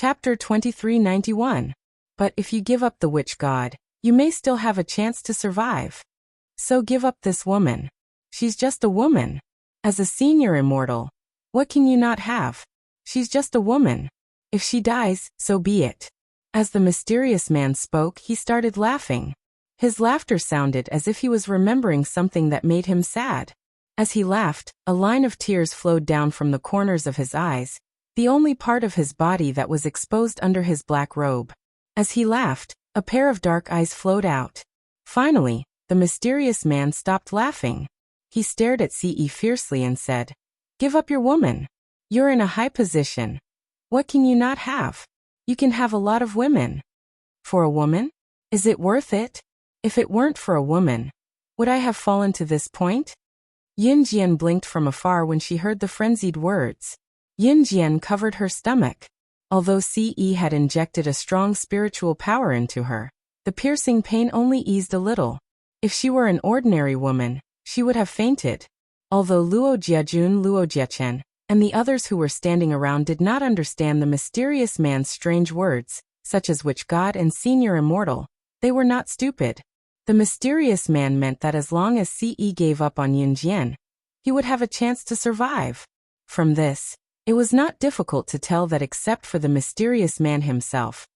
Chapter 2391. But if you give up the witch god, you may still have a chance to survive. So give up this woman. She's just a woman. As a senior immortal, what can you not have? She's just a woman. If she dies, so be it. As the mysterious man spoke, he started laughing. His laughter sounded as if he was remembering something that made him sad. As he laughed, a line of tears flowed down from the corners of his eyes, the only part of his body that was exposed under his black robe. As he laughed, a pair of dark eyes flowed out. Finally, the mysterious man stopped laughing. He stared at Ce fiercely and said, "Give up your woman. You're in a high position. What can you not have? You can have a lot of women. For a woman? Is it worth it? If it weren't for a woman, would I have fallen to this point?" Yin Jian blinked from afar when she heard the frenzied words. Yin Jian covered her stomach. Although Ce had injected a strong spiritual power into her, the piercing pain only eased a little. If she were an ordinary woman, she would have fainted. Although Luo Jiajun, Luo Jiechen, and the others who were standing around did not understand the mysterious man's strange words, such as witch god and senior immortal, they were not stupid. The mysterious man meant that as long as Ce gave up on Yin Jian, he would have a chance to survive. From this, it was not difficult to tell that except for the mysterious man himself,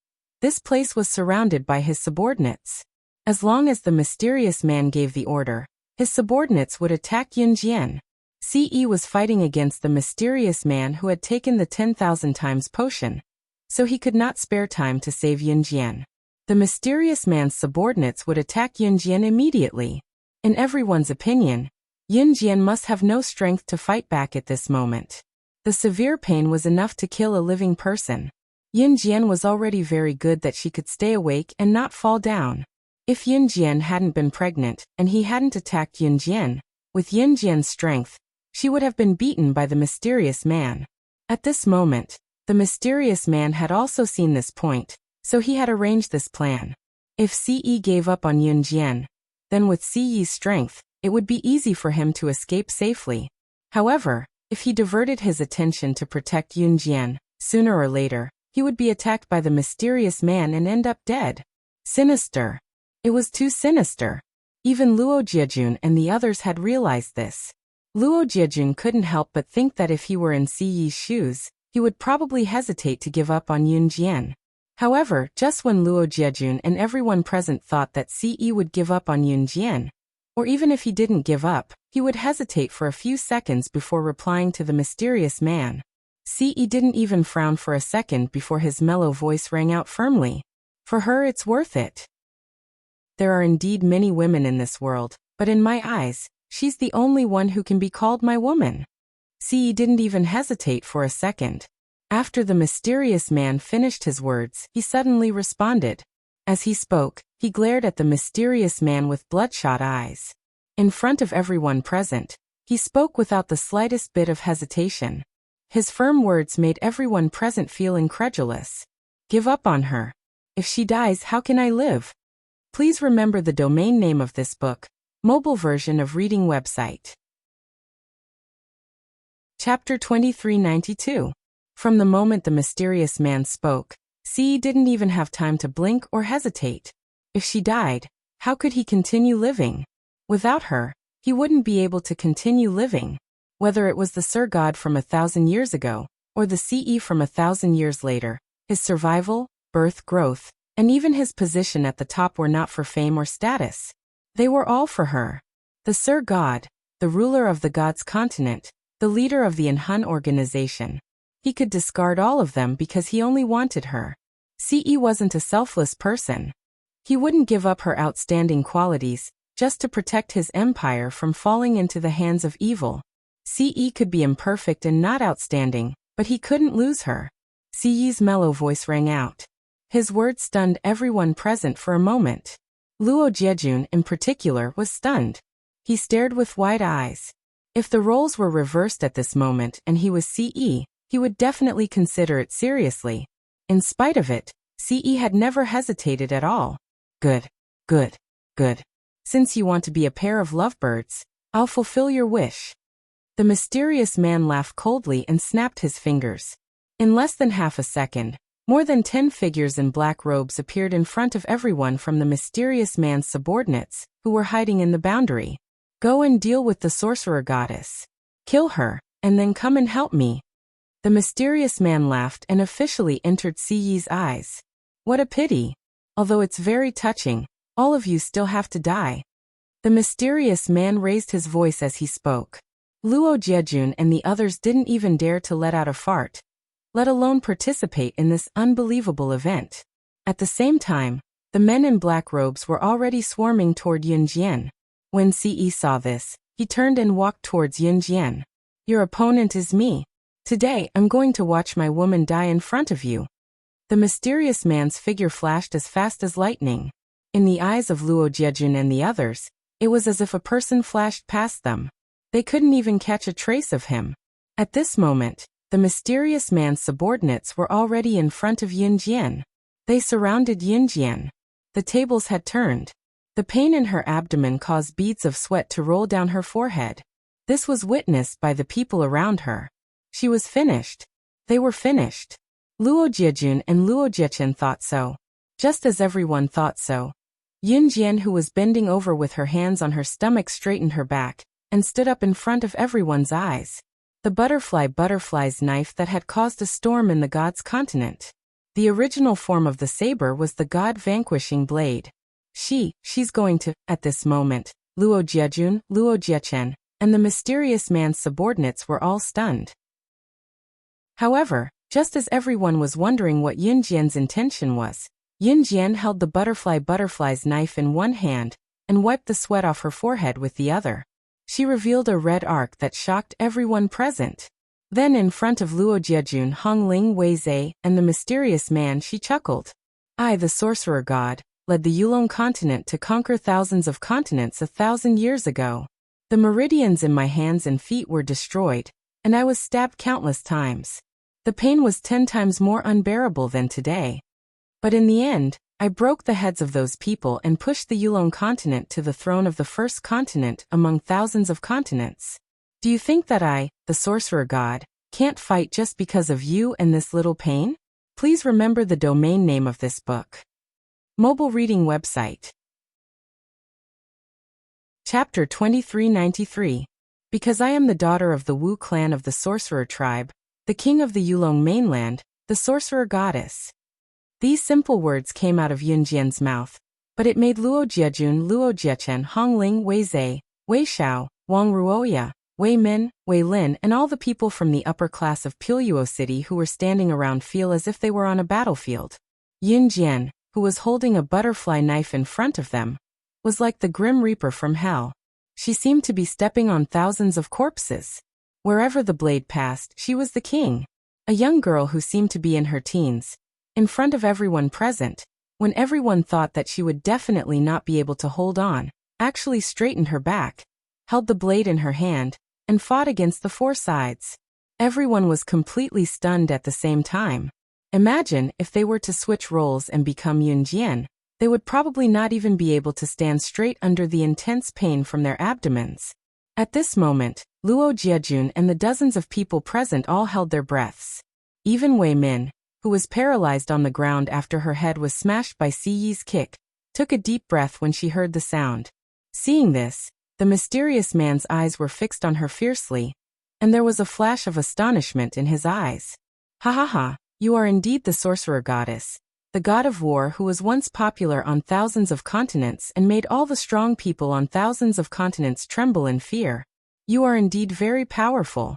this place was surrounded by his subordinates. As long as the mysterious man gave the order, his subordinates would attack Yin Jian. Ce was fighting against the mysterious man who had taken the 10,000 times potion, so he could not spare time to save Yin Jian. The mysterious man's subordinates would attack Yin Jian immediately. In everyone's opinion, Yin Jian must have no strength to fight back at this moment. The severe pain was enough to kill a living person. Yin Jian was already very good that she could stay awake and not fall down. If Yin Jian hadn't been pregnant and he hadn't attacked Yin Jian, with Yin Jian's strength, she would have been beaten by the mysterious man. At this moment, the mysterious man had also seen this point, so he had arranged this plan. If Ce gave up on Yin Jian, then with Ce's strength, it would be easy for him to escape safely. However, if he diverted his attention to protect Yin Jian, sooner or later, he would be attacked by the mysterious man and end up dead. Sinister. It was too sinister. Even Luo Jiajun and the others had realized this. Luo Jiajun couldn't help but think that if he were in Ce's shoes, he would probably hesitate to give up on Yin Jian. However, just when Luo Jiajun and everyone present thought that Ce would give up on Yin Jian, or even if he didn't give up, he would hesitate for a few seconds before replying to the mysterious man. Ce didn't even frown for a second before his mellow voice rang out firmly. For her, it's worth it. There are indeed many women in this world, but in my eyes, she's the only one who can be called my woman. Ce didn't even hesitate for a second. After the mysterious man finished his words, he suddenly responded. As he spoke, he glared at the mysterious man with bloodshot eyes. In front of everyone present, he spoke without the slightest bit of hesitation. His firm words made everyone present feel incredulous. Give up on her. If she dies, how can I live? Please remember the domain name of this book, mobile version of reading website. Chapter 2392. From the moment the mysterious man spoke, Ce didn't even have time to blink or hesitate. If she died, how could he continue living? Without her, he wouldn't be able to continue living. Whether it was the Sir God from 1,000 years ago, or the Ce from 1,000 years later, his survival, birth, growth, and even his position at the top were not for fame or status. They were all for her. The Sir God, the ruler of the God's continent, the leader of the Inhun organization. He could discard all of them because he only wanted her. Ce wasn't a selfless person. He wouldn't give up her outstanding qualities, just to protect his empire from falling into the hands of evil. Ce could be imperfect and not outstanding, but he couldn't lose her. Ce's mellow voice rang out. His words stunned everyone present for a moment. Luo Jiejun in particular was stunned. He stared with wide eyes. If the roles were reversed at this moment and he was Ce, he would definitely consider it seriously. In spite of it, Ce had never hesitated at all. Good, good, good. Since you want to be a pair of lovebirds, I'll fulfill your wish. The mysterious man laughed coldly and snapped his fingers. In less than half a second, More than 10 figures in black robes appeared in front of everyone from the mysterious man's subordinates, who were hiding in the boundary. Go and deal with the sorcerer goddess. Kill her, and then come and help me. The mysterious man laughed and officially entered Si Yi's eyes. What a pity. Although it's very touching, all of you still have to die. The mysterious man raised his voice as he spoke. Luo Jiejun and the others didn't even dare to let out a fart, let alone participate in this unbelievable event. At the same time, the men in black robes were already swarming toward Yunjian. When Si Yi saw this, he turned and walked towards Yunjian. Your opponent is me. Today I'm going to watch my woman die in front of you. The mysterious man's figure flashed as fast as lightning. In the eyes of Luo Jiejun and the others, it was as if a person flashed past them. They couldn't even catch a trace of him. At this moment, the mysterious man's subordinates were already in front of Yunjian. They surrounded Yunjian. The tables had turned. The pain in her abdomen caused beads of sweat to roll down her forehead. This was witnessed by the people around her. She was finished. They were finished. Luo Jiejun and Luo Jiechen thought so. Just as everyone thought so. Yunjian, who was bending over with her hands on her stomach, straightened her back and stood up in front of everyone's eyes. The butterfly's knife that had caused a storm in the god's continent. The original form of the saber was the god-vanquishing blade. She's going to, at this moment, Luo Jiejun, Luo Jiechen, and the mysterious man's subordinates were all stunned. However, just as everyone was wondering what Yunjian's intention was, Yunjian held the butterfly's knife in one hand and wiped the sweat off her forehead with the other. She revealed a red arc that shocked everyone present. Then in front of Luo Jiejun, Hongling Weizhe, and the mysterious man, she chuckled. I, the sorcerer god, led the Yulong continent to conquer thousands of continents 1,000 years ago. The meridians in my hands and feet were destroyed, and I was stabbed countless times. The pain was 10 times more unbearable than today. But in the end, I broke the heads of those people and pushed the Yulong continent to the throne of the first continent among thousands of continents. Do you think that I, the sorcerer god, can't fight just because of you and this little pain? Please remember the domain name of this book. Mobile reading website. Chapter 2393. Because I am the daughter of the Wu clan of the sorcerer tribe, the king of the Yulong mainland, the sorcerer goddess. These simple words came out of Yunjian's mouth, but it made Luo Jiejun, Luo Jiechen, Hongling Weizhe, Wei Shao, Wang Ruoya, Wei Min, Wei Lin, and all the people from the upper class of Piluo City who were standing around feel as if they were on a battlefield. Yunjian, who was holding a butterfly knife in front of them, was like the Grim Reaper from hell. She seemed to be stepping on thousands of corpses. Wherever the blade passed, she was the king. A young girl who seemed to be in her teens, in front of everyone present, when everyone thought that she would definitely not be able to hold on, actually straightened her back, held the blade in her hand, and fought against the four sides. Everyone was completely stunned at the same time. Imagine if they were to switch roles and become Yunjian, they would probably not even be able to stand straight under the intense pain from their abdomens. At this moment, Luo Jiejun and the dozens of people present all held their breaths. Even Wei Min, who was paralyzed on the ground after her head was smashed by Si Yi's kick, took a deep breath when she heard the sound. Seeing this, the mysterious man's eyes were fixed on her fiercely, and there was a flash of astonishment in his eyes. Ha ha ha, you are indeed the sorcerer goddess, the god of war who was once popular on thousands of continents and made all the strong people on thousands of continents tremble in fear. You are indeed very powerful.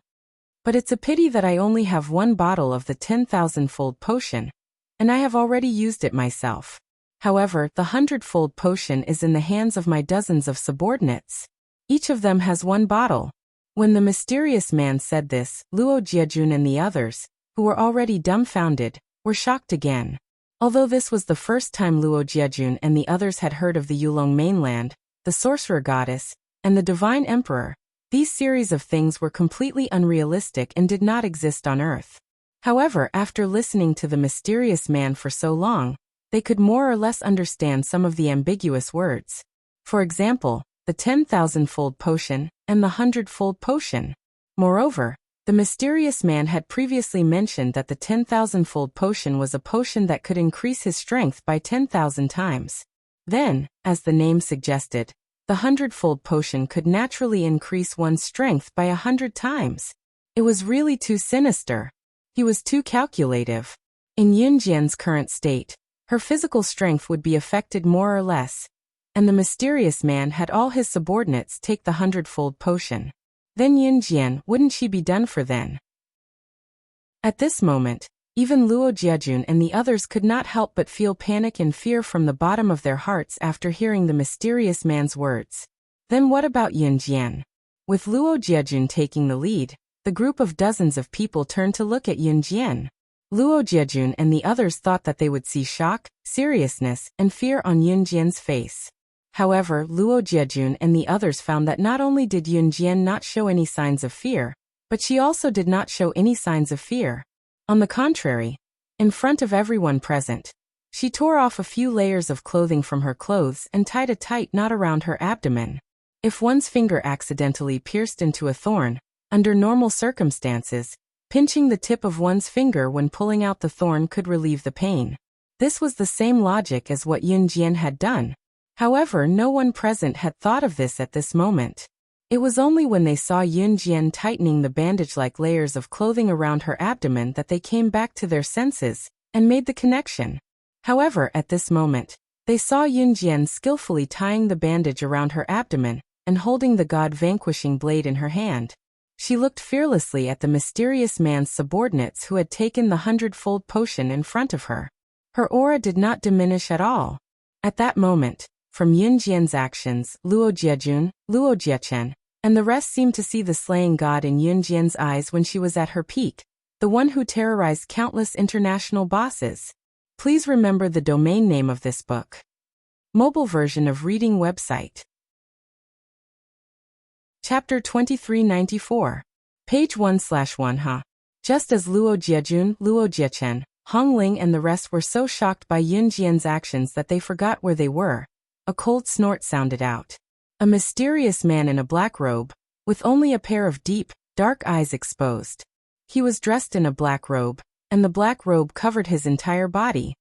But it's a pity that I only have one bottle of the 10,000-fold potion, and I have already used it myself. However, the 100-fold potion is in the hands of my dozens of subordinates. Each of them has one bottle. When the mysterious man said this, Luo Jiejun and the others, who were already dumbfounded, were shocked again. Although this was the first time Luo Jiejun and the others had heard of the Yulong mainland, the sorcerer goddess, and the divine emperor, these series of things were completely unrealistic and did not exist on Earth. However, after listening to the mysterious man for so long, they could more or less understand some of the ambiguous words. For example, the 10,000-fold potion and the 100-fold potion. Moreover, The mysterious man had previously mentioned that the 10,000-fold potion was a potion that could increase his strength by 10,000 times. Then, as the name suggested, the 100-fold potion could naturally increase one's strength by 100 times. It was really too sinister. He was too calculative. In Yunjian's current state, her physical strength would be affected more or less, and the mysterious man had all his subordinates take the 100-fold potion. Then Yunjian, wouldn't she be done for then? At this moment, even Luo Jiejun and the others could not help but feel panic and fear from the bottom of their hearts after hearing the mysterious man's words. Then what about Yunjian? With Luo Jiejun taking the lead, the group of dozens of people turned to look at Yunjian. Luo Jiejun and the others thought that they would see shock, seriousness, and fear on Yunjian's face. However, Luo Jiejun and the others found that not only did Yunjian not show any signs of fear, but she also did not show any signs of fear. On the contrary, in front of everyone present, she tore off a few layers of clothing from her clothes and tied a tight knot around her abdomen. If one's finger accidentally pierced into a thorn, under normal circumstances, pinching the tip of one's finger when pulling out the thorn could relieve the pain. This was the same logic as what Yunjian had done. However, no one present had thought of this at this moment. It was only when they saw Yunjian tightening the bandage-like layers of clothing around her abdomen that they came back to their senses and made the connection. However, at this moment, they saw Yunjian skillfully tying the bandage around her abdomen and holding the god-vanquishing blade in her hand. She looked fearlessly at the mysterious man's subordinates who had taken the 100-fold potion in front of her. Her aura did not diminish at all. At that moment, from Yunjian's actions, Luo Jiejun, Luo Jiechen, and the rest seemed to see the slaying god in Yunjian's eyes when she was at her peak, the one who terrorized countless international bosses. Please remember the domain name of this book. Mobile version of reading website. Chapter 2394. Page 1/1. Just as Luo Jiejun, Luo Jiechen, Hong Ling and the rest were so shocked by Yunjian's actions that they forgot where they were, a cold snort sounded out. A mysterious man in a black robe, with only a pair of deep, dark eyes exposed. He was dressed in a black robe, and the black robe covered his entire body.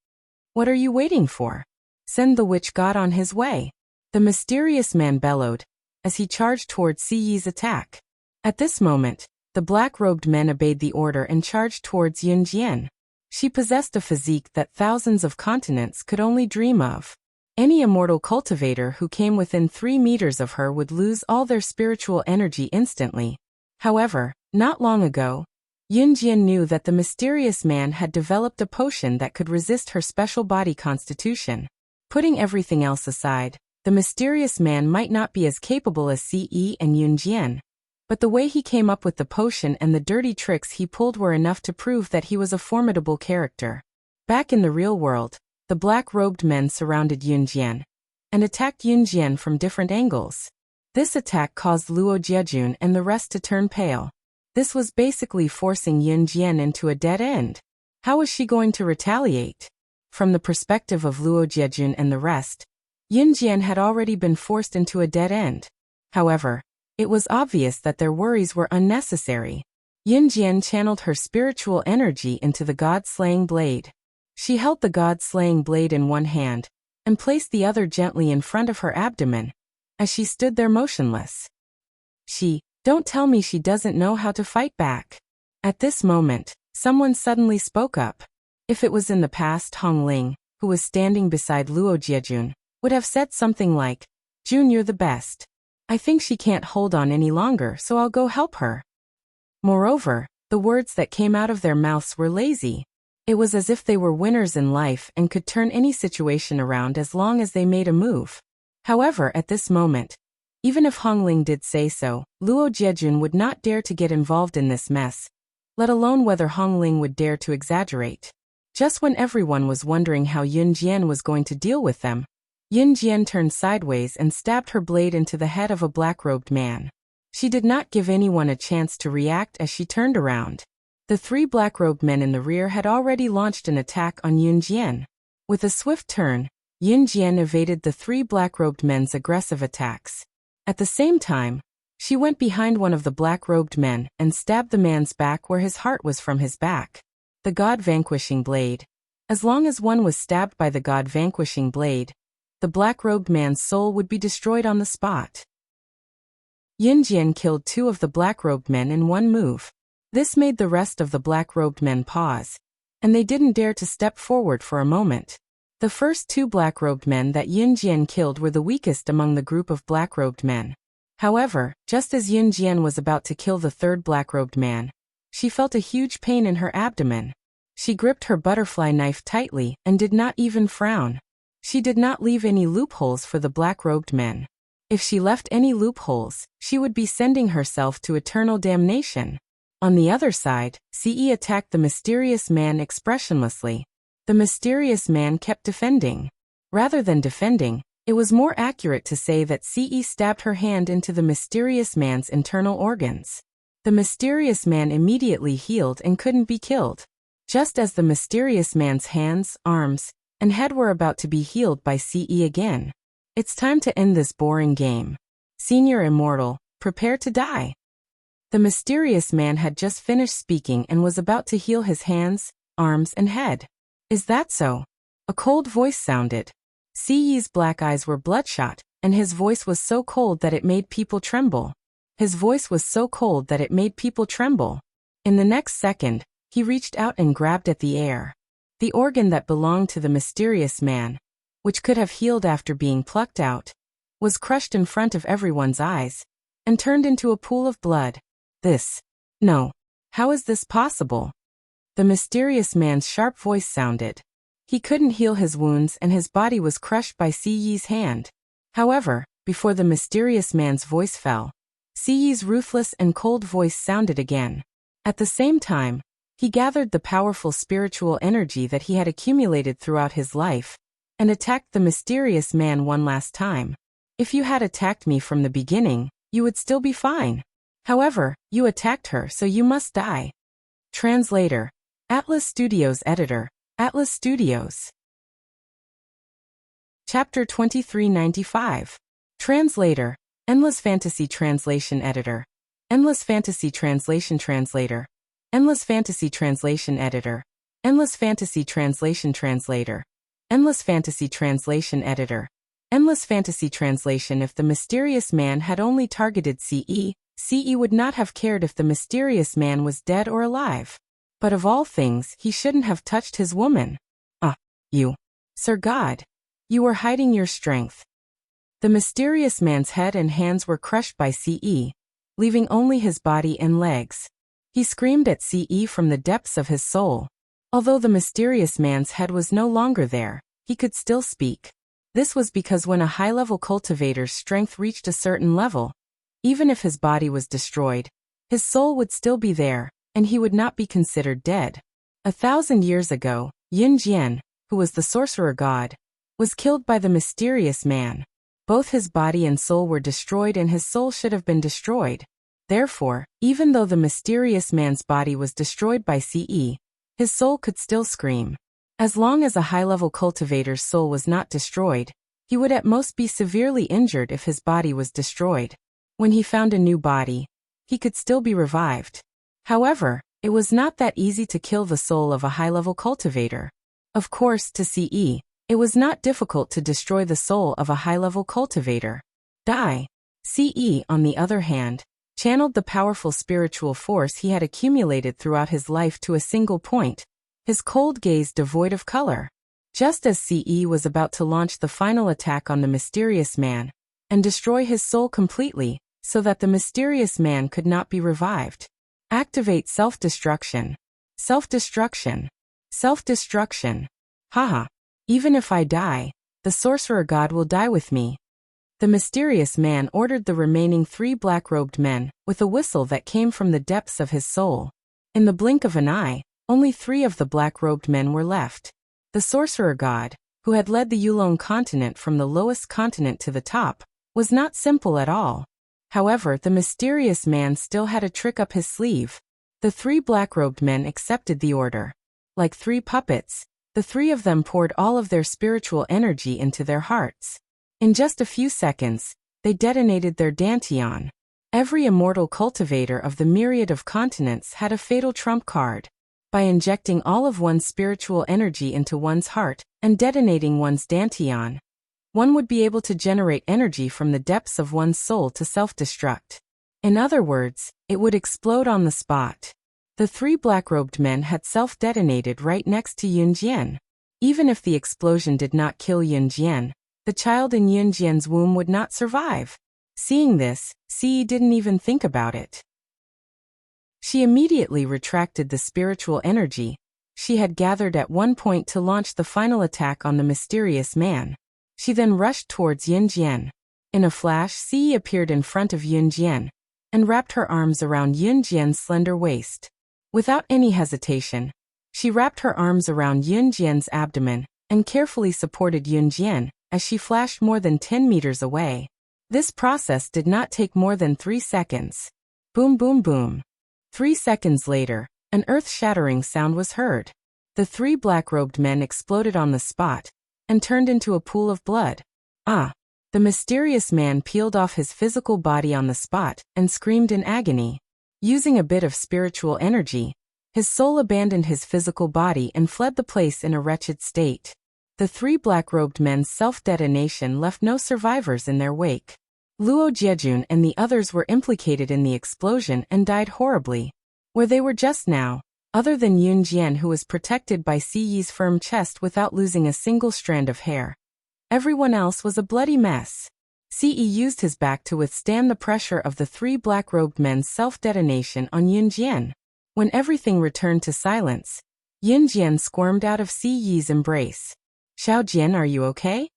What are you waiting for? Send the witch god on his way. The mysterious man bellowed, as he charged toward Si Yi's attack. At this moment, the black-robed men obeyed the order and charged towards Yunjian. She possessed a physique that thousands of continents could only dream of. Any immortal cultivator who came within 3 meters of her would lose all their spiritual energy instantly. However, not long ago, Yunjian knew that the mysterious man had developed a potion that could resist her special body constitution. Putting everything else aside, the mysterious man might not be as capable as Si Yi and Yunjian, but the way he came up with the potion and the dirty tricks he pulled were enough to prove that he was a formidable character. Back in the real world, the black-robed men surrounded Yunjian and attacked Yunjian from different angles. This attack caused Luo Jiejun and the rest to turn pale. This was basically forcing Yunjian into a dead end. How was she going to retaliate? From the perspective of Luo Jiejun and the rest, Yunjian had already been forced into a dead end. However, it was obvious that their worries were unnecessary. Yunjian channeled her spiritual energy into the god-slaying blade. She held the god-slaying blade in one hand and placed the other gently in front of her abdomen as she stood there motionless. Don't tell me she doesn't know how to fight back. At this moment, someone suddenly spoke up. If it was in the past, Hong Ling, who was standing beside Luo Jiejun, would have said something like, "Jun, you're the best. I think she can't hold on any longer, so I'll go help her." Moreover, the words that came out of their mouths were lazy. It was as if they were winners in life and could turn any situation around as long as they made a move. However, at this moment, even if Hong Ling did say so, Luo Jiejun would not dare to get involved in this mess, let alone whether Hong Ling would dare to exaggerate. Just when everyone was wondering how Yunjian was going to deal with them, Yunjian turned sideways and stabbed her blade into the head of a black-robed man. She did not give anyone a chance to react as she turned around. The 3 black-robed men in the rear had already launched an attack on Yunjian. With a swift turn, Yunjian evaded the 3 black-robed men's aggressive attacks. At the same time, She went behind one of the black-robed men and stabbed the man's back where his heart was from his back. The god-vanquishing blade. As long as one was stabbed by the god-vanquishing blade, the black-robed man's soul would be destroyed on the spot. Yin Jian killed 2 of the black-robed men in one move. This made the rest of the black-robed men pause, and they didn't dare to step forward for a moment. The first 2 black-robed men that Yin Jian killed were the weakest among the group of black-robed men. However, just as Yin Jian was about to kill the 3rd black-robed man, she felt a huge pain in her abdomen. She gripped her butterfly knife tightly and did not even frown. She did not leave any loopholes for the black-robed men. If she left any loopholes, she would be sending herself to eternal damnation. On the other side, Ce attacked the mysterious man expressionlessly. The mysterious man kept defending. Rather than defending, it was more accurate to say that Ce stabbed her hand into the mysterious man's internal organs. The mysterious man immediately healed and couldn't be killed. Just as the mysterious man's hands, arms, and head were about to be healed by Ce again. It's time to end this boring game. Senior Immortal, prepare to die. The mysterious man had just finished speaking and was about to heal his hands, arms, and head. Is that so? A cold voice sounded. Ce's black eyes were bloodshot, and his voice was so cold that it made people tremble. His voice was so cold that it made people tremble. In the next second, he reached out and grabbed at the air. The organ that belonged to the mysterious man, which could have healed after being plucked out, was crushed in front of everyone's eyes, and turned into a pool of blood. No. How is this possible? The mysterious man's sharp voice sounded. He couldn't heal his wounds and his body was crushed by Ce's hand. However, before the mysterious man's voice fell, Ce's ruthless and cold voice sounded again. At the same time, he gathered the powerful spiritual energy that he had accumulated throughout his life, and attacked the mysterious man one last time. If you had attacked me from the beginning, you would still be fine. However, you attacked her, so you must die. Translator. Atlas Studios Editor. Atlas Studios. Chapter 2395. Translator. Endless Fantasy Translation Editor. Endless Fantasy Translation Translator. Endless Fantasy Translation Editor. Endless Fantasy Translation Translator. Endless Fantasy Translation Editor. Endless Fantasy Translation. If the mysterious man had only targeted Ce, Ce would not have cared if the mysterious man was dead or alive. But of all things, he shouldn't have touched his woman. You. Sir God. You were hiding your strength. The mysterious man's head and hands were crushed by Ce, leaving only his body and legs. He screamed at Ce from the depths of his soul. Although the mysterious man's head was no longer there, he could still speak. This was because when a high-level cultivator's strength reached a certain level, even if his body was destroyed, his soul would still be there, and he would not be considered dead. 1,000 years ago, Yin Jian, who was the sorcerer god, was killed by the mysterious man. Both his body and soul were destroyed and his soul should have been destroyed. Therefore, even though the mysterious man's body was destroyed by Ce, his soul could still scream. As long as a high-level cultivator's soul was not destroyed, he would at most be severely injured if his body was destroyed. When he found a new body, he could still be revived. However, it was not that easy to kill the soul of a high-level cultivator. Of course, to Ce, it was not difficult to destroy the soul of a high-level cultivator. Ce, on the other hand, channeled the powerful spiritual force he had accumulated throughout his life to a single point, his cold gaze devoid of color. Just as Ce was about to launch the final attack on the mysterious man, and destroy his soul completely, so that the mysterious man could not be revived. Activate self-destruction. Self-destruction. Self-destruction. Haha. Even if I die, the sorcerer god will die with me. The mysterious man ordered the remaining 3 black-robed men, with a whistle that came from the depths of his soul. In the blink of an eye, only 3 of the black-robed men were left. The sorcerer god, who had led the Yulong continent from the lowest continent to the top, was not simple at all. However, the mysterious man still had a trick up his sleeve. The 3 black-robed men accepted the order. Like 3 puppets, the 3 of them poured all of their spiritual energy into their hearts. In just a few seconds, they detonated their dantian. Every immortal cultivator of the myriad of continents had a fatal trump card. By injecting all of one's spiritual energy into one's heart and detonating one's dantian, one would be able to generate energy from the depths of one's soul to self-destruct. In other words, it would explode on the spot. The three black-robed men had self-detonated right next to Yunjian. Even if the explosion did not kill Yunjian, the child in Yunjian's womb would not survive. Seeing this, Ci didn't even think about it. She immediately retracted the spiritual energy she had gathered at one point to launch the final attack on the mysterious man. She then rushed towards Yunjian. In a flash, Ci appeared in front of Yunjian and wrapped her arms around Yunjian's slender waist. Without any hesitation, she wrapped her arms around Yunjian's abdomen and carefully supported Yunjian as she flashed more than 10 meters away. This process did not take more than 3 seconds. Boom, boom, boom. 3 seconds later, an earth-shattering sound was heard. The three black-robed men exploded on the spot and turned into a pool of blood. Ah! The mysterious man peeled off his physical body on the spot and screamed in agony. Using a bit of spiritual energy, his soul abandoned his physical body and fled the place in a wretched state. The three black-robed men's self-detonation left no survivors in their wake. Luo Jiejun and the others were implicated in the explosion and died horribly. Where they were just now, other than Yunjian, who was protected by Ci's firm chest without losing a single strand of hair, everyone else was a bloody mess. Ci used his back to withstand the pressure of the three black-robed men's self-detonation on Yunjian. When everything returned to silence, Yunjian squirmed out of Ci's embrace. "Xiaojian, are you okay?"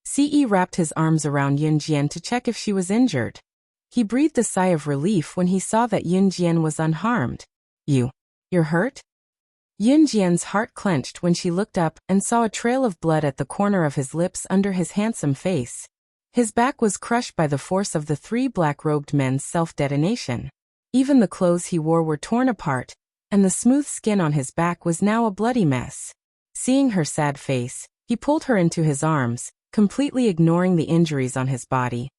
Ci wrapped his arms around Yunjian to check if she was injured. He breathed a sigh of relief when he saw that Yunjian was unharmed. You're hurt?" Yunjian's heart clenched when she looked up and saw a trail of blood at the corner of his lips under his handsome face. His back was crushed by the force of the three black-robed men's self-detonation. Even the clothes he wore were torn apart, and the smooth skin on his back was now a bloody mess. Seeing her sad face, he pulled her into his arms, completely ignoring the injuries on his body,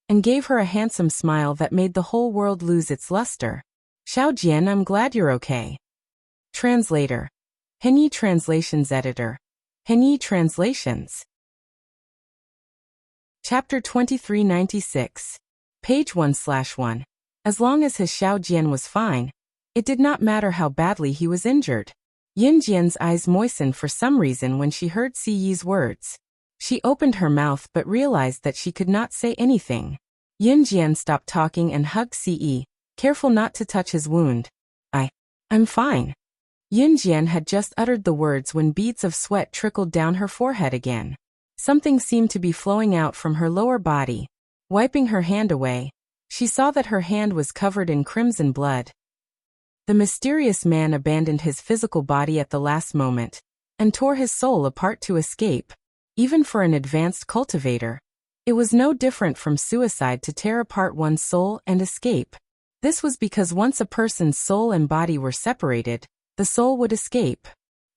and gave her a handsome smile that made the whole world lose its luster. "Xiaojian, I'm glad you're okay." Translator. Henyi Translations Editor. Henyi Translations. Chapter 2396. Page 1/1. As long as his Xiaojian was fine, it did not matter how badly he was injured. Yunjian's eyes moistened for some reason when she heard Ci's words. She opened her mouth but realized that she could not say anything. Yunjian stopped talking and hugged Ci, careful not to touch his wound. I'm fine." Yunjian had just uttered the words when beads of sweat trickled down her forehead again. Something seemed to be flowing out from her lower body. Wiping her hand away, she saw that her hand was covered in crimson blood. The mysterious man abandoned his physical body at the last moment and tore his soul apart to escape. Even for an advanced cultivator, it was no different from suicide to tear apart one's soul and escape. This was because once a person's soul and body were separated, the soul would escape.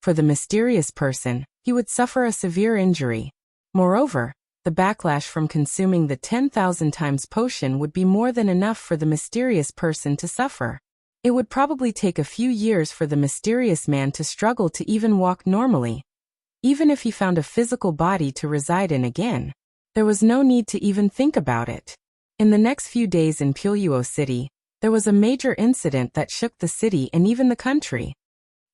For the mysterious person, he would suffer a severe injury. Moreover, the backlash from consuming the 10,000 times potion would be more than enough for the mysterious person to suffer. It would probably take a few years for the mysterious man to struggle to even walk normally. Even if he found a physical body to reside in again, there was no need to even think about it. In the next few days in Puyo City, there was a major incident that shook the city and even the country.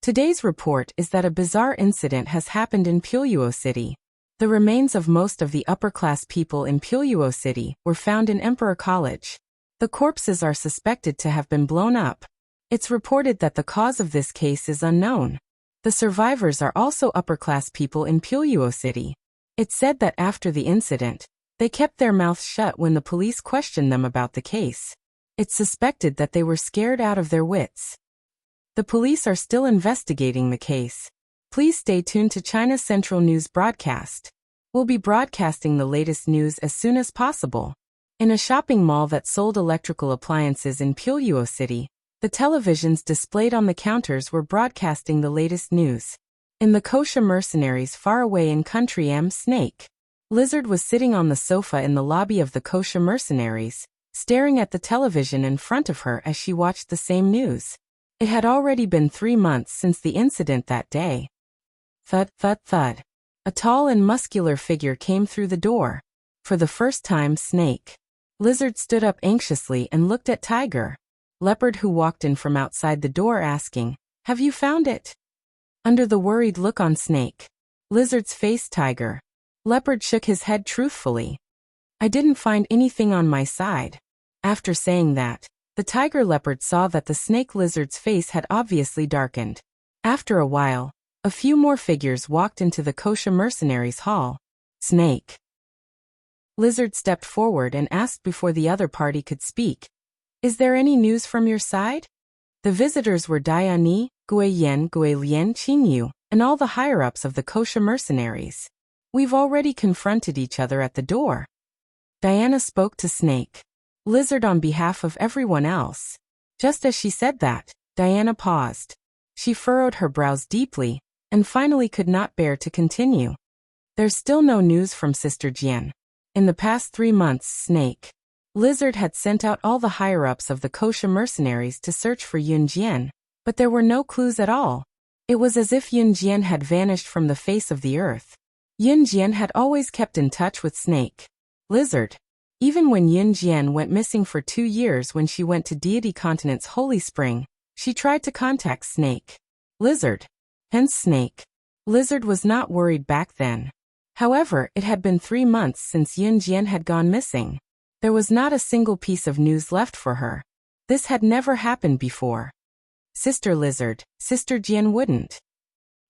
Today's report is that a bizarre incident has happened in Puyo City. The remains of most of the upper-class people in Puyo City were found in Emperor College. The corpses are suspected to have been blown up. It's reported that the cause of this case is unknown. The survivors are also upper-class people in Puyo City. It's said that after the incident, they kept their mouths shut when the police questioned them about the case. It's suspected that they were scared out of their wits. The police are still investigating the case. Please stay tuned to China Central News broadcast. We'll be broadcasting the latest news as soon as possible. In a shopping mall that sold electrical appliances in Puyo City, the televisions displayed on the counters were broadcasting the latest news. In the Kosha mercenaries far away in country Snake Lizard was sitting on the sofa in the lobby of the Kosha mercenaries, staring at the television in front of her as she watched the same news. It had already been 3 months since the incident that day. Thud, thud, thud. A tall and muscular figure came through the door. For the first time, Snake. Lizard stood up anxiously and looked at Tiger. Leopard, who walked in from outside the door, asking, "Have you found it?" Under the worried look on Snake, Lizard's face, Tiger. Leopard shook his head truthfully. "I didn't find anything on my side." After saying that, the Tiger Leopard saw that the Snake Lizard's face had obviously darkened. After a while, a few more figures walked into the Kosha mercenaries' hall. Snake. Lizard stepped forward and asked before the other party could speak, "Is there any news from your side?" The visitors were Diani, Guiyen, Guilian, Qingyu, and all the higher-ups of the Kosha mercenaries. "We've already confronted each other at the door." Diana spoke to Snake. Lizard on behalf of everyone else. Just as she said that, Diana paused. She furrowed her brows deeply, and finally could not bear to continue. "There's still no news from Sister Jian. In the past 3 months, Snake." Lizard had sent out all the higher-ups of the Kosha mercenaries to search for Yun Jian, but there were no clues at all. It was as if Yun Jian had vanished from the face of the earth. Yun Jian had always kept in touch with Snake. Lizard. Even when Yun Jian went missing for 2 years when she went to Deity Continent's Holy Spring, she tried to contact Snake. Lizard. Hence Snake. Lizard was not worried back then. However, it had been 3 months since Yun Jian had gone missing. There was not a single piece of news left for her. This had never happened before. Sister Lizard, Sister Jian wouldn't.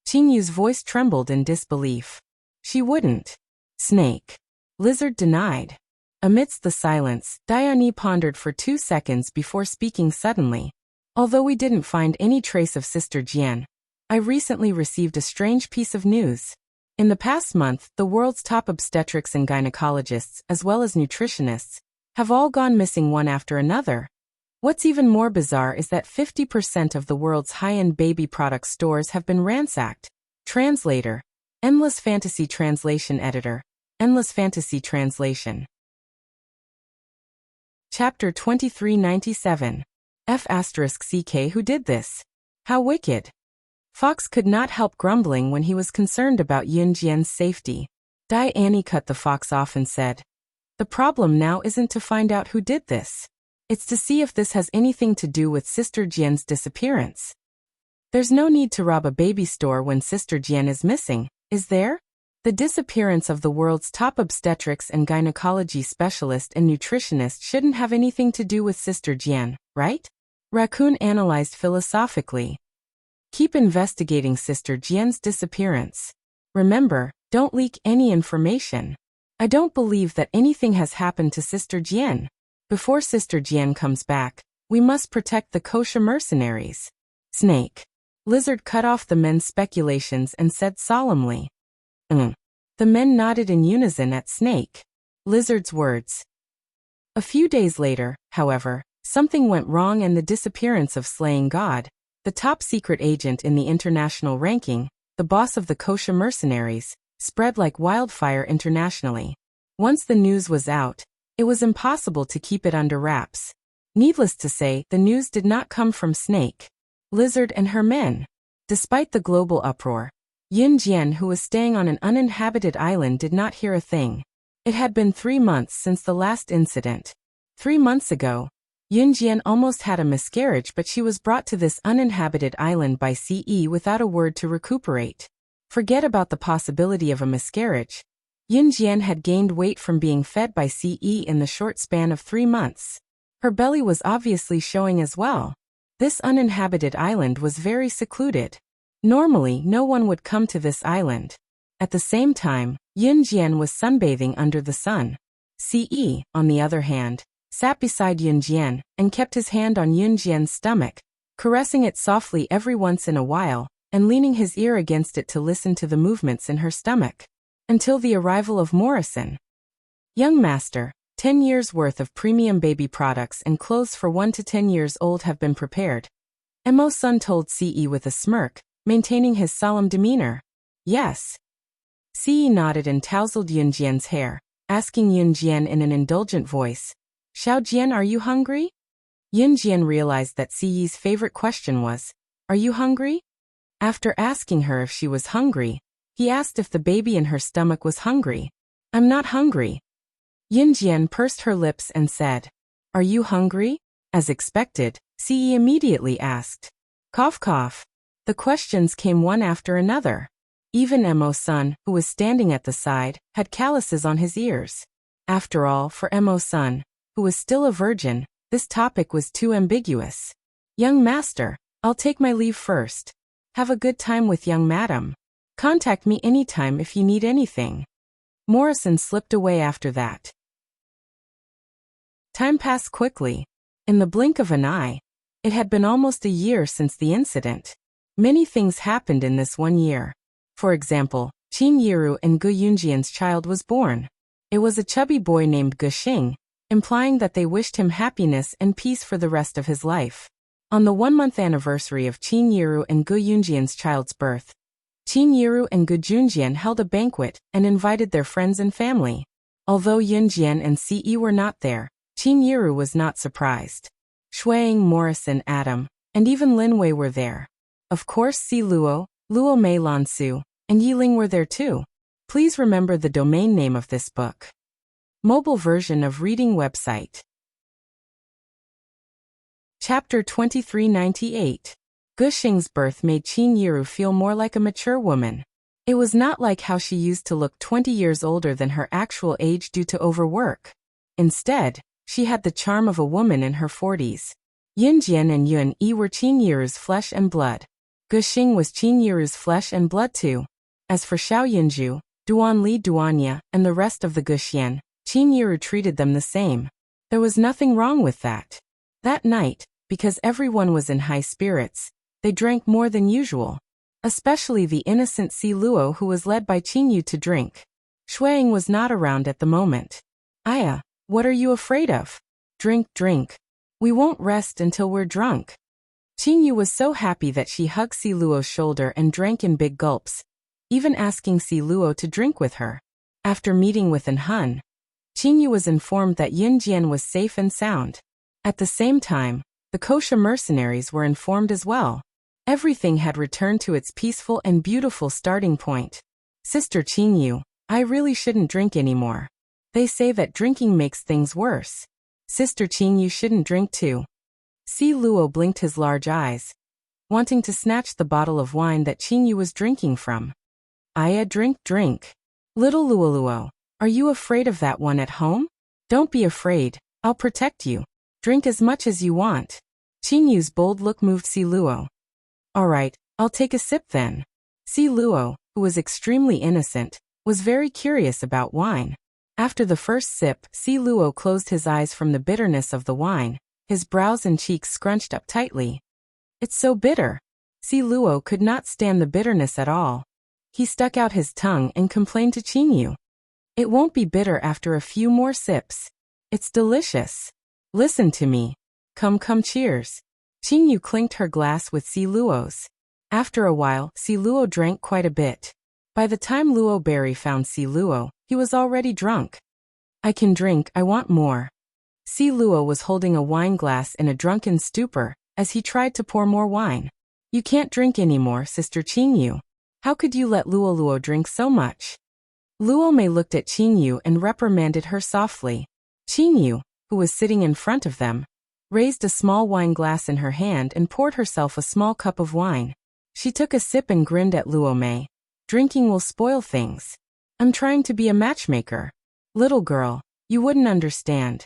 Qingyu's voice trembled in disbelief. She wouldn't. Snake. Lizard denied. Amidst the silence, Diani pondered for 2 seconds before speaking suddenly. "Although we didn't find any trace of Sister Jian, I recently received a strange piece of news. In the past month, the world's top obstetrics and gynecologists, as well as nutritionists, have all gone missing one after another. What's even more bizarre is that 50% of the world's high-end baby product stores have been ransacked." Translator. Endless Fantasy Translation Editor. Endless Fantasy Translation. Chapter 2397. F***CK Who did this? How wicked. Fox could not help grumbling when he was concerned about Yun Jian's safety. Diani cut the fox off and said, "The problem now isn't to find out who did this. It's to see if this has anything to do with Sister Jian's disappearance. There's no need to rob a baby store when Sister Jian is missing, is there? The disappearance of the world's top obstetrics and gynecology specialist and nutritionist shouldn't have anything to do with Sister Jian, right?" Raccoon analyzed philosophically. "Keep investigating Sister Jian's disappearance. Remember, don't leak any information. I don't believe that anything has happened to Sister Jian. Before Sister Jian comes back, we must protect the Kosha mercenaries." Snake. Lizard cut off the men's speculations and said solemnly, The men nodded in unison at Snake. Lizard's words. A few days later, however, something went wrong and the disappearance of Slaying God, the top secret agent in the international ranking, the boss of the Kosha mercenaries, spread like wildfire internationally. Once the news was out, it was impossible to keep it under wraps. Needless to say, the news did not come from Snake, Lizard and her men. Despite the global uproar, Yun Jian, who was staying on an uninhabited island, did not hear a thing. It had been 3 months since the last incident. 3 months ago, Yun Jian almost had a miscarriage, but she was brought to this uninhabited island by CE without a word to recuperate. Forget about the possibility of a miscarriage. Yun Jian had gained weight from being fed by CE in the short span of 3 months. Her belly was obviously showing as well. This uninhabited island was very secluded. Normally, no one would come to this island. At the same time, Yun Jian was sunbathing under the sun. CE, on the other hand, sat beside Yun Jian and kept his hand on Yun Jian's stomach, caressing it softly every once in a while, and leaning his ear against it to listen to the movements in her stomach. Until the arrival of Morrison. Young master, 10 years' worth of premium baby products and clothes for 1 to 10 years old have been prepared. Mo-sun told CE with a smirk, maintaining his solemn demeanor. Yes. CE nodded and tousled Yun Jian's hair, asking Yun Jian in an indulgent voice, Xiao Jian, are you hungry? Yin Jian realized that Si Yi's favorite question was, are you hungry? After asking her if she was hungry, he asked if the baby in her stomach was hungry. I'm not hungry. Yin Jian pursed her lips and said, are you hungry? As expected, Si Yi immediately asked. Cough cough. The questions came one after another. Even Mo-san, who was standing at the side, had calluses on his ears. After all, for Mo-san, who was still a virgin, this topic was too ambiguous. Young master, I'll take my leave first. Have a good time with young madam. Contact me anytime if you need anything. Morrison slipped away after that. Time passed quickly. In the blink of an eye, it had been almost a year since the incident. Many things happened in this 1 year. For example, Qin Yiru and Gu Yunjian's child was born. It was a chubby boy named Gu Xing, implying that they wished him happiness and peace for the rest of his life. On the 1-month anniversary of Qin Yiru and Gu Yunjian's child's birth, Qin Yiru and Gu Junjian held a banquet and invited their friends and family. Although Yunjian and Si Yi were not there, Qin Yiru was not surprised. Shuang, Morrison, Adam, and even Lin Wei were there. Of course, Si Luo, Luo Mei Lansu, and Yiling were there too. Please remember the domain name of this book. Mobile version of reading website. Chapter 2398. Gu Xing's birth made Qin Yiru feel more like a mature woman. It was not like how she used to look 20 years older than her actual age due to overwork. Instead, she had the charm of a woman in her 40s. Yin Jian and Yun Yi were Qin Yiru's flesh and blood. Gu Xing was Qin Yiru's flesh and blood too. As for Xiao Yunju, Duan Li Duanya, and the rest of the Gu Xian, Qin Yiru treated them the same. There was nothing wrong with that. That night, because everyone was in high spirits, they drank more than usual. Especially the innocent Si Luo, who was led by Qin Yu to drink. Shuang was not around at the moment. Aya, what are you afraid of? Drink, drink. We won't rest until we're drunk. Qin Yu was so happy that she hugged Si Luo's shoulder and drank in big gulps, even asking Si Luo to drink with her. After meeting with An Hun, Qin Yu was informed that Yin Jian was safe and sound. At the same time, the Kosha mercenaries were informed as well. Everything had returned to its peaceful and beautiful starting point. Sister Qin Yu, I really shouldn't drink anymore. They say that drinking makes things worse. Sister Qin Yu shouldn't drink too. Si Luo blinked his large eyes, wanting to snatch the bottle of wine that Qin Yu was drinking from. Aya, drink, drink. Little Luoluo, are you afraid of that one at home? Don't be afraid, I'll protect you. Drink as much as you want. Qin Yu's bold look moved Si Luo. All right, I'll take a sip then. Si Luo, who was extremely innocent, was very curious about wine. After the first sip, Si Luo closed his eyes from the bitterness of the wine, his brows and cheeks scrunched up tightly. It's so bitter. Si Luo could not stand the bitterness at all. He stuck out his tongue and complained to Qin Yu. It won't be bitter after a few more sips. It's delicious. Listen to me. Come, cheers. Qin Yu clinked her glass with Si Luo's. After a while, Si Luo drank quite a bit. By the time Luo Berry found Si Luo, he was already drunk. I can drink, I want more. Si Luo was holding a wine glass in a drunken stupor, as he tried to pour more wine. You can't drink anymore, Sister Qin Yu. How could you let Luo drink so much? Luo Mei looked at Qin Yu and reprimanded her softly. Qin Yu, who was sitting in front of them, raised a small wine glass in her hand and poured herself a small cup of wine. She took a sip and grinned at Luo Mei. Drinking will spoil things. I'm trying to be a matchmaker. Little girl, you wouldn't understand.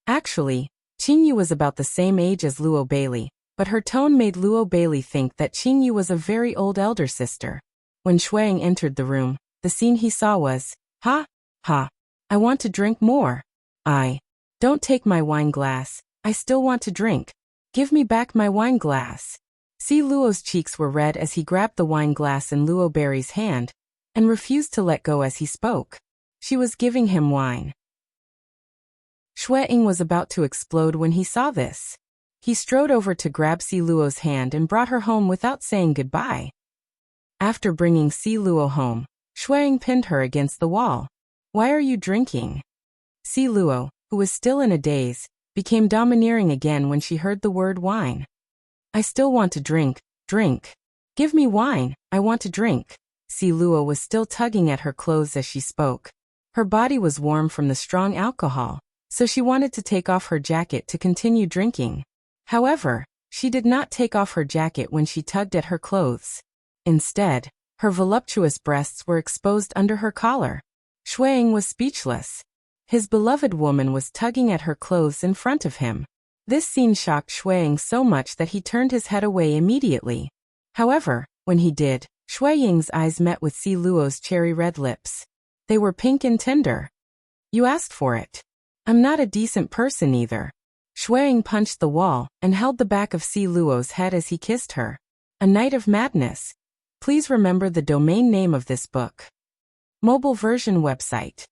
Actually, Qin Yu was about the same age as Luo Bailey, but her tone made Luo Bailey think that Qin Yu was a very old elder sister. When Shuang entered the room, the scene he saw was, ha, ha, I want to drink more. Don't take my wine glass, I still want to drink. Give me back my wine glass. Si Luo's cheeks were red as he grabbed the wine glass in Luo Berry's hand, and refused to let go as he spoke. She was giving him wine. Shuang was about to explode when he saw this. He strode over to grab Si Luo's hand and brought her home without saying goodbye. After bringing Si Luo home, Shuang pinned her against the wall. Why are you drinking? Si Luo, who was still in a daze, became domineering again when she heard the word wine. I still want to drink, drink. Give me wine, I want to drink. Si Luo was still tugging at her clothes as she spoke. Her body was warm from the strong alcohol, so she wanted to take off her jacket to continue drinking. However, she did not take off her jacket when she tugged at her clothes. Instead, her voluptuous breasts were exposed under her collar. Shuang was speechless. His beloved woman was tugging at her clothes in front of him. This scene shocked Shuang so much that he turned his head away immediately. However, when he did, Shuaying's eyes met with Si Luo's cherry-red lips. They were pink and tender. You asked for it. I'm not a decent person either. Shuang punched the wall and held the back of Si Luo's head as he kissed her. A night of madness. Please remember the domain name of this book. Mobile version website.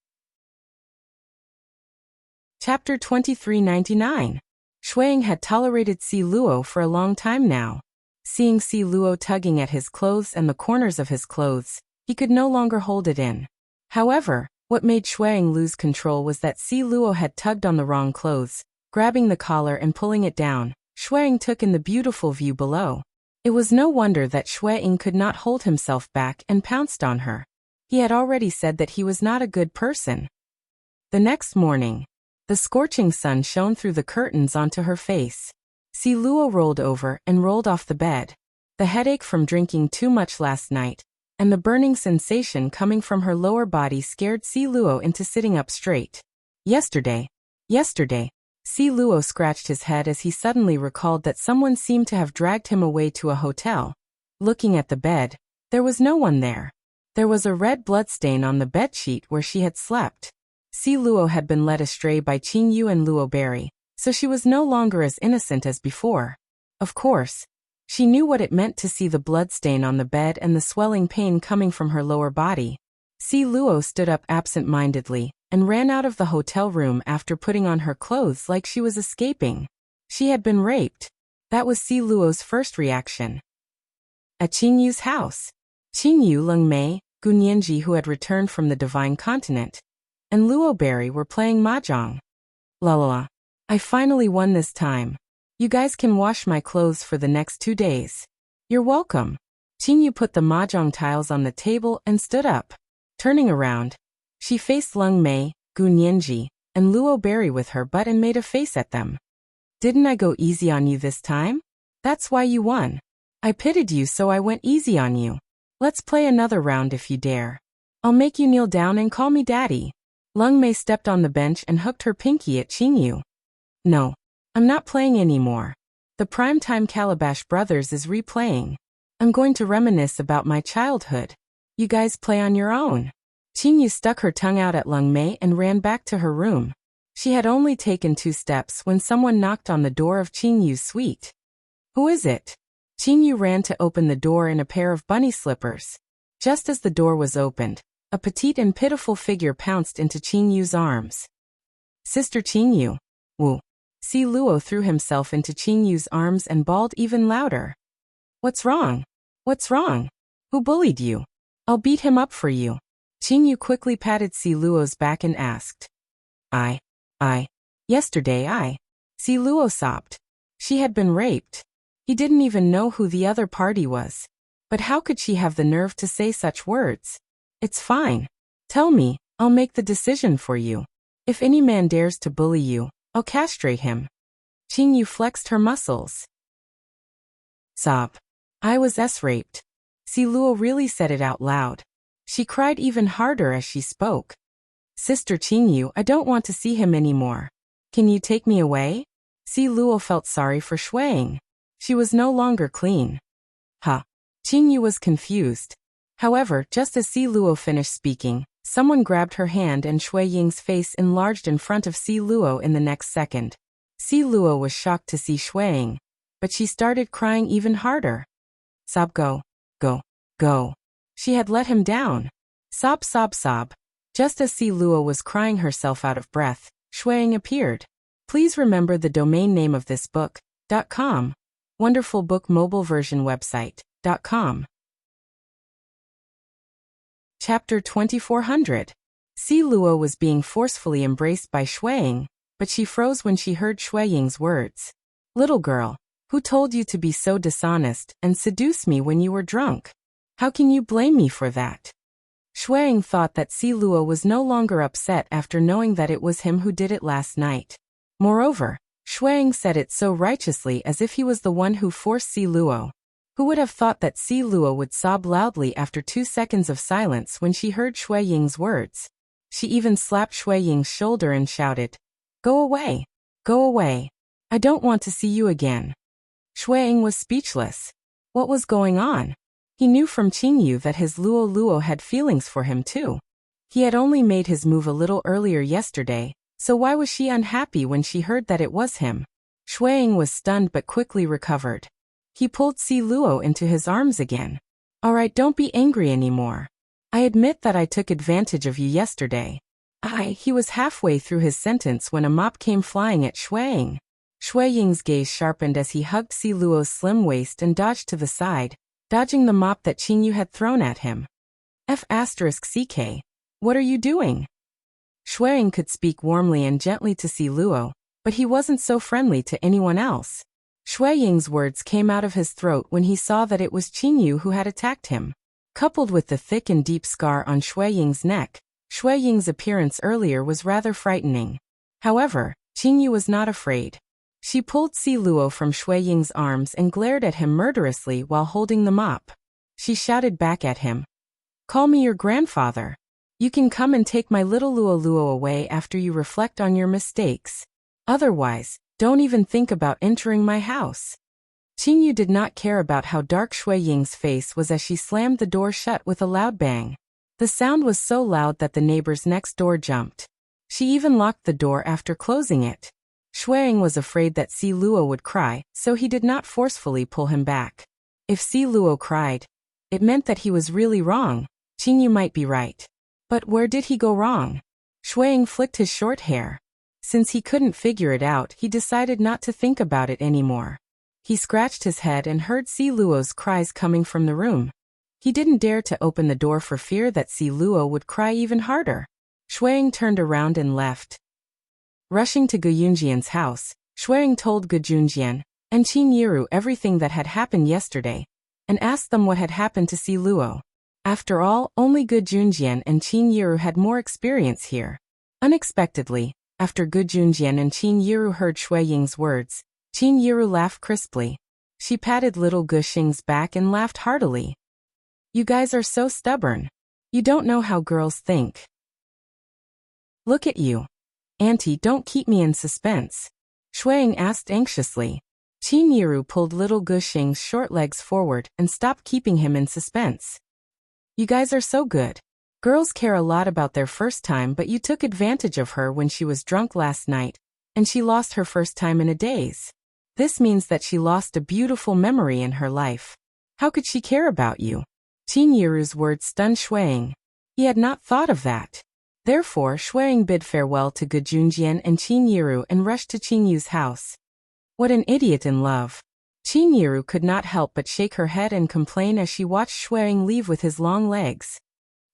Chapter 2399. Shuang had tolerated Si Luo for a long time now. Seeing Si Luo tugging at his clothes and the corners of his clothes, he could no longer hold it in. However, what made Shuang lose control was that Si Luo had tugged on the wrong clothes. Grabbing the collar and pulling it down, Shuang took in the beautiful view below. It was no wonder that Shuang could not hold himself back and pounced on her. He had already said that he was not a good person. The next morning, the scorching sun shone through the curtains onto her face. Si Luo rolled over and rolled off the bed. The headache from drinking too much last night, and the burning sensation coming from her lower body scared Si Luo into sitting up straight. Yesterday, Si Luo scratched his head as he suddenly recalled that someone seemed to have dragged him away to a hotel. Looking at the bed, there was no one there. There was a red bloodstain on the bedsheet where she had slept. Si Luo had been led astray by Qing Yu and Luo Berry, so she was no longer as innocent as before. Of course, she knew what it meant to see the bloodstain on the bed and the swelling pain coming from her lower body. Si Luo stood up absent-mindedly and ran out of the hotel room after putting on her clothes like she was escaping. She had been raped. That was Si Luo's first reaction. At Qing Yu's house, Qing Yu, Leng Mei, Gu Nianji, who had returned from the Divine Continent, and Luo Berry were playing mahjong. La la la. I finally won this time. You guys can wash my clothes for the next 2 days. You're welcome. Qing Yu put the mahjong tiles on the table and stood up. Turning around, she faced Leng Mei, Gu Nianji, and Luo Berry with her butt and made a face at them. Didn't I go easy on you this time? That's why you won. I pitied you, so I went easy on you. Let's play another round if you dare. I'll make you kneel down and call me daddy. Leng Mei stepped on the bench and hooked her pinky at Qing Yu. No, I'm not playing anymore. The Primetime Calabash Brothers is replaying. I'm going to reminisce about my childhood. You guys play on your own. Qing Yu stuck her tongue out at Leng Mei and ran back to her room. She had only taken 2 steps when someone knocked on the door of Qing Yu's suite. Who is it? Qing Yu ran to open the door in a pair of bunny slippers. Just as the door was opened, a petite and pitiful figure pounced into Qing Yu's arms. Sister Qing Yu. Woo. Si Luo threw himself into Qing Yu's arms and bawled even louder. What's wrong? What's wrong? Who bullied you? I'll beat him up for you. Qing Yu quickly patted Si Luo's back and asked. Yesterday Si Luo sobbed. She had been raped. He didn't even know who the other party was. But how could she have the nerve to say such words? It's fine. Tell me, I'll make the decision for you. If any man dares to bully you, I'll castrate him. Qing Yu flexed her muscles. Sob. I was raped. Si Luo really said it out loud. She cried even harder as she spoke. Sister Qing Yu, I don't want to see him anymore. Can you take me away? Si Luo felt sorry for Shuang. She was no longer clean. Huh. Qing Yu was confused. However, just as Si Luo finished speaking, someone grabbed her hand and Shui Ying's face enlarged in front of Si Luo in the next second. Si Luo was shocked to see Shuang, but she started crying even harder. Sob, go. She had let him down. Sob, sob, sob. Just as Si Luo was crying herself out of breath, Shuang appeared. Please remember the domain name of this book, .com. Wonderful book mobile version website, .com. Chapter 2400. Si Luo was being forcefully embraced by Shuang. but she froze when she heard Shuiying's words. Little girl, who told you to be so dishonest and seduce me when you were drunk? How can you blame me for that? Shuiying thought that Si Luo was no longer upset after knowing that it was him who did it last night. Moreover, Shuiying said it so righteously as if he was the one who forced Si Luo. Who would have thought that Si Luo would sob loudly after 2 seconds of silence when she heard Shuiying's words? She even slapped Shuiying's shoulder and shouted, "Go away! Go away! I don't want to see you again." Shuiying was speechless. What was going on? He knew from Qingyu that his Luo Luo had feelings for him too. He had only made his move a little earlier yesterday, so why was she unhappy when she heard that it was him? Shuiying was stunned but quickly recovered. He pulled Si Luo into his arms again. "Alright, don't be angry anymore. I admit that I took advantage of you yesterday." He was halfway through his sentence when a mop came flying at Shuiying. Shuiying's gaze sharpened as he hugged Si Luo's slim waist and dodged to the side, dodging the mop that Qingyu had thrown at him. F***CK. What are you doing? Shuiying could speak warmly and gently to Si Luo, but he wasn't so friendly to anyone else. Shuiying's words came out of his throat when he saw that it was Qingyu who had attacked him. Coupled with the thick and deep scar on Shuiying's neck, Shuiying's appearance earlier was rather frightening. However, Qingyu was not afraid. She pulled Si Luo from Shuiying's arms and glared at him murderously while holding the mop. She shouted back at him, "Call me your grandfather. You can come and take my little Luo Luo away after you reflect on your mistakes. Otherwise, don't even think about entering my house." Qingyu did not care about how dark Shuiying's face was as she slammed the door shut with a loud bang. The sound was so loud that the neighbors next door jumped. She even locked the door after closing it. Shuiying was afraid that Si Luo would cry, so he did not forcefully pull him back. If Si Luo cried, it meant that he was really wrong. Qingyu might be right. But where did he go wrong? Shuiying flicked his short hair. Since he couldn't figure it out, he decided not to think about it anymore. He scratched his head and heard Si Luo's cries coming from the room. He didn't dare to open the door for fear that Si Luo would cry even harder. Shuiying turned around and left. Rushing to Gu Yunjian's house, Shuiying told Gu Junjian and Qin Yiru everything that had happened yesterday, and asked them what had happened to Si Luo. After all, only Gu Junjian and Qin Yiru had more experience here. Unexpectedly, after Gu Junjian and Qin Yiru heard Shuiying's words, Qin Yiru laughed crisply. She patted little Gu Xing's back and laughed heartily. "You guys are so stubborn. You don't know how girls think. Look at you. Auntie, don't keep me in suspense," Shuiying asked anxiously. Qin Yiru pulled little Gu Xing's short legs forward and stopped keeping him in suspense. "You guys are so good. Girls care a lot about their first time, but you took advantage of her when she was drunk last night, and she lost her first time in a daze. This means that she lost a beautiful memory in her life. How could she care about you?" Qin Yiru's words stunned Shuiying. He had not thought of that. Therefore, Shuiying bid farewell to Gu Junjian and Qin Yiru and rushed to Qingyu's house. What an idiot in love. Qin Yiru could not help but shake her head and complain as she watched Shuiying leave with his long legs.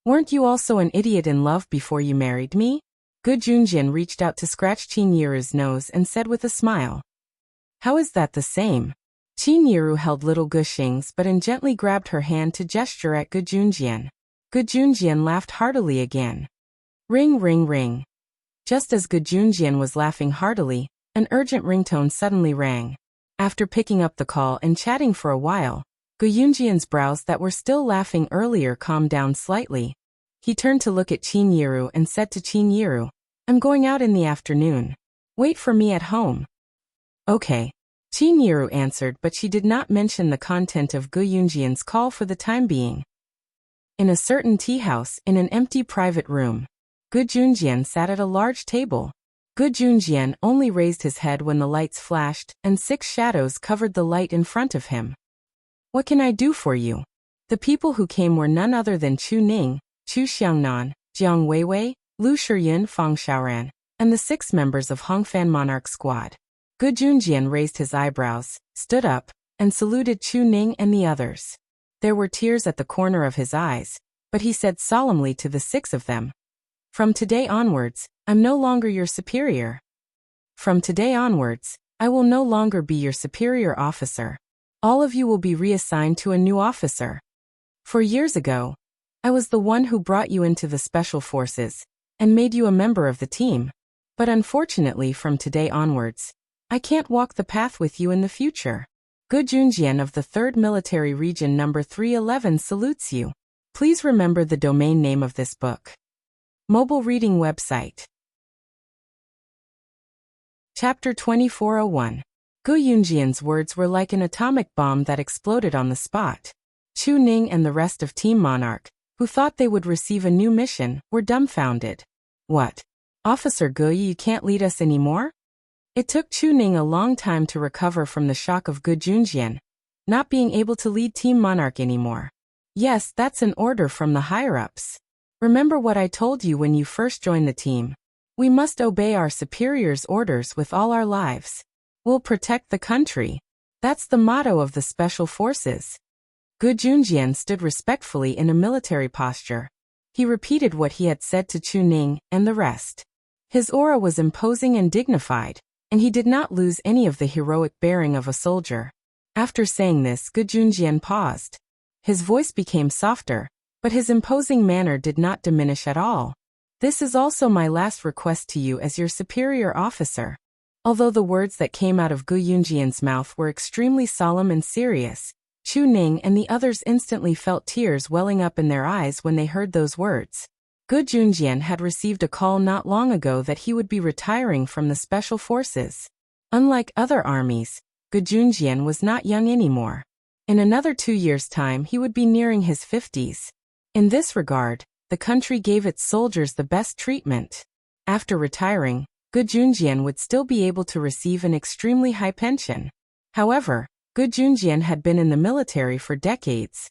"Weren't you also an idiot in love before you married me?" Gu Junjian reached out to scratch Qin Yiru's nose and said with a smile. "How is that the same?" Qin Yiru held little Gu Xing's but and gently grabbed her hand to gesture at Gu Junjian. Gu Junjian laughed heartily again. Ring ring ring. Just as Gu Junjian was laughing heartily, an urgent ringtone suddenly rang. After picking up the call and chatting for a while, Gu Yunjian's brows that were still laughing earlier calmed down slightly. He turned to look at Qin Yiru and said to Qin Yiru, "I'm going out in the afternoon. Wait for me at home." "Okay." Qin Yiru answered, but she did not mention the content of Gu Yunjian's call for the time being. In a certain tea house in an empty private room, Gu Junjian sat at a large table. Gu Junjian only raised his head when the lights flashed, and 6 shadows covered the light in front of him. "What can I do for you?" The people who came were none other than Chu Ning, Chu Xiangnan, Jiang Weiwei, Lu Shiyun, Fang Xiaoran, and the 6 members of Hongfan Monarch Squad. Gu Junjian raised his eyebrows, stood up, and saluted Chu Ning and the others. There were tears at the corner of his eyes, but he said solemnly to the 6 of them, "From today onwards, I'm no longer your superior." From today onwards, I will no longer be your superior officer. All of you will be reassigned to a new officer. For years ago, I was the one who brought you into the special forces and made you a member of the team. But unfortunately from today onwards, I can't walk the path with you in the future. Gu Junjian of the 3rd Military Region number 311 salutes you. Please remember the domain name of this book. Mobile reading website. Chapter 2401. Gu Yunjian's words were like an atomic bomb that exploded on the spot. Chu Ning and the rest of Team Monarch, who thought they would receive a new mission, were dumbfounded. What? Officer Gu, you can't lead us anymore? It took Chu Ning a long time to recover from the shock of Gu Junjian not being able to lead Team Monarch anymore. Yes, that's an order from the higher-ups. Remember what I told you when you first joined the team. We must obey our superiors' orders with all our lives. We'll protect the country. That's the motto of the Special Forces. Gu Junjian stood respectfully in a military posture. He repeated what he had said to Chu Ning and the rest. His aura was imposing and dignified, and he did not lose any of the heroic bearing of a soldier. After saying this, Gu Junjian paused. His voice became softer, but his imposing manner did not diminish at all. This is also my last request to you as your superior officer. Although the words that came out of Gu Yunjian's mouth were extremely solemn and serious, Chu Ning and the others instantly felt tears welling up in their eyes when they heard those words. Gu Junjian had received a call not long ago that he would be retiring from the Special Forces. Unlike other armies, Gu Junjian was not young anymore. In another 2 years' time he would be nearing his 50s. In this regard, the country gave its soldiers the best treatment. After retiring, Gu Junjian would still be able to receive an extremely high pension. However, Gu Junjian had been in the military for decades.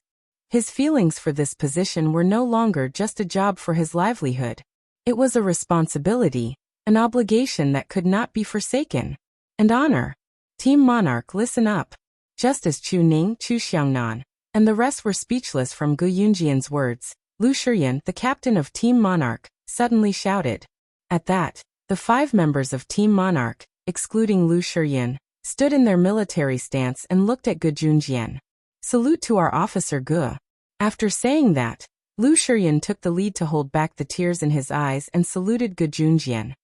His feelings for this position were no longer just a job for his livelihood. It was a responsibility, an obligation that could not be forsaken. And honor. Team Monarch, listen up. Just as Chu Ning, Chu Xiangnan, and the rest were speechless from Gu Yunjian's words, Lu Shiyan, the captain of Team Monarch, suddenly shouted. At that, the 5 members of Team Monarch, excluding Lu Shiyan, stood in their military stance and looked at Gu Junjian. Salute to our officer Gu. After saying that, Lu Shiyan took the lead to hold back the tears in his eyes and saluted Gu Junjian.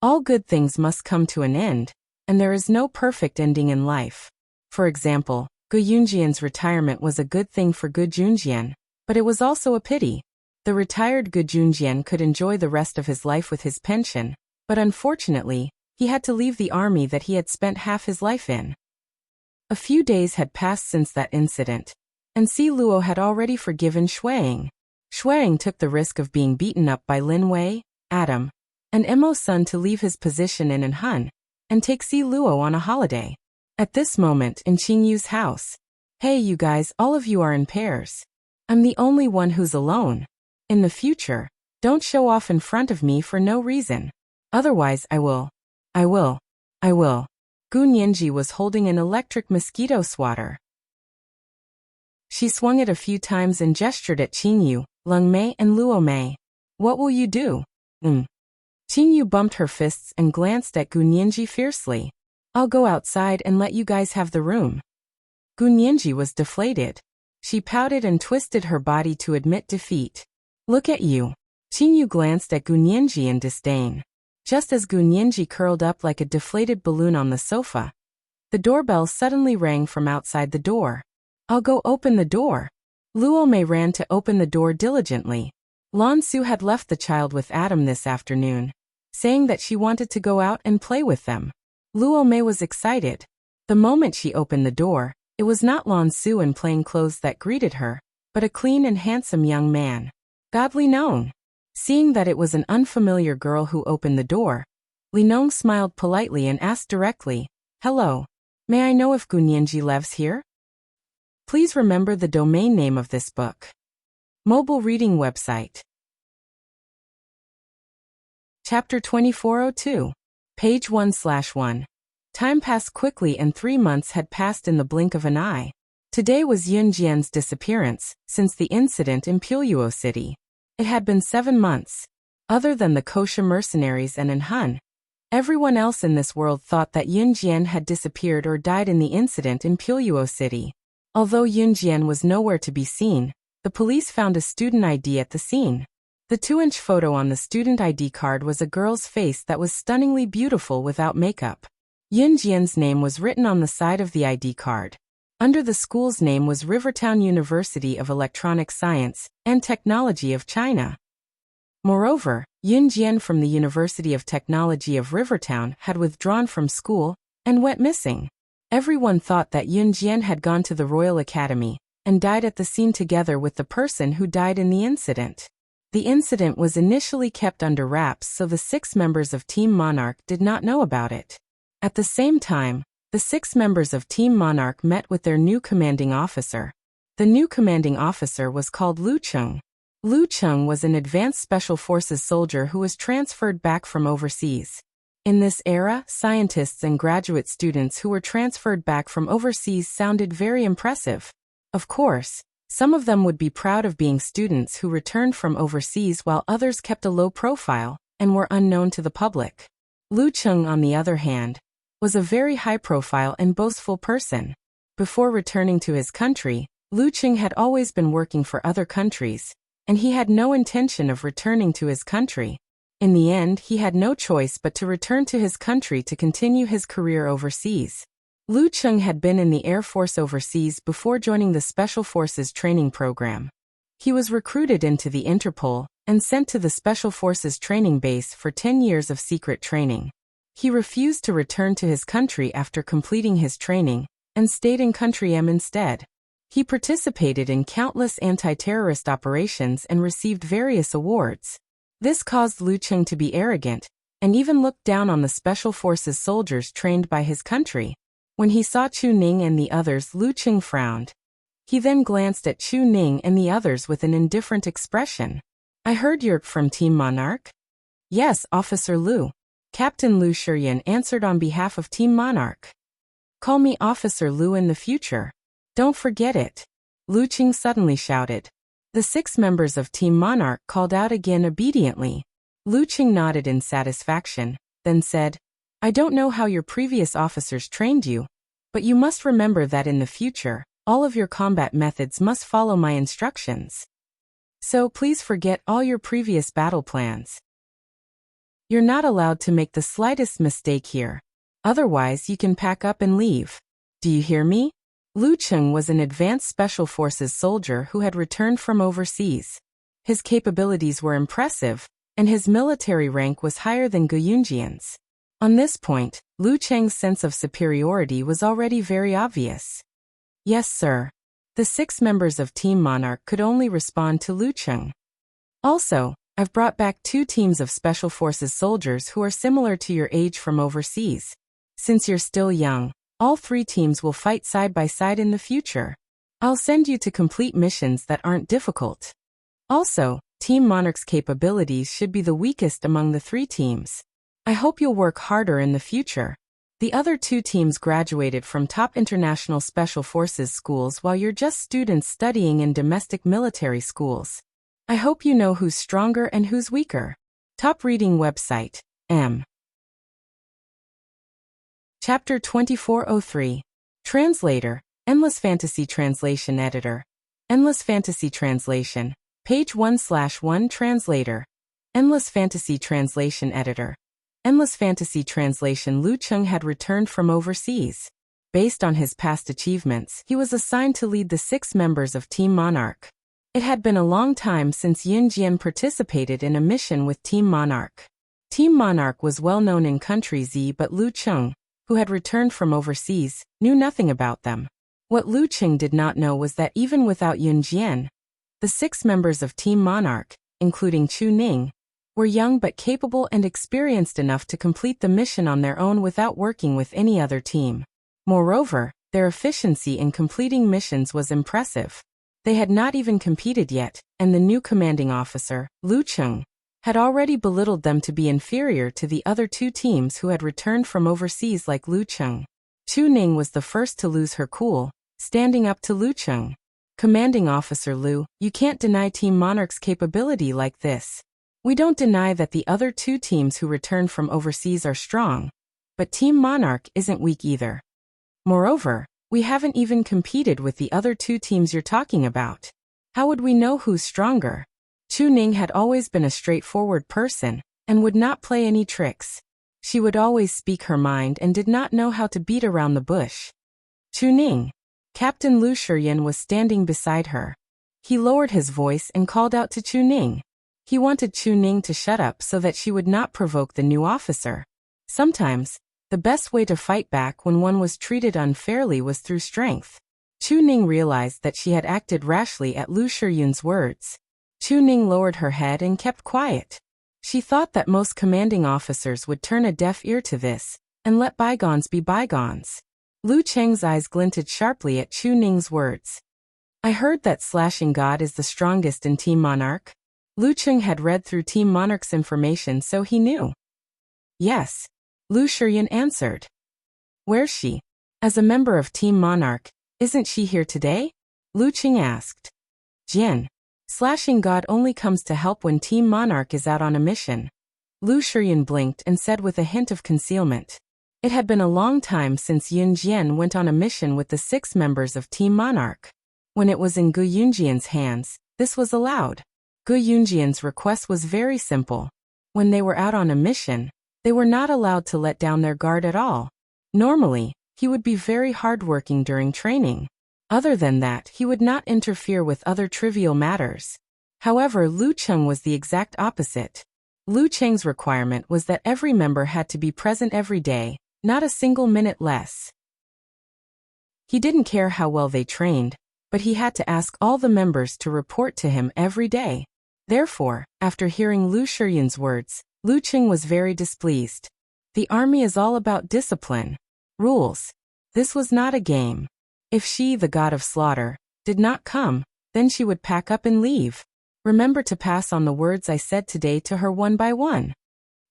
All good things must come to an end, and there is no perfect ending in life. For example, Gu Yunjian's retirement was a good thing for Gu Junjian, but it was also a pity. The retired Gu Junjian could enjoy the rest of his life with his pension, but unfortunately, he had to leave the army that he had spent half his life in. A few days had passed since that incident, and Si Luo had already forgiven Shuang. Shuang took the risk of being beaten up by Lin Wei, Adam, and Emo's son to leave his position in Anhun and take Si Luo on a holiday. At this moment in Qingyu's house. Hey you guys, all of you are in pairs. I'm the only one who's alone. In the future, don't show off in front of me for no reason. Otherwise I will. Gu Nianji was holding an electric mosquito swatter. She swung it a few times and gestured at Qingyu, Leng Mei and Luo Mei. What will you do? Qingyu bumped her fists and glanced at Gu Nianji fiercely. I'll go outside and let you guys have the room. Gu Nianji was deflated. She pouted and twisted her body to admit defeat. Look at you. Qingyu glanced at Gu Nianji in disdain. Just as Gu Nianji curled up like a deflated balloon on the sofa, the doorbell suddenly rang from outside the door. I'll go open the door. Luo Mei ran to open the door diligently. Lan Su had left the child with Adam this afternoon, saying that she wanted to go out and play with them. Luo Mei was excited. The moment she opened the door, it was not Lan Su in plain clothes that greeted her, but a clean and handsome young man. Godly known. Seeing that it was an unfamiliar girl who opened the door, Li Nong smiled politely and asked directly, Hello, may I know if Gu Nianji lives here? Please remember the domain name of this book. Mobile reading website. Chapter 2402. Page 1/1. Time passed quickly and 3 months had passed in the blink of an eye. Today was Yun Jian's disappearance, since the incident in Puluo City. It had been 7 months. Other than the Kosha mercenaries and Anhun, Everyone else in this world thought that Yunjian had disappeared or died in the incident in Puluo City. Although Yunjian was nowhere to be seen, the police found a student ID at the scene. The 2-inch photo on the student ID card was a girl's face that was stunningly beautiful without makeup. Yunjian's name was written on the side of the ID card. Under the school's name was Rivertown University of Electronic Science and Technology of China. Moreover, Yunjian from the University of Technology of Rivertown had withdrawn from school and went missing. Everyone thought that Yunjian had gone to the Royal Academy and died at the scene together with the person who died in the incident. The incident was initially kept under wraps, so the 6 members of Team Monarch did not know about it. At the same time, the 6 members of Team Monarch met with their new commanding officer. The new commanding officer was called Lu Cheng. Lu Cheng was an advanced Special Forces soldier who was transferred back from overseas. In this era, scientists and graduate students who were transferred back from overseas sounded very impressive. Of course, some of them would be proud of being students who returned from overseas while others kept a low profile and were unknown to the public. Lu Cheng, on the other hand, was a very high-profile and boastful person. Before returning to his country, Lu Cheng had always been working for other countries, and he had no intention of returning to his country. In the end, he had no choice but to return to his country to continue his career overseas. Lu Cheng had been in the Air Force overseas before joining the Special Forces training program. He was recruited into the Interpol and sent to the Special Forces training base for 10 years of secret training. He refused to return to his country after completing his training and stayed in Country M instead. He participated in countless anti-terrorist operations and received various awards. This caused Lu Cheng to be arrogant and even looked down on the Special Forces soldiers trained by his country. When he saw Chu Ning and the others, Lu Cheng frowned. He then glanced at Chu Ning and the others with an indifferent expression. "I heard you're from Team Monarch?" "Yes, Officer Lu." Captain Lu Shiyan answered on behalf of Team Monarch. "Call me Officer Lu in the future. Don't forget it," Lu Cheng suddenly shouted. The 6 members of Team Monarch called out again obediently. Lu Cheng nodded in satisfaction, then said, "I don't know how your previous officers trained you, but you must remember that in the future, all of your combat methods must follow my instructions. So please forget all your previous battle plans. You're not allowed to make the slightest mistake here. Otherwise, you can pack up and leave. Do you hear me?" Lu Cheng was an advanced Special Forces soldier who had returned from overseas. His capabilities were impressive, and his military rank was higher than Gu Yunjian's. On this point, Lu Cheng's sense of superiority was already very obvious. "Yes, sir." The 6 members of Team Monarch could only respond to Lu Cheng. "Also, I've brought back 2 teams of Special Forces soldiers who are similar to your age from overseas. Since you're still young, all 3 teams will fight side by side in the future. I'll send you to complete missions that aren't difficult. Also, Team Monarch's capabilities should be the weakest among the 3 teams. I hope you'll work harder in the future. The other 2 teams graduated from top international Special Forces schools while you're just students studying in domestic military schools. I hope you know who's stronger and who's weaker." Top reading website, M. Chapter 2403. Translator, Endless Fantasy Translation Editor. Endless Fantasy Translation. Page 1/1 Translator. Endless Fantasy Translation Editor. Endless Fantasy Translation. Lu Cheng had returned from overseas. Based on his past achievements, he was assigned to lead the 6 members of Team Monarch. It had been a long time since Yunjian participated in a mission with Team Monarch. Team Monarch was well known in Country Z, but Lu Cheng, who had returned from overseas, knew nothing about them. What Lu Cheng did not know was that even without Yunjian, the 6 members of Team Monarch, including Chu Ning, were young but capable and experienced enough to complete the mission on their own without working with any other team. Moreover, their efficiency in completing missions was impressive. They had not even competed yet, and the new commanding officer, Lu Cheng, had already belittled them to be inferior to the other 2 teams who had returned from overseas like Lu Cheng. Chu Ning was the first to lose her cool, standing up to Lu Cheng. "Commanding Officer Lu, you can't deny Team Monarch's capability like this. We don't deny that the other two teams who returned from overseas are strong, but Team Monarch isn't weak either. Moreover, we haven't even competed with the other two teams you're talking about. How would we know who's stronger? Chu Ning had always been a straightforward person, and would not play any tricks. She would always speak her mind and did not know how to beat around the bush. Chu Ning. Captain Lu Shiyan was standing beside her. He lowered his voice and called out to Chu Ning. He wanted Chu Ning to shut up so that she would not provoke the new officer. Sometimes, the best way to fight back when one was treated unfairly was through strength. Chu Ning realized that she had acted rashly at Lu Shiyan's words. Chu Ning lowered her head and kept quiet. She thought that most commanding officers would turn a deaf ear to this, and let bygones be bygones. Lu Cheng's eyes glinted sharply at Chu Ning's words. I heard that Slashing God is the strongest in Team Monarch. Lu Cheng had read through Team Monarch's information, so he knew. Yes, Lu Shiyan answered. Where's she? As a member of Team Monarch, isn't she here today? Lu Cheng asked. Jin. Slashing God only comes to help when Team Monarch is out on a mission. Lu Shiyan blinked and said with a hint of concealment. It had been a long time since Yun Jian went on a mission with the 6 members of Team Monarch. When it was in Gu Yunjian's hands, this was allowed. Gu Yunjian's request was very simple. When they were out on a mission, they were not allowed to let down their guard at all. Normally, he would be very hardworking during training. Other than that, he would not interfere with other trivial matters. However, Lu Cheng was the exact opposite. Lu Cheng's requirement was that every member had to be present every day, not a single minute less. He didn't care how well they trained, but he had to ask all the members to report to him every day. Therefore, after hearing Lu Shiyan's words, Lu Cheng was very displeased. The army is all about discipline. Rules. This was not a game. If she, the god of slaughter, did not come, then she would pack up and leave. Remember to pass on the words I said today to her one by one.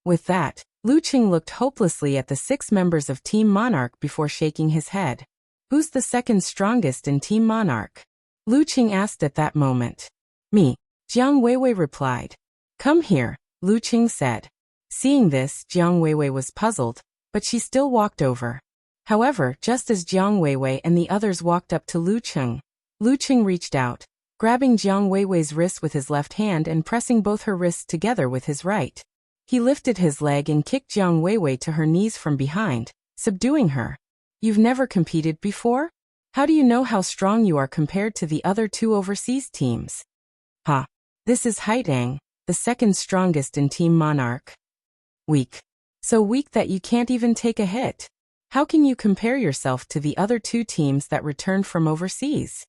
With that, Lu Cheng looked hopelessly at the 6 members of Team Monarch before shaking his head. Who's the second strongest in Team Monarch? Lu Cheng asked at that moment. Me. Jiang Weiwei replied. Come here, Lu Cheng said. Seeing this, Jiang Weiwei was puzzled, but she still walked over. However, just as Jiang Weiwei and the others walked up to Lu Cheng reached out, grabbing Jiang Weiwei's wrist with his left hand and pressing both her wrists together with his right. He lifted his leg and kicked Jiang Weiwei to her knees from behind, subduing her. You've never competed before? How do you know how strong you are compared to the other 2 overseas teams? Ha! This is Haitang, the second strongest in Team Monarch. Weak. So weak that you can't even take a hit. How can you compare yourself to the other 2 teams that returned from overseas?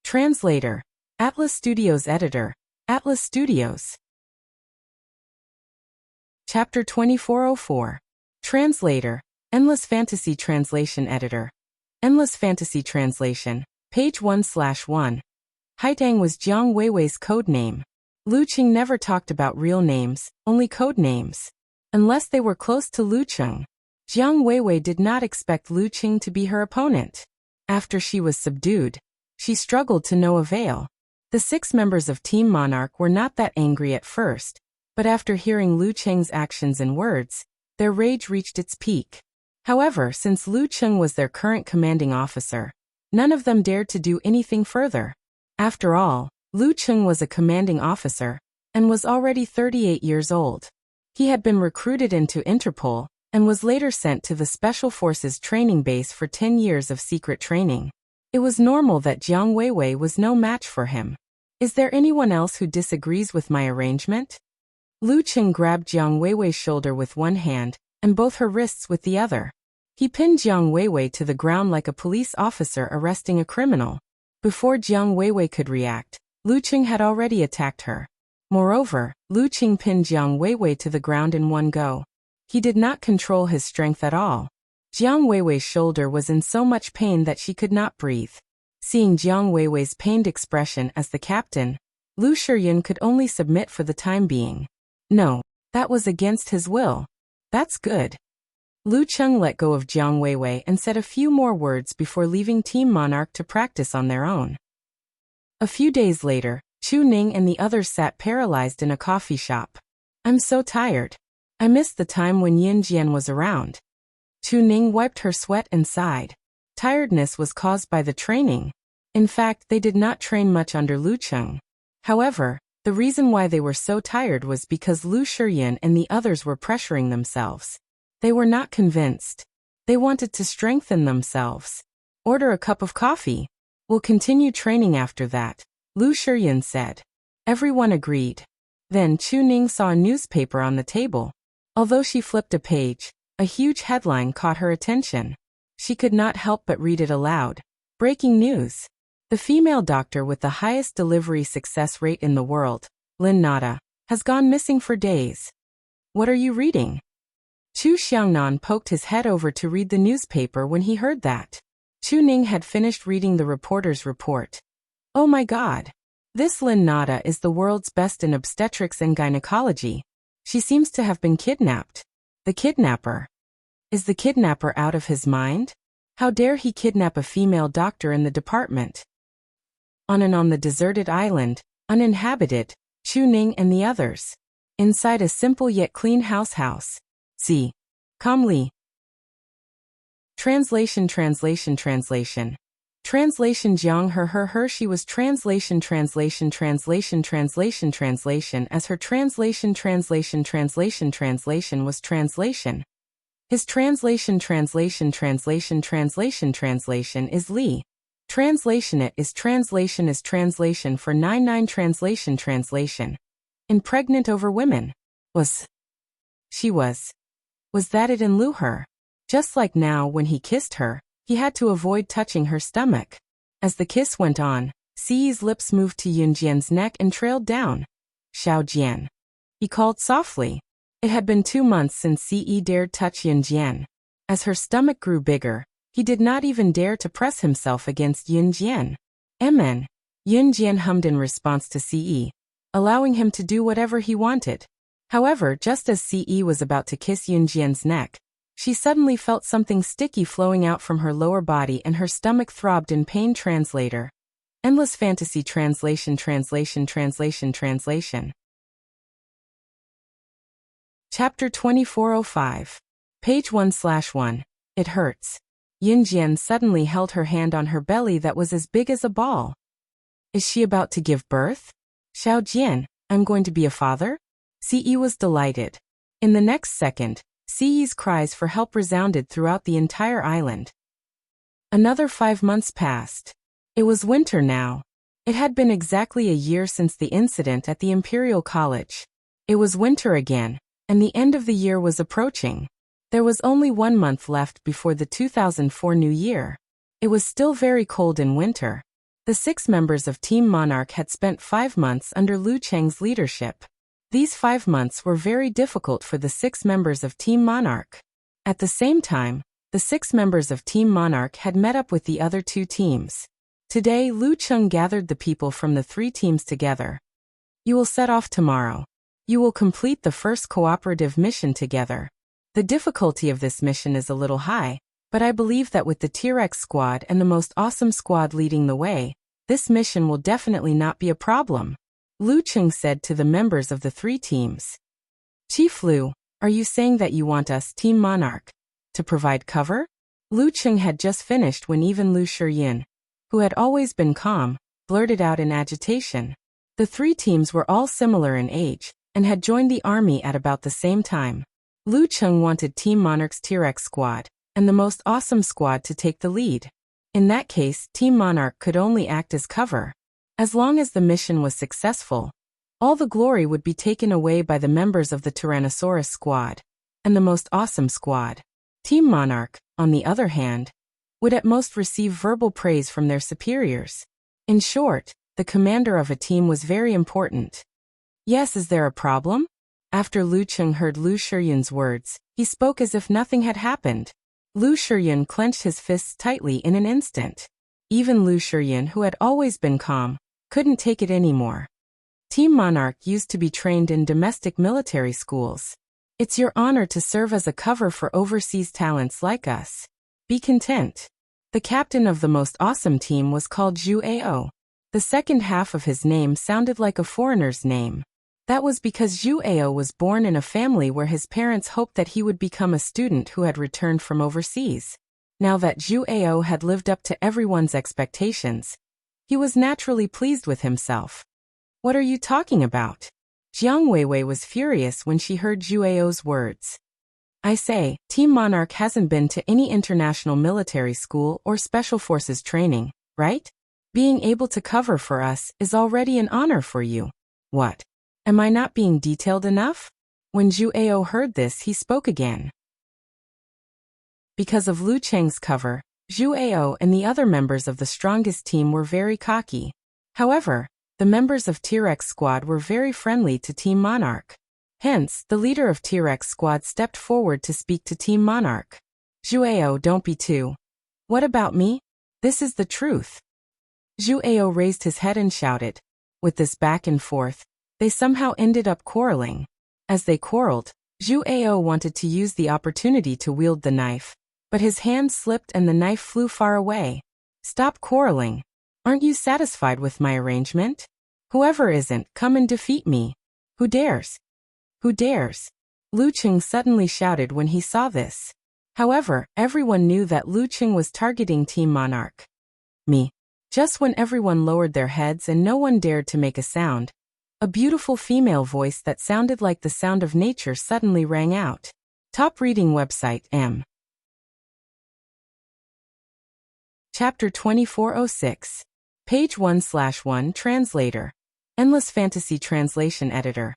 Translator. Atlas Studios Editor. Atlas Studios. Chapter 2404. Translator. Endless Fantasy Translation Editor. Endless Fantasy Translation. Page 1/1. Haitang was Jiang Weiwei's code name. Lu Cheng never talked about real names, only code names. Unless they were close to Lu Cheng. Jiang Weiwei did not expect Lu Cheng to be her opponent. After she was subdued, she struggled to no avail. The 6 members of Team Monarch were not that angry at first, but after hearing Lu Cheng's actions and words, their rage reached its peak. However, since Lu Cheng was their current commanding officer, none of them dared to do anything further. After all, Lu Cheng was a commanding officer, and was already 38 years old. He had been recruited into Interpol, and was later sent to the Special Forces training base for 10 years of secret training. It was normal that Jiang Weiwei was no match for him. Is there anyone else who disagrees with my arrangement? Lu Cheng grabbed Jiang Weiwei's shoulder with one hand, and both her wrists with the other. He pinned Jiang Weiwei to the ground like a police officer arresting a criminal. Before Jiang Weiwei could react, Lu Cheng had already attacked her. Moreover, Lu Cheng pinned Jiang Weiwei to the ground in one go. He did not control his strength at all. Jiang Weiwei's shoulder was in so much pain that she could not breathe. Seeing Jiang Weiwei's pained expression as the captain, Lu Shiyan could only submit for the time being. No, that was against his will. That's good. Lu Cheng let go of Jiang Weiwei and said a few more words before leaving Team Monarch to practice on their own. A few days later, Chu Ning and the others sat paralyzed in a coffee shop. I'm so tired. I missed the time when Yin Jian was around. Chu Ning wiped her sweat and sighed. Tiredness was caused by the training. In fact, they did not train much under Lu Cheng. However, the reason why they were so tired was because Lu Shiyan and the others were pressuring themselves. They were not convinced. They wanted to strengthen themselves. Order a cup of coffee. We'll continue training after that, Lu Shiyan said. Everyone agreed. Then Chu Ning saw a newspaper on the table. Although she flipped a page, a huge headline caught her attention. She could not help but read it aloud. Breaking news. The female doctor with the highest delivery success rate in the world, Lin Nada, has gone missing for days. What are you reading? Chu Xiangnan poked his head over to read the newspaper when he heard that. Chu Ning had finished reading the reporter's report. Oh my God! This Lin Nada is the world's best in obstetrics and gynecology. She seems to have been kidnapped. The kidnapper. Is the kidnapper out of his mind? How dare he kidnap a female doctor in the department? On the deserted island, uninhabited, Chu Ning and the others. Inside a simple yet clean house. See. Calmly. Translation Translation Jiang her she was translation as her translation was translation. His translation is Li. Translation is translation for 99 translation. Impregnant over women. Was that it in Lu her? Just like now when he kissed her, he had to avoid touching her stomach. As the kiss went on, Si's lips moved to Yun Jian's neck and trailed down. Xiao Jian. He called softly. It had been 2 months since Ce dared touch Yun Jian. As her stomach grew bigger, he did not even dare to press himself against Yun Jian. Amen. Yun Jian hummed in response to Ce, allowing him to do whatever he wanted. However, just as Ce was about to kiss Yun Jian's neck, she suddenly felt something sticky flowing out from her lower body and her stomach throbbed in pain. Translator. Endless fantasy translation. Chapter 2405. Page 1/1. It hurts. Yun Jian suddenly held her hand on her belly that was as big as a ball. Is she about to give birth? Xiao Jian, I'm going to be a father? Ce was delighted. In the next second, Ce's cries for help resounded throughout the entire island. Another 5 months passed. It was winter now. It had been exactly a year since the incident at the Imperial College. It was winter again, and the end of the year was approaching. There was only 1 month left before the 2004 New Year. It was still very cold in winter. The 6 members of Team Monarch had spent 5 months under Lu Cheng's leadership. These 5 months were very difficult for the 6 members of Team Monarch. At the same time, the 6 members of Team Monarch had met up with the other 2 teams. Today, Lu Cheng gathered the people from the 3 teams together. You will set off tomorrow. You will complete the first cooperative mission together. The difficulty of this mission is a little high, but I believe that with the T-Rex squad and the most awesome squad leading the way, this mission will definitely not be a problem, Lu Cheng said to the members of the 3 teams. Chief Lu, are you saying that you want us, Team Monarch, to provide cover? Lu Cheng had just finished when even Lu Shiyan, who had always been calm, blurted out in agitation. The 3 teams were all similar in age, and had joined the army at about the same time. Lu Cheng wanted Team Monarch's T-Rex squad, and the most awesome squad to take the lead. In that case, Team Monarch could only act as cover. As long as the mission was successful, all the glory would be taken away by the members of the Tyrannosaurus squad, and the most awesome squad. Team Monarch, on the other hand, would at most receive verbal praise from their superiors. In short, the commander of a team was very important. Yes, is there a problem? After Lu Cheng heard Lu Shiyan's words, he spoke as if nothing had happened. Lu Shiyan clenched his fists tightly in an instant. Even Lu Shiyan, who had always been calm, couldn't take it anymore. Team Monarch used to be trained in domestic military schools. It's your honor to serve as a cover for overseas talents like us. Be content. The captain of the most awesome team was called Zhu Ao. The second half of his name sounded like a foreigner's name. That was because Zhu Ao was born in a family where his parents hoped that he would become a student who had returned from overseas. Now that Zhu Ao had lived up to everyone's expectations, he was naturally pleased with himself. What are you talking about? Jiang Weiwei was furious when she heard Zhu Ao's words. I say, Team Monarch hasn't been to any international military school or special forces training, right? Being able to cover for us is already an honor for you. What? Am I not being detailed enough? When Zhu Ao heard this, he spoke again. Because of Lu Cheng's cover, Zhu Ao and the other members of the strongest team were very cocky. However, the members of T-Rex squad were very friendly to Team Monarch. Hence, the leader of T-Rex squad stepped forward to speak to Team Monarch. Zhu Ao, don't be too. What about me? This is the truth. Zhu Ao raised his head and shouted. With this back and forth, they somehow ended up quarreling. As they quarreled, Zhu Ao wanted to use the opportunity to wield the knife, but his hand slipped and the knife flew far away. Stop quarreling. Aren't you satisfied with my arrangement? Whoever isn't, come and defeat me. Who dares? Who dares? Lu Cheng suddenly shouted when he saw this. However, everyone knew that Lu Cheng was targeting Team Monarch. Me. Just when everyone lowered their heads and no one dared to make a sound, a beautiful female voice that sounded like the sound of nature suddenly rang out. Top reading website M. Chapter 2406. Page 1/1 Translator. Endless Fantasy Translation Editor.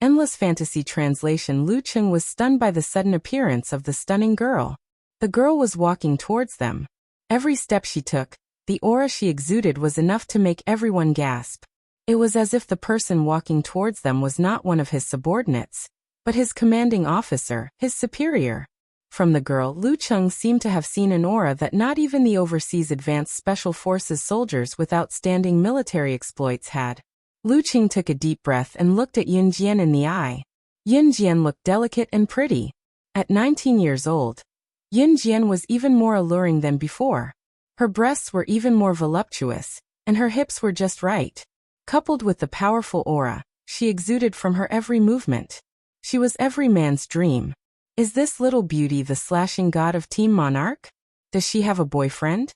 Endless Fantasy Translation. Lu Cheng was stunned by the sudden appearance of the stunning girl. The girl was walking towards them. Every step she took, the aura she exuded was enough to make everyone gasp. It was as if the person walking towards them was not one of his subordinates, but his commanding officer, his superior. From the girl, Lu Cheng seemed to have seen an aura that not even the overseas advanced special forces soldiers with outstanding military exploits had. Lu Cheng took a deep breath and looked at Yin Jian in the eye. Yin Jian looked delicate and pretty. At 19 years old, Yin Jian was even more alluring than before. Her breasts were even more voluptuous, and her hips were just right. Coupled with the powerful aura she exuded from her every movement, she was every man's dream. Is this little beauty the slashing god of Team Monarch? Does she have a boyfriend?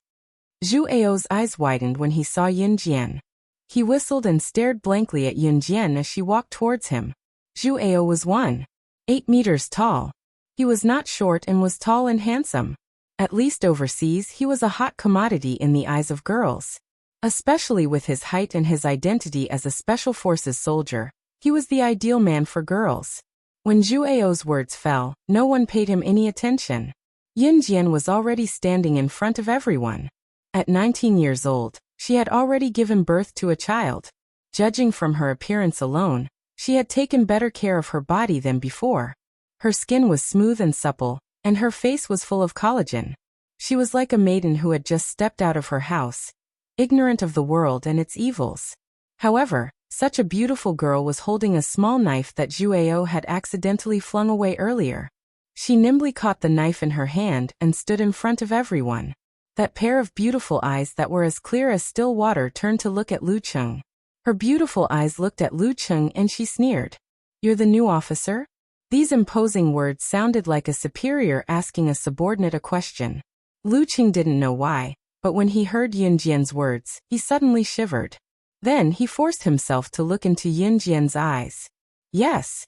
Zhu Ao's eyes widened when he saw Yin Jian. He whistled and stared blankly at Yin Jian as she walked towards him. Zhu Ao was 1.8 meters tall. He was not short and was tall and handsome. At least overseas he was a hot commodity in the eyes of girls. Especially with his height and his identity as a special forces soldier, he was the ideal man for girls. When Zhu Ao's words fell, no one paid him any attention. Yin Jian was already standing in front of everyone. At 19 years old, she had already given birth to a child. Judging from her appearance alone, she had taken better care of her body than before. Her skin was smooth and supple, and her face was full of collagen. She was like a maiden who had just stepped out of her house, ignorant of the world and its evils. However, such a beautiful girl was holding a small knife that Zhu Ao had accidentally flung away earlier. She nimbly caught the knife in her hand and stood in front of everyone. That pair of beautiful eyes that were as clear as still water turned to look at Lu Cheng. Her beautiful eyes looked at Lu Cheng and she sneered. You're the new officer? These imposing words sounded like a superior asking a subordinate a question. Lu Cheng didn't know why, but when he heard Yin Jian's words, he suddenly shivered. Then he forced himself to look into Yin Jian's eyes. Yes.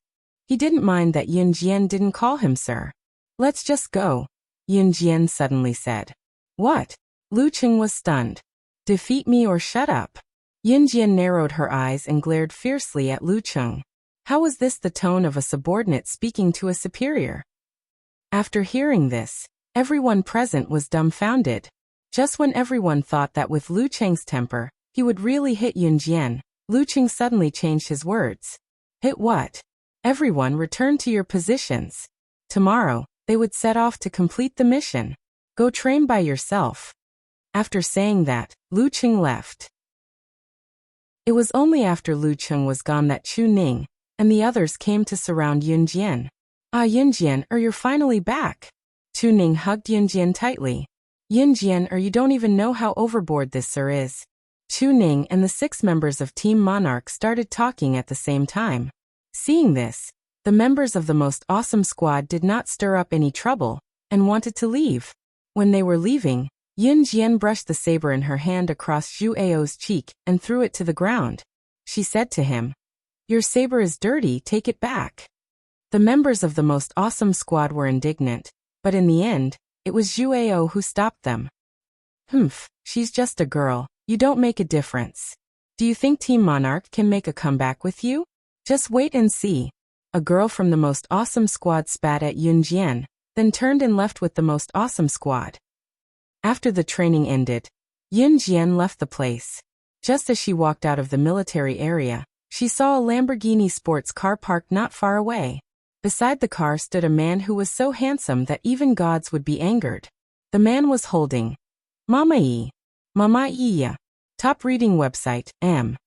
He didn't mind that Yin Jian didn't call him sir. Let's just go, Yin Jian suddenly said. What? Lu Cheng was stunned. Defeat me or shut up. Yin Jian narrowed her eyes and glared fiercely at Lu Cheng. How was this the tone of a subordinate speaking to a superior? After hearing this, everyone present was dumbfounded. Just when everyone thought that with Lu Cheng's temper, he would really hit Yin Jian, Lu Cheng suddenly changed his words. Hit what? Everyone return to your positions. Tomorrow, they would set off to complete the mission. Go train by yourself. After saying that, Lu Cheng left. It was only after Lu Cheng was gone that Chu Ning and the others came to surround Yin Jian. Ah, Yin Jian, you're finally back. Chu Ning hugged Yin Jian tightly. Yin Jian, you don't even know how overboard this sir is. Chu Ning and the 6 members of Team Monarch started talking at the same time. Seeing this, the members of the most awesome squad did not stir up any trouble and wanted to leave. When they were leaving, Yun Jian brushed the saber in her hand across Zhu Ao's cheek and threw it to the ground. She said to him, "Your saber is dirty, take it back." The members of the most awesome squad were indignant, but in the end, it was Zhu Ao who stopped them. She's just a girl, you don't make a difference. Do you think Team Monarch can make a comeback with you? Just wait and see. A girl from the most awesome squad spat at Yun Jian, then turned and left with the most awesome squad. After the training ended, Yun Jian left the place. Just as she walked out of the military area, she saw a Lamborghini sports car parked not far away. Beside the car stood a man who was so handsome that even gods would be angered. The man was holding Mama Yi. Mama Yi. Top reading website, M.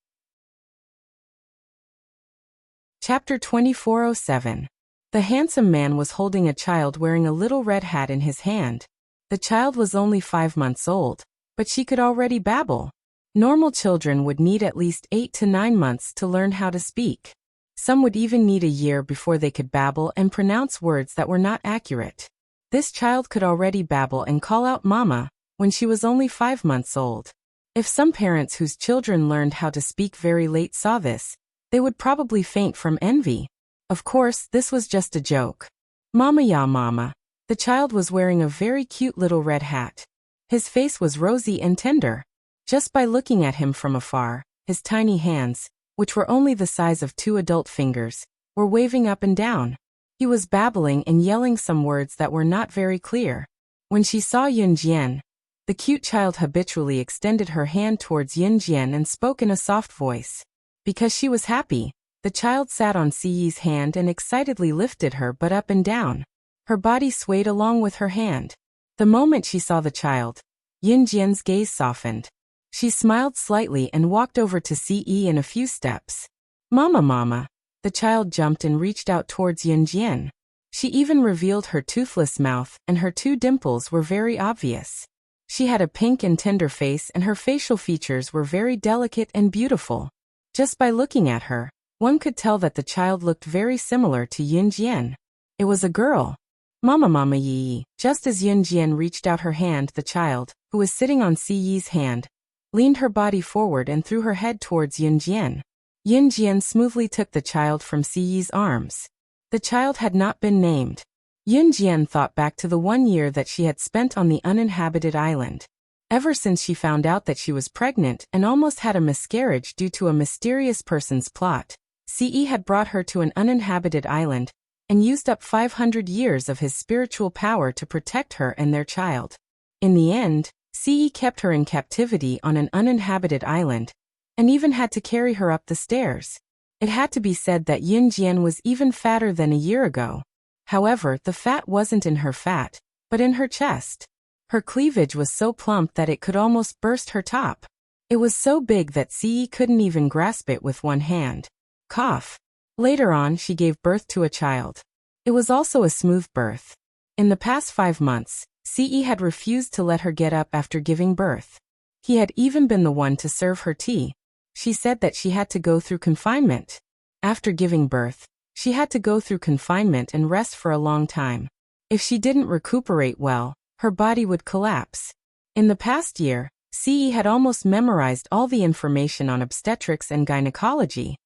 Chapter 2407. The handsome man was holding a child wearing a little red hat in his hand. The child was only 5 months old, but she could already babble. Normal children would need at least 8 to 9 months to learn how to speak. Some would even need a year before they could babble and pronounce words that were not accurate. This child could already babble and call out mama when she was only 5 months old. If some parents whose children learned how to speak very late saw this, they would probably faint from envy. Of course, this was just a joke. Mama ya mama. The child was wearing a very cute little red hat. His face was rosy and tender. Just by looking at him from afar, his tiny hands, which were only the size of 2 adult fingers, were waving up and down. He was babbling and yelling some words that were not very clear. When she saw Yun Jian, the cute child habitually extended her hand towards Yun Jian and spoke in a soft voice. Because she was happy, the child sat on Siyi's hand and excitedly lifted her butt up and down. Her body swayed along with her hand. The moment she saw the child, Yun Jian's gaze softened. She smiled slightly and walked over to Siyi in a few steps. Mama mama. The child jumped and reached out towards Yun Jian. She even revealed her toothless mouth, and her 2 dimples were very obvious. She had a pink and tender face, and her facial features were very delicate and beautiful. Just by looking at her, one could tell that the child looked very similar to Yun Jian. It was a girl. Mama mama Yi. Just as Yun Jian reached out her hand, the child, who was sitting on Siyi's hand, leaned her body forward and threw her head towards Yun Jian. Yun Jian smoothly took the child from Siyi's arms. The child had not been named. Yun Jian thought back to the 1 year that she had spent on the uninhabited island. Ever since she found out that she was pregnant and almost had a miscarriage due to a mysterious person's plot, Siyi had brought her to an uninhabited island and used up 500 years of his spiritual power to protect her and their child. In the end, Siyi kept her in captivity on an uninhabited island, and even had to carry her up the stairs. It had to be said that Yun Jian was even fatter than a year ago. However, the fat wasn't in her fat, but in her chest. Her cleavage was so plump that it could almost burst her top. It was so big that Siyi couldn't even grasp it with one hand. Cough. Later on, she gave birth to a child. It was also a smooth birth. In the past 5 months, Siyi had refused to let her get up after giving birth. He had even been the one to serve her tea. She said that she had to go through confinement. After giving birth, she had to go through confinement and rest for a long time. If she didn't recuperate well, her body would collapse. In the past year, Siyi had almost memorized all the information on obstetrics and gynecology.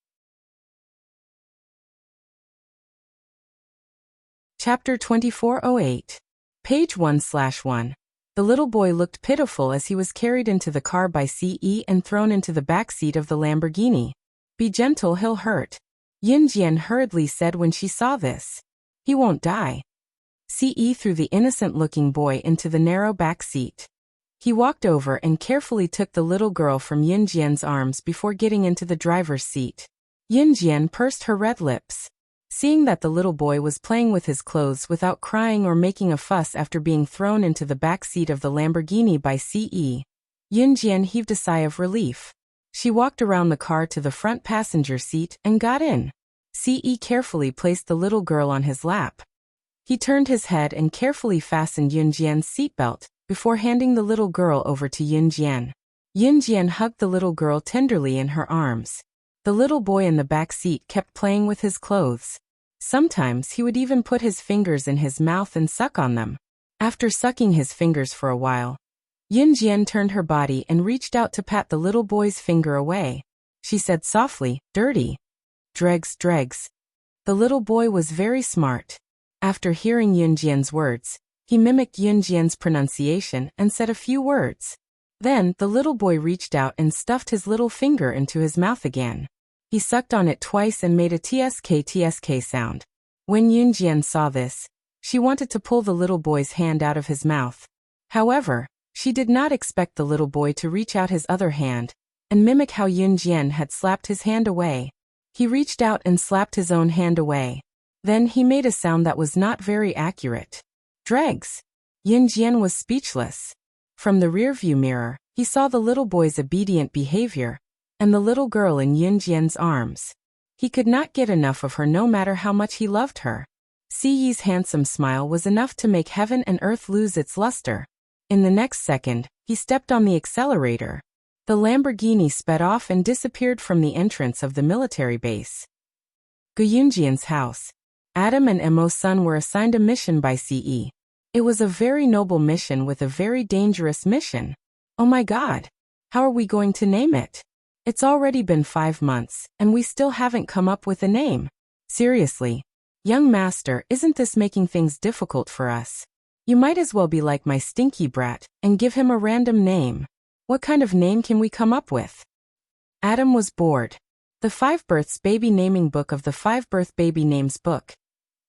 Chapter 2408. Page 1/1. The little boy looked pitiful as he was carried into the car by Siyi and thrown into the back seat of the Lamborghini. Be gentle, he'll hurt. Yun Jian hurriedly said when she saw this. He won't die. Siyi threw the innocent-looking boy into the narrow back seat. He walked over and carefully took the little girl from Yun Jian's arms before getting into the driver's seat. Yun Jian pursed her red lips. Seeing that the little boy was playing with his clothes without crying or making a fuss after being thrown into the back seat of the Lamborghini by Siyi, Yun Jian heaved a sigh of relief. She walked around the car to the front passenger seat and got in. Siyi carefully placed the little girl on his lap. He turned his head and carefully fastened Yun Jian's seatbelt before handing the little girl over to Yun Jian. Yunjian hugged the little girl tenderly in her arms. The little boy in the back seat kept playing with his clothes. Sometimes he would even put his fingers in his mouth and suck on them. After sucking his fingers for a while, Yunjian turned her body and reached out to pat the little boy's finger away. She said softly, "Dirty. Dregs, dregs." The little boy was very smart. After hearing Yunjian's words, he mimicked Yunjian's pronunciation and said a few words. Then, the little boy reached out and stuffed his little finger into his mouth again. He sucked on it twice and made a tsk sound. When Yunjian saw this, she wanted to pull the little boy's hand out of his mouth. However, she did not expect the little boy to reach out his other hand and mimic how Yunjian had slapped his hand away. He reached out and slapped his own hand away. Then he made a sound that was not very accurate. Dregs. Yunjian was speechless. From the rearview mirror, he saw the little boy's obedient behavior and the little girl in Yunjian's arms. He could not get enough of her no matter how much he loved her. Siyi's handsome smile was enough to make heaven and earth lose its luster. In the next second, he stepped on the accelerator. The Lamborghini sped off and disappeared from the entrance of the military base. Yunjian's house. Adam and Emo's son were assigned a mission by Ciyi. It was a very noble mission with a very dangerous mission. Oh my God! How are we going to name it? It's already been 5 months, and we still haven't come up with a name. Seriously. Young master, isn't this making things difficult for us? You might as well be like my stinky brat, and give him a random name. What kind of name can we come up with? Adam was bored. The 5 Births Baby Naming Book of the 5 Birth Baby Names Book.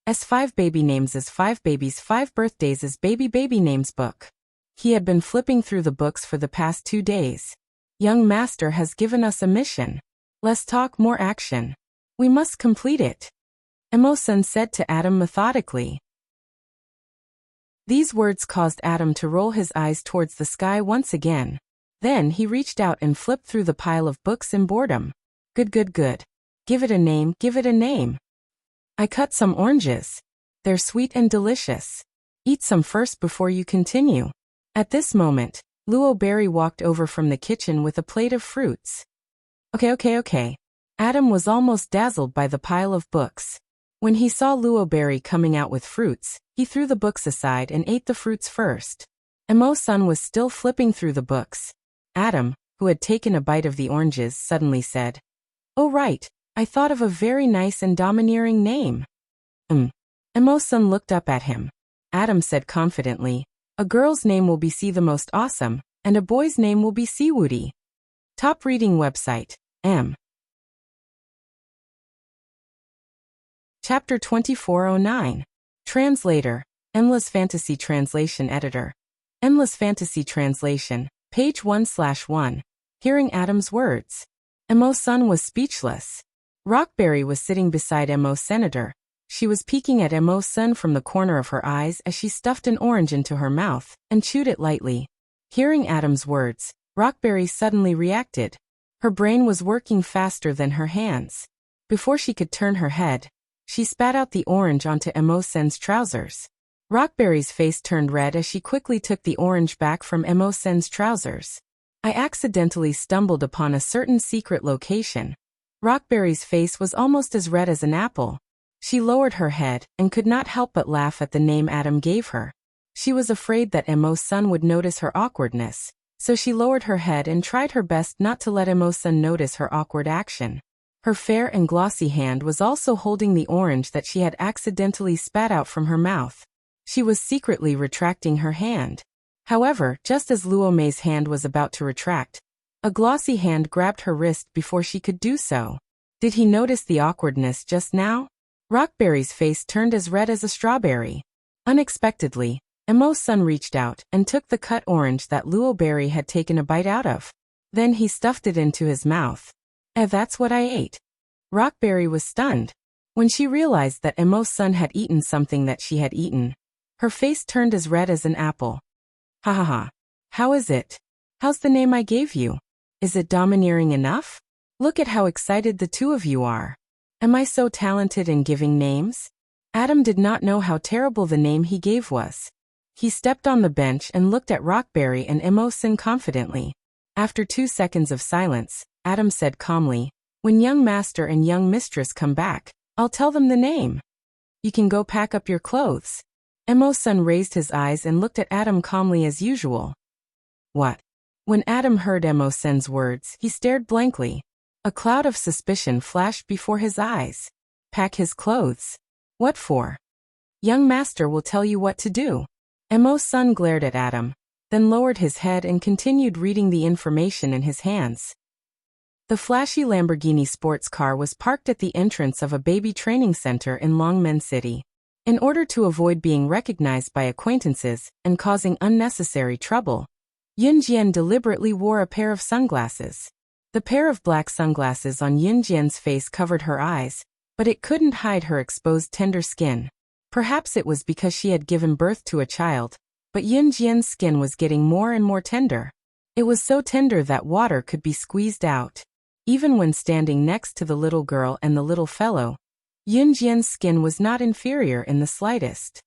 As 5 Baby Names as 5 Babies 5 Birthdays as Baby Names Book. He had been flipping through the books for the past 2 days. Young master has given us a mission. Less talk, more action. We must complete it. Emo-san said to Adam methodically. These words caused Adam to roll his eyes towards the sky once again. Then he reached out and flipped through the pile of books in boredom. Good, good, good. Give it a name, give it a name. I cut some oranges. They're sweet and delicious. Eat some first before you continue. At this moment, Luo Berry walked over from the kitchen with a plate of fruits. Okay. Adam was almost dazzled by the pile of books. When he saw Luo Berry coming out with fruits, he threw the books aside and ate the fruits first. Emo-san was still flipping through the books. Adam, who had taken a bite of the oranges, suddenly said, "Oh right, I thought of a very nice and domineering name." Emo-san looked up at him. Adam said confidently, "A girl's name will be C the most awesome, and a boy's name will be C Woody." Top reading website, M. Chapter 2409. Translator, Endless Fantasy Translation Editor. Endless Fantasy Translation, page 1/1. Hearing Adam's words. Emo-san was speechless. Rockberry was sitting beside Emo-senator. She was peeking at Emo-san from the corner of her eyes as she stuffed an orange into her mouth and chewed it lightly. Hearing Adam's words, Rockberry suddenly reacted. Her brain was working faster than her hands. Before she could turn her head, she spat out the orange onto Emo-sen's trousers. Rockberry's face turned red as she quickly took the orange back from Emo-sen's trousers. I accidentally stumbled upon a certain secret location. Rockberry's face was almost as red as an apple. She lowered her head and could not help but laugh at the name Adam gave her. She was afraid that Emo-san would notice her awkwardness, so she lowered her head and tried her best not to let Emo-san notice her awkward action. Her fair and glossy hand was also holding the orange that she had accidentally spat out from her mouth. She was secretly retracting her hand. However, just as Luo Mei's hand was about to retract, a glossy hand grabbed her wrist before she could do so. Did he notice the awkwardness just now? Rockberry's face turned as red as a strawberry. Unexpectedly, Emo-san reached out and took the cut orange that Luo Berry had taken a bite out of. Then he stuffed it into his mouth. That's what I ate. Rockberry was stunned. When she realized that Emo-san had eaten something that she had eaten, her face turned as red as an apple. Ha ha ha. How is it? How's the name I gave you? Is it domineering enough? Look at how excited the two of you are. Am I so talented in giving names? Adam did not know how terrible the name he gave was. He stepped on the bench and looked at Rockberry and Emo-san confidently. After 2 seconds of silence, Adam said calmly, "When young master and young mistress come back, I'll tell them the name. You can go pack up your clothes." Emo-san raised his eyes and looked at Adam calmly as usual. What? When Adam heard Emo-san's words, he stared blankly. A cloud of suspicion flashed before his eyes. Pack his clothes? What for? Young master will tell you what to do. Emo-san glared at Adam, then lowered his head and continued reading the information in his hands. The flashy Lamborghini sports car was parked at the entrance of a baby training center in Longmen City. In order to avoid being recognized by acquaintances and causing unnecessary trouble, Yunjian deliberately wore a pair of sunglasses. The pair of black sunglasses on Yunjian's face covered her eyes, but it couldn't hide her exposed tender skin. Perhaps it was because she had given birth to a child, but Yunjian's skin was getting more and more tender. It was so tender that water could be squeezed out. Even when standing next to the little girl and the little fellow, Yunjian's skin was not inferior in the slightest.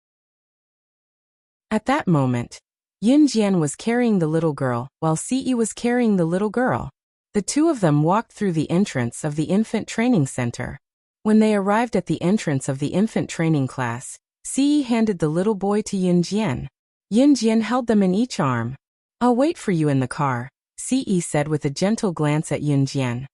At that moment, Yunjian was carrying the little girl, while Ce was carrying the little girl. The two of them walked through the entrance of the infant training center. When they arrived at the entrance of the infant training class, Ce handed the little boy to Yunjian. Yunjian held them in each arm. "I'll wait for you in the car," Ce said with a gentle glance at Yunjian.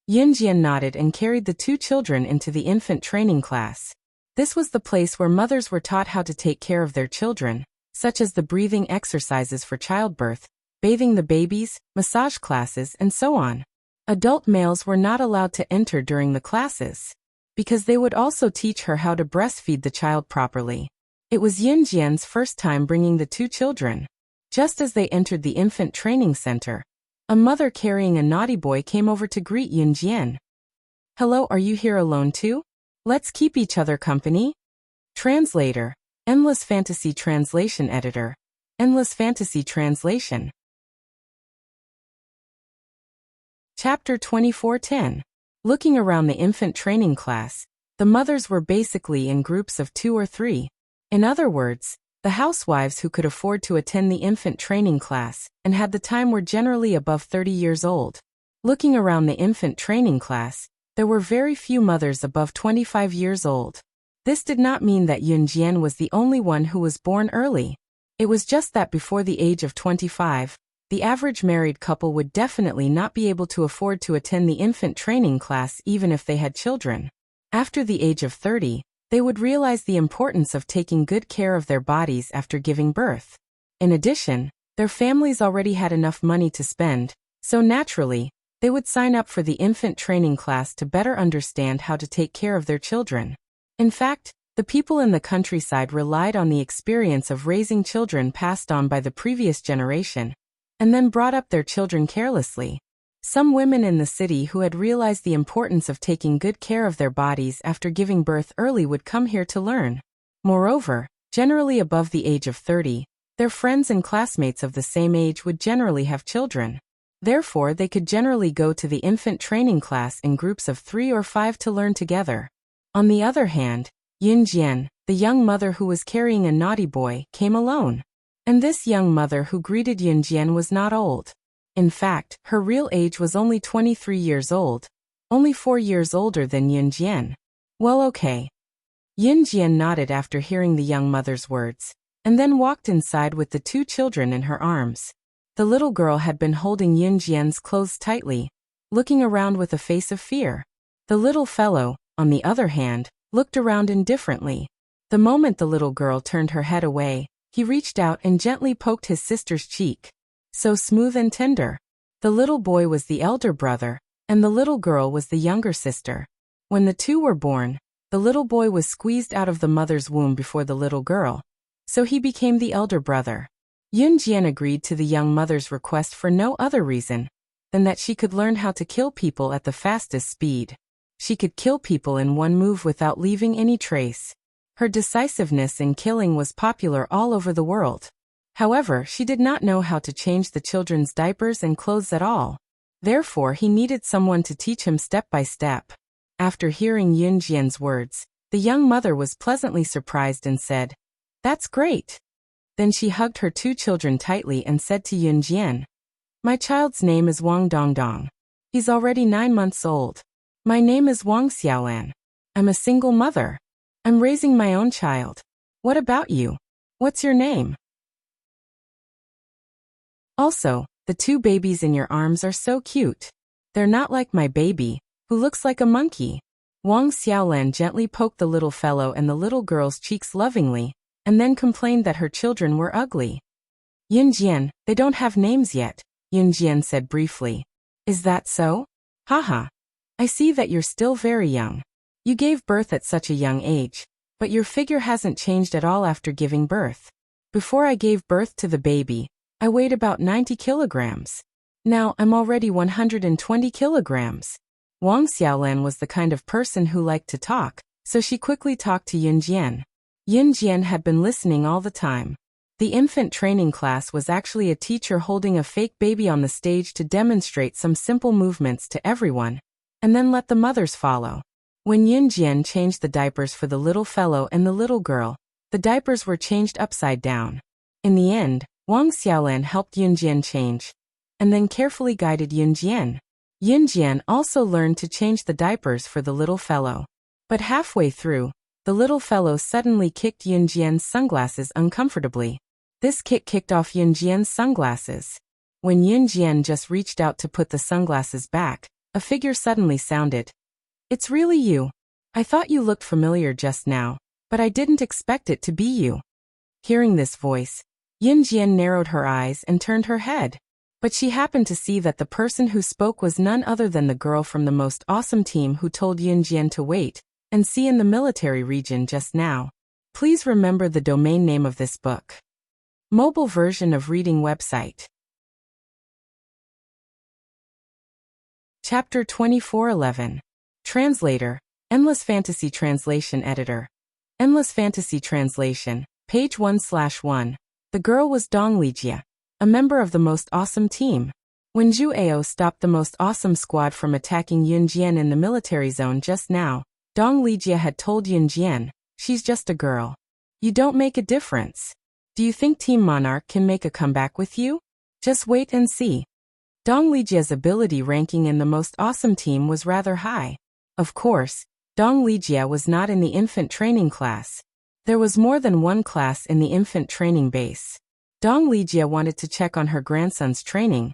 Yunjian nodded and carried the two children into the infant training class. This was the place where mothers were taught how to take care of their children, such as the breathing exercises for childbirth, bathing the babies, massage classes, and so on. Adult males were not allowed to enter during the classes, because they would also teach her how to breastfeed the child properly. It was Yunjian's first time bringing the two children. Just as they entered the infant training center, a mother carrying a naughty boy came over to greet Yunjian. "Hello, are you here alone too? Let's keep each other company." Translator, Endless Fantasy Translation Editor, Endless Fantasy Translation. Chapter 24:10. Looking around the infant training class, the mothers were basically in groups of 2 or 3. In other words, the housewives who could afford to attend the infant training class and had the time were generally above 30 years old. Looking around the infant training class, there were very few mothers above 25 years old. This did not mean that Yunjian was the only one who was born early. It was just that before the age of 25, the average married couple would definitely not be able to afford to attend the infant training class even if they had children. After the age of 30, they would realize the importance of taking good care of their bodies after giving birth. In addition, their families already had enough money to spend, so naturally, they would sign up for the infant training class to better understand how to take care of their children. In fact, the people in the countryside relied on the experience of raising children passed on by the previous generation, and then brought up their children carelessly. Some women in the city who had realized the importance of taking good care of their bodies after giving birth early would come here to learn. Moreover, generally above the age of 30, their friends and classmates of the same age would generally have children. Therefore, they could generally go to the infant training class in groups of 3 or 5 to learn together. On the other hand, Yunjian, the young mother who was carrying a naughty boy, came alone. And this young mother who greeted Yunjian was not old. In fact, her real age was only 23 years old, only 4 years older than Yunjian. "Well, okay." Yunjian nodded after hearing the young mother's words, and then walked inside with the two children in her arms. The little girl had been holding Yunjian's clothes tightly, looking around with a face of fear. The little fellow, on the other hand, looked around indifferently. The moment the little girl turned her head away, he reached out and gently poked his sister's cheek. So smooth and tender. The little boy was the elder brother, and the little girl was the younger sister. When the two were born, the little boy was squeezed out of the mother's womb before the little girl, so he became the elder brother. Yunjian agreed to the young mother's request for no other reason than that she could learn how to kill people at the fastest speed. She could kill people in one move without leaving any trace. Her decisiveness in killing was popular all over the world. However, she did not know how to change the children's diapers and clothes at all. Therefore, he needed someone to teach him step by step. After hearing Yunjian's words, the young mother was pleasantly surprised and said, "That's great." Then she hugged her two children tightly and said to Yunjian, My child's name is Wang Dongdong. He's already 9 months old. My name is Wang Xiaolan. I'm a single mother. I'm raising my own child. What about you? What's your name? Also, the 2 babies in your arms are so cute. They're not like my baby, who looks like a monkey. Wang Xiaolan gently poked the little fellow and the little girl's cheeks lovingly, and then complained that her children were ugly. Yunjian, they don't have names yet, Yunjian said briefly. Is that so? Haha. I see that you're still very young. You gave birth at such a young age, but your figure hasn't changed at all after giving birth. Before I gave birth to the baby, I weighed about 90 kilograms. Now I'm already 120 kilograms. Wang Xiaolan was the kind of person who liked to talk, so she quickly talked to Yunjian. Yunjian had been listening all the time. The infant training class was actually a teacher holding a fake baby on the stage to demonstrate some simple movements to everyone, and then let the mothers follow. When Yunjian changed the diapers for the little fellow and the little girl, the diapers were changed upside down. In the end, Wang Xiaolan helped Yunjian change, and then carefully guided Yunjian. Yunjian also learned to change the diapers for the little fellow. But halfway through, the little fellow suddenly kicked Yunjian's sunglasses uncomfortably. This kick kicked off Yunjian's sunglasses. When Yunjian just reached out to put the sunglasses back, a figure suddenly sounded. It's really you. I thought you looked familiar just now, but I didn't expect it to be you. Hearing this voice, Yunjian narrowed her eyes and turned her head. But she happened to see that the person who spoke was none other than the girl from the most awesome team who told Yunjian to wait and see in the military region just now. Please remember the domain name of this book. Mobile version of reading website. Chapter 2411. Translator, Endless Fantasy Translation Editor. Endless Fantasy Translation, page 1/1. The girl was Dong Lijia, a member of the Most Awesome Team. When Zhu Ao stopped the Most Awesome Squad from attacking Yunjian in the military zone just now, Dong Lijia had told Yunjian, she's just a girl. You don't make a difference. Do you think Team Monarch can make a comeback with you? Just wait and see. Dong Lijia's ability ranking in the Most Awesome Team was rather high. Of course, Dong Lijia was not in the infant training class. There was more than one class in the infant training base. Dong Lijia wanted to check on her grandson's training,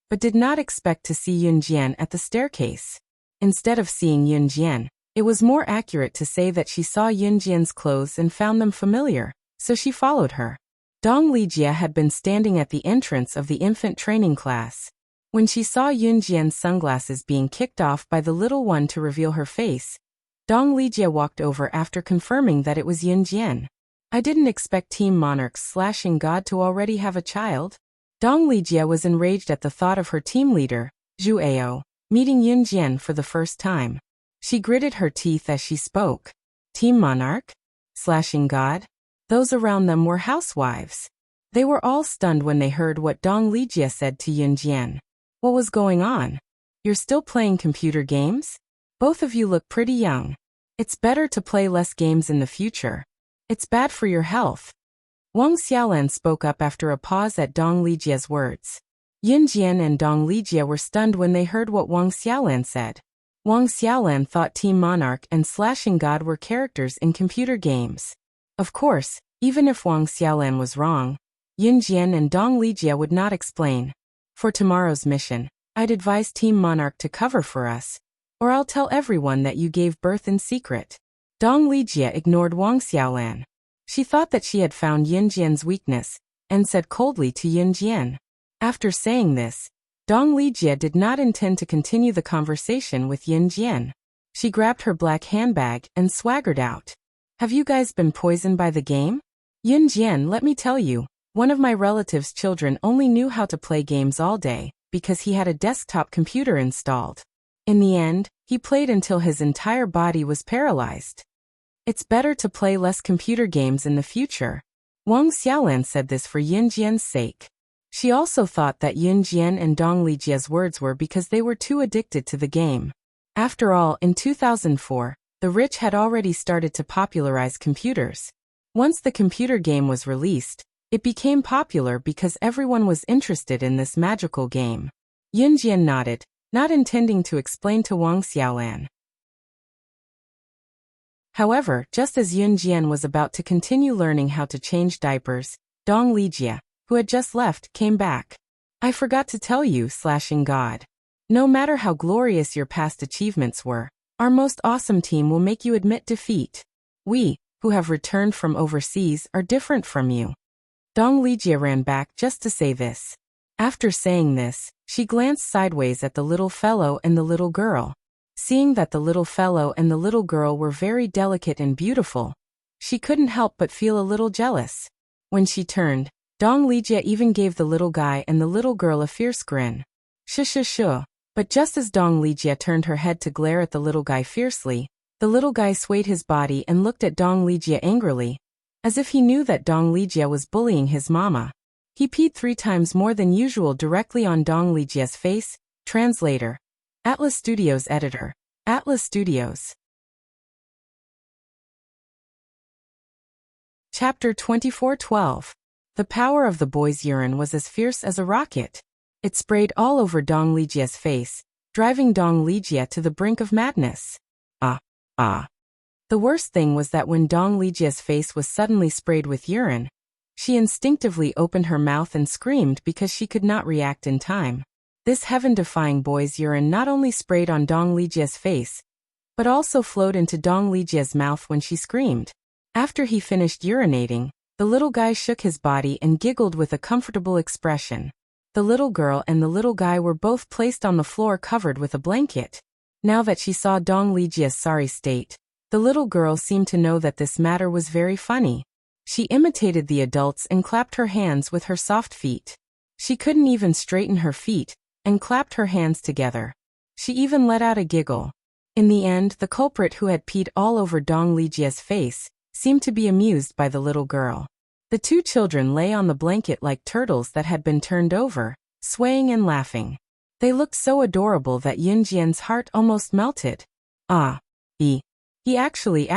but did not expect to see Yunjian at the staircase. Instead of seeing Yunjian, it was more accurate to say that she saw Yunjian's clothes and found them familiar, so she followed her. Dong Lijia had been standing at the entrance of the infant training class. When she saw Yunjian's sunglasses being kicked off by the little one to reveal her face, Dong Lijia walked over after confirming that it was Yunjian. I didn't expect Team Monarch's slashing god to already have a child. Dong Lijia was enraged at the thought of her team leader, Zhu Ao, meeting Yunjian for the first time. She gritted her teeth as she spoke. Team Monarch? Slashing god? Those around them were housewives. They were all stunned when they heard what Dong Lijia said to Yunjian. What was going on? You're still playing computer games? Both of you look pretty young. It's better to play less games in the future. It's bad for your health. Wang Xiaolan spoke up after a pause at Dong Lijia's words. Yunjian and Dong Lijia were stunned when they heard what Wang Xiaolan said. Wang Xiaolan thought Team Monarch and Slashing God were characters in computer games. Of course, even if Wang Xiaolan was wrong, Yunjian and Dong Lijia would not explain. For tomorrow's mission, I'd advise Team Monarch to cover for us, or I'll tell everyone that you gave birth in secret. Dong Lijia ignored Wang Xiaolan. She thought that she had found Yunjian's weakness, and said coldly to Yunjian. After saying this, Dong Lijia did not intend to continue the conversation with Yunjian. She grabbed her black handbag and swaggered out. Have you guys been poisoned by the game? Yunjian, let me tell you, one of my relative's children only knew how to play games all day, because he had a desktop computer installed. In the end, he played until his entire body was paralyzed. It's better to play less computer games in the future. Wang Xiaolan said this for Yunjian's sake. She also thought that Yunjian and Dong Lijia's words were because they were too addicted to the game. After all, in 2004, the rich had already started to popularize computers. Once the computer game was released, It became popular because everyone was interested in this magical game. Yunjian nodded, not intending to explain to Wang Xiaolan. However, just as Yunjian was about to continue learning how to change diapers, Dong Lijia, who had just left, came back. I forgot to tell you, slashing God. No matter how glorious your past achievements were, our most awesome team will make you admit defeat. We, who have returned from overseas, are different from you. Dong Lijia ran back just to say this. After saying this, she glanced sideways at the little fellow and the little girl. Seeing that the little fellow and the little girl were very delicate and beautiful, she couldn't help but feel a little jealous. When she turned, Dong Lijia even gave the little guy and the little girl a fierce grin. Shuh. But just as Dong Lijia turned her head to glare at the little guy fiercely, the little guy swayed his body and looked at Dong Lijia angrily, as if he knew that Dong Lijia was bullying his mama. He peed 3 times more than usual directly on Dong Lijia's face. Translator. Atlas Studios Editor. Atlas Studios. Chapter 24:12. The power of the boy's urine was as fierce as a rocket. It sprayed all over Dong Lijia's face, driving Dong Lijia to the brink of madness. The worst thing was that when Dong Lijia's face was suddenly sprayed with urine, she instinctively opened her mouth and screamed because she could not react in time. This heaven-defying boy's urine not only sprayed on Dong Lijia's face, but also flowed into Dong Lijia's mouth when she screamed. After he finished urinating, the little guy shook his body and giggled with a comfortable expression. The little girl and the little guy were both placed on the floor covered with a blanket. Now that she saw Dong Lijia's sorry state, the little girl seemed to know that this matter was very funny. She imitated the adults and clapped her hands with her soft feet. She couldn't even straighten her feet, and clapped her hands together. She even let out a giggle. In the end, the culprit who had peed all over Dong Lijia's face seemed to be amused by the little girl. The 2 children lay on the blanket like turtles that had been turned over, swaying and laughing. They looked so adorable that Yunjian's heart almost melted. He actually.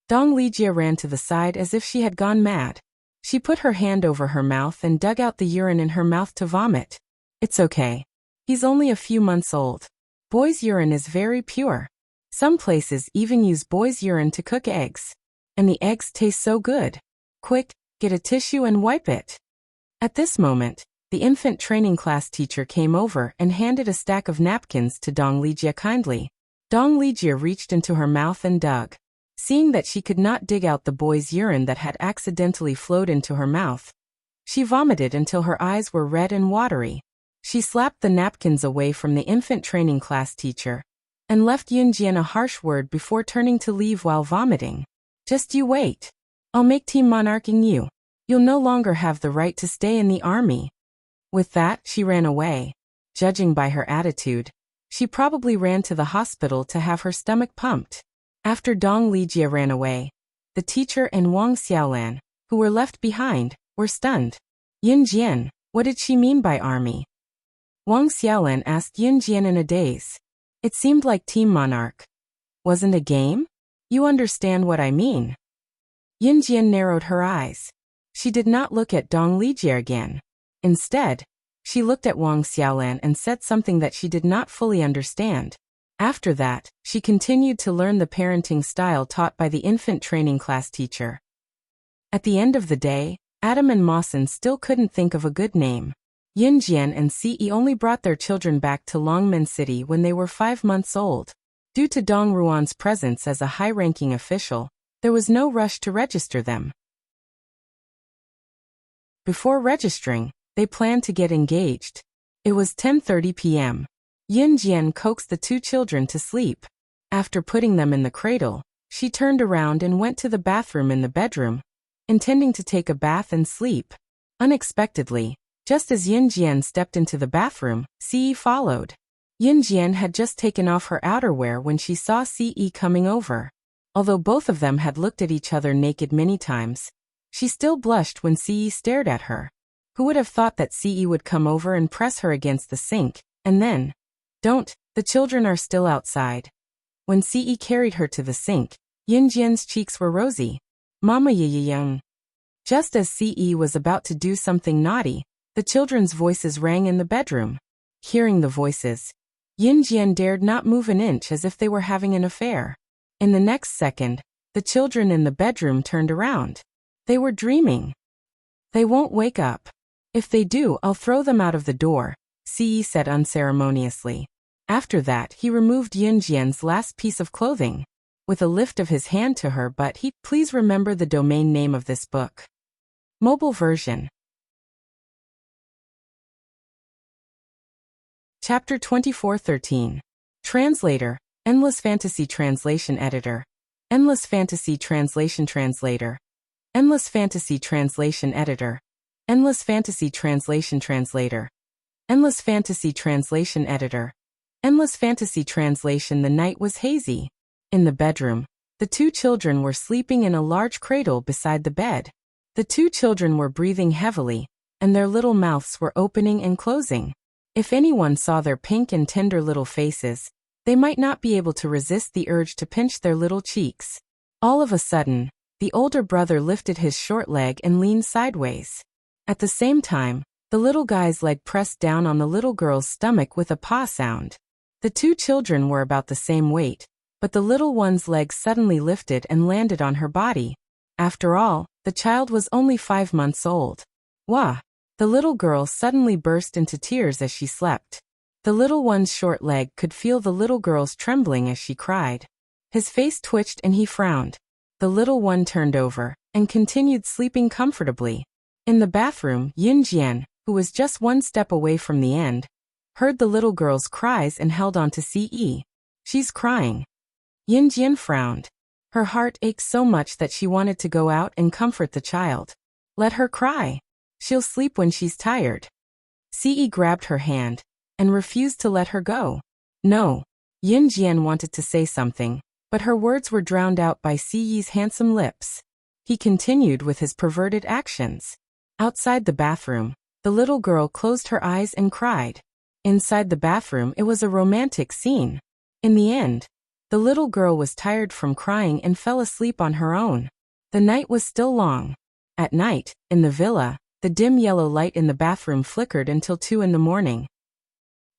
Dong Lijia ran to the side as if she had gone mad. She put her hand over her mouth and dug out the urine in her mouth to vomit. It's okay. He's only a few months old. Boy's urine is very pure. Some places even use boy's urine to cook eggs. And the eggs taste so good. Quick, get a tissue and wipe it. At this moment, the infant training class teacher came over and handed a stack of napkins to Dong Lijia kindly. Dong Lijia reached into her mouth and dug. Seeing that she could not dig out the boy's urine that had accidentally flowed into her mouth, she vomited until her eyes were red and watery. She slapped the napkins away from the infant training class teacher and left Yunjian a harsh word before turning to leave while vomiting. Just you wait. I'll make Team Monarching you. You'll no longer have the right to stay in the army. With that, she ran away. Judging by her attitude, she probably ran to the hospital to have her stomach pumped. After Dong Lijia ran away, the teacher and Wang Xiaolan, who were left behind, were stunned. Yunjian, what did she mean by army? Wang Xiaolan asked Yunjian in a daze. It seemed like Team Monarch wasn't a game? You understand what I mean. Yunjian narrowed her eyes. She did not look at Dong Lijia again. Instead, she looked at Wang Xiaolan and said something that she did not fully understand. After that, she continued to learn the parenting style taught by the infant training class teacher. At the end of the day, Adam and Mawson still couldn't think of a good name. Yunjian and Ce only brought their children back to Longmen City when they were 5 months old. Due to Dong Ruan's presence as a high-ranking official, there was no rush to register them. Before registering, they planned to get engaged. It was 10:30 p.m. Yunjian coaxed the 2 children to sleep. After putting them in the cradle, she turned around and went to the bathroom in the bedroom, intending to take a bath and sleep. Unexpectedly, just as Yunjian stepped into the bathroom, Ce followed. Yunjian had just taken off her outerwear when she saw Ce coming over. Although both of them had looked at each other naked many times, she still blushed when Ce stared at her. Who would have thought that Ce would come over and press her against the sink, and then, "Don't, the children are still outside." When Ce carried her to the sink, Yunjian's cheeks were rosy. "Mama Young." Just as Ce was about to do something naughty, the children's voices rang in the bedroom. Hearing the voices, Yunjian dared not move an inch as if they were having an affair. In the next second, the children in the bedroom turned around. They were dreaming. They won't wake up. If they do, I'll throw them out of the door, Ce said unceremoniously. After that, he removed Yunjian's last piece of clothing. With a lift of his hand to her, but please remember the domain name of this book. Mobile version. Chapter 24:13. Translator, Endless Fantasy Translation Editor. Endless Fantasy Translation Translator. Endless Fantasy Translation Editor. Endless Fantasy Translation Translator. Endless Fantasy Translation Editor. Endless Fantasy Translation. The night was hazy. In the bedroom, the two children were sleeping in a large cradle beside the bed. The two children were breathing heavily, and their little mouths were opening and closing. If anyone saw their pink and tender little faces, they might not be able to resist the urge to pinch their little cheeks. All of a sudden, the older brother lifted his short leg and leaned sideways. At the same time, the little guy's leg pressed down on the little girl's stomach with a paw sound. The two children were about the same weight, but the little one's leg suddenly lifted and landed on her body. After all, the child was only 5 months old. Wah! The little girl suddenly burst into tears as she slept. The little one's short leg could feel the little girl's trembling as she cried. His face twitched and he frowned. The little one turned over and continued sleeping comfortably. In the bathroom, Yunjian, who was just one step away from the end, heard the little girl's cries and held on to Ce. She's crying. Yunjian frowned. Her heart ached so much that she wanted to go out and comfort the child. Let her cry. She'll sleep when she's tired. Ce grabbed her hand and refused to let her go. No. Yunjian wanted to say something, but her words were drowned out by Ce's handsome lips. He continued with his perverted actions. Outside the bathroom, the little girl closed her eyes and cried. Inside the bathroom, it was a romantic scene. In the end, the little girl was tired from crying and fell asleep on her own. The night was still long. At night, in the villa, the dim yellow light in the bathroom flickered until 2 in the morning.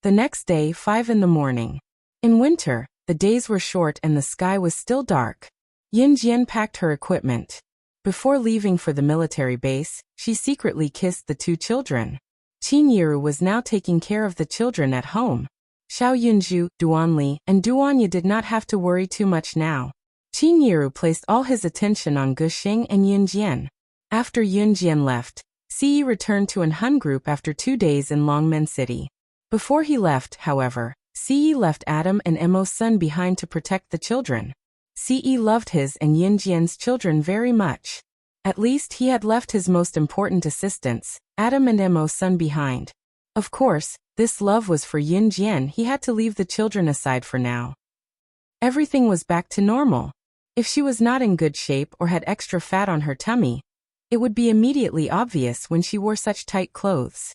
The next day, 5 in the morning. In winter, the days were short and the sky was still dark. Yunjian packed her equipment. Before leaving for the military base, she secretly kissed the two children. Qinyiru was now taking care of the children at home. Xiao Yunju, Duanli, and Duanya did not have to worry too much now. Qinyiru placed all his attention on Guxing and Yunjian. After Yunjian left, Ce returned to an Hun group after 2 days in Longmen City. Before he left, however, Ce left Adam and Emo's son behind to protect the children. Ce loved his and Yunjian's children very much. At least he had left his most important assistants, Adam and Emo's son, behind. Of course, this love was for Yunjian. He had to leave the children aside for now. Everything was back to normal. If she was not in good shape or had extra fat on her tummy, it would be immediately obvious when she wore such tight clothes.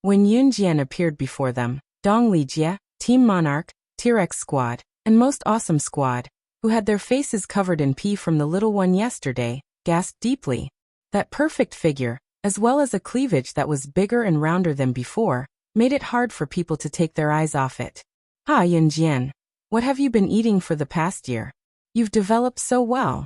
When Yunjian appeared before them, Dong Lijia, Team Monarch, T-Rex Squad, and Most Awesome Squad, who had their faces covered in pee from the little one yesterday, gasped deeply. That perfect figure, as well as a cleavage that was bigger and rounder than before, made it hard for people to take their eyes off it. Ah, Yunjian, what have you been eating for the past year? You've developed so well.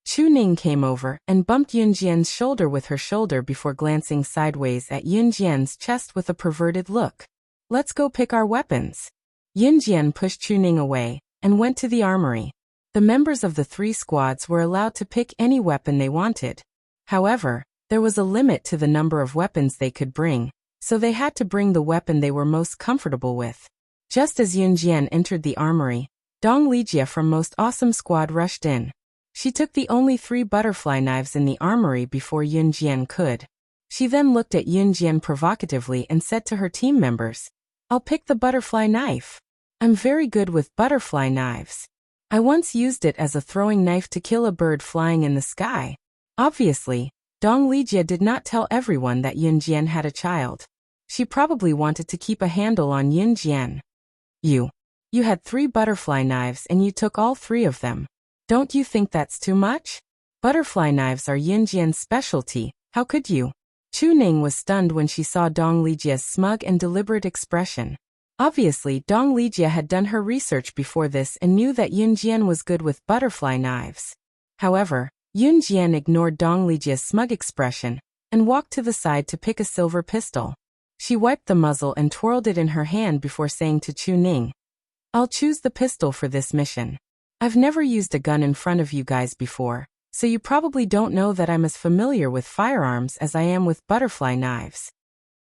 Chu Ning came over and bumped Yunjian's shoulder with her shoulder before glancing sideways at Yunjian's chest with a perverted look. Let's go pick our weapons. Yunjian pushed Chu Ning away and went to the armory. The members of the 3 squads were allowed to pick any weapon they wanted. However, there was a limit to the number of weapons they could bring, so they had to bring the weapon they were most comfortable with. Just as Yunjian entered the armory, Dong Lijia from Most Awesome Squad rushed in. She took the only 3 butterfly knives in the armory before Yunjian could. She then looked at Yunjian provocatively and said to her team members, "I'll pick the butterfly knife. I'm very good with butterfly knives. I once used it as a throwing knife to kill a bird flying in the sky." Obviously, Dong Lijia did not tell everyone that Yunjian had a child. She probably wanted to keep a handle on Yunjian. You had 3 butterfly knives and you took all 3 of them. Don't you think that's too much? Butterfly knives are Yinjian's specialty, how could you? Chu Ning was stunned when she saw Dong Lijia's smug and deliberate expression. Obviously, Dong Lijia had done her research before this and knew that Yunjian was good with butterfly knives. However, Yunjian ignored Dong Lijia's smug expression and walked to the side to pick a silver pistol. She wiped the muzzle and twirled it in her hand before saying to Chu Ning, "I'll choose the pistol for this mission. I've never used a gun in front of you guys before, so you probably don't know that I'm as familiar with firearms as I am with butterfly knives."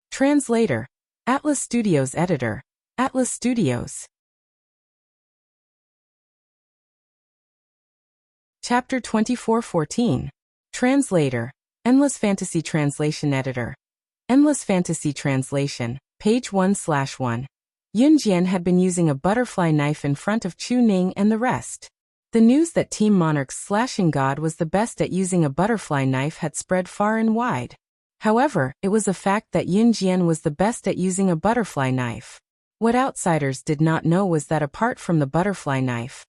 Translator. Atlas Studios Editor. Atlas Studios. Chapter 2414. Translator. Endless Fantasy Translation Editor. Endless Fantasy Translation, page 1/1. Yunjian had been using a butterfly knife in front of Chu Ning and the rest. The news that Team Monarch's slashing god was the best at using a butterfly knife had spread far and wide. However, it was a fact that Yunjian was the best at using a butterfly knife. What outsiders did not know was that apart from the butterfly knife,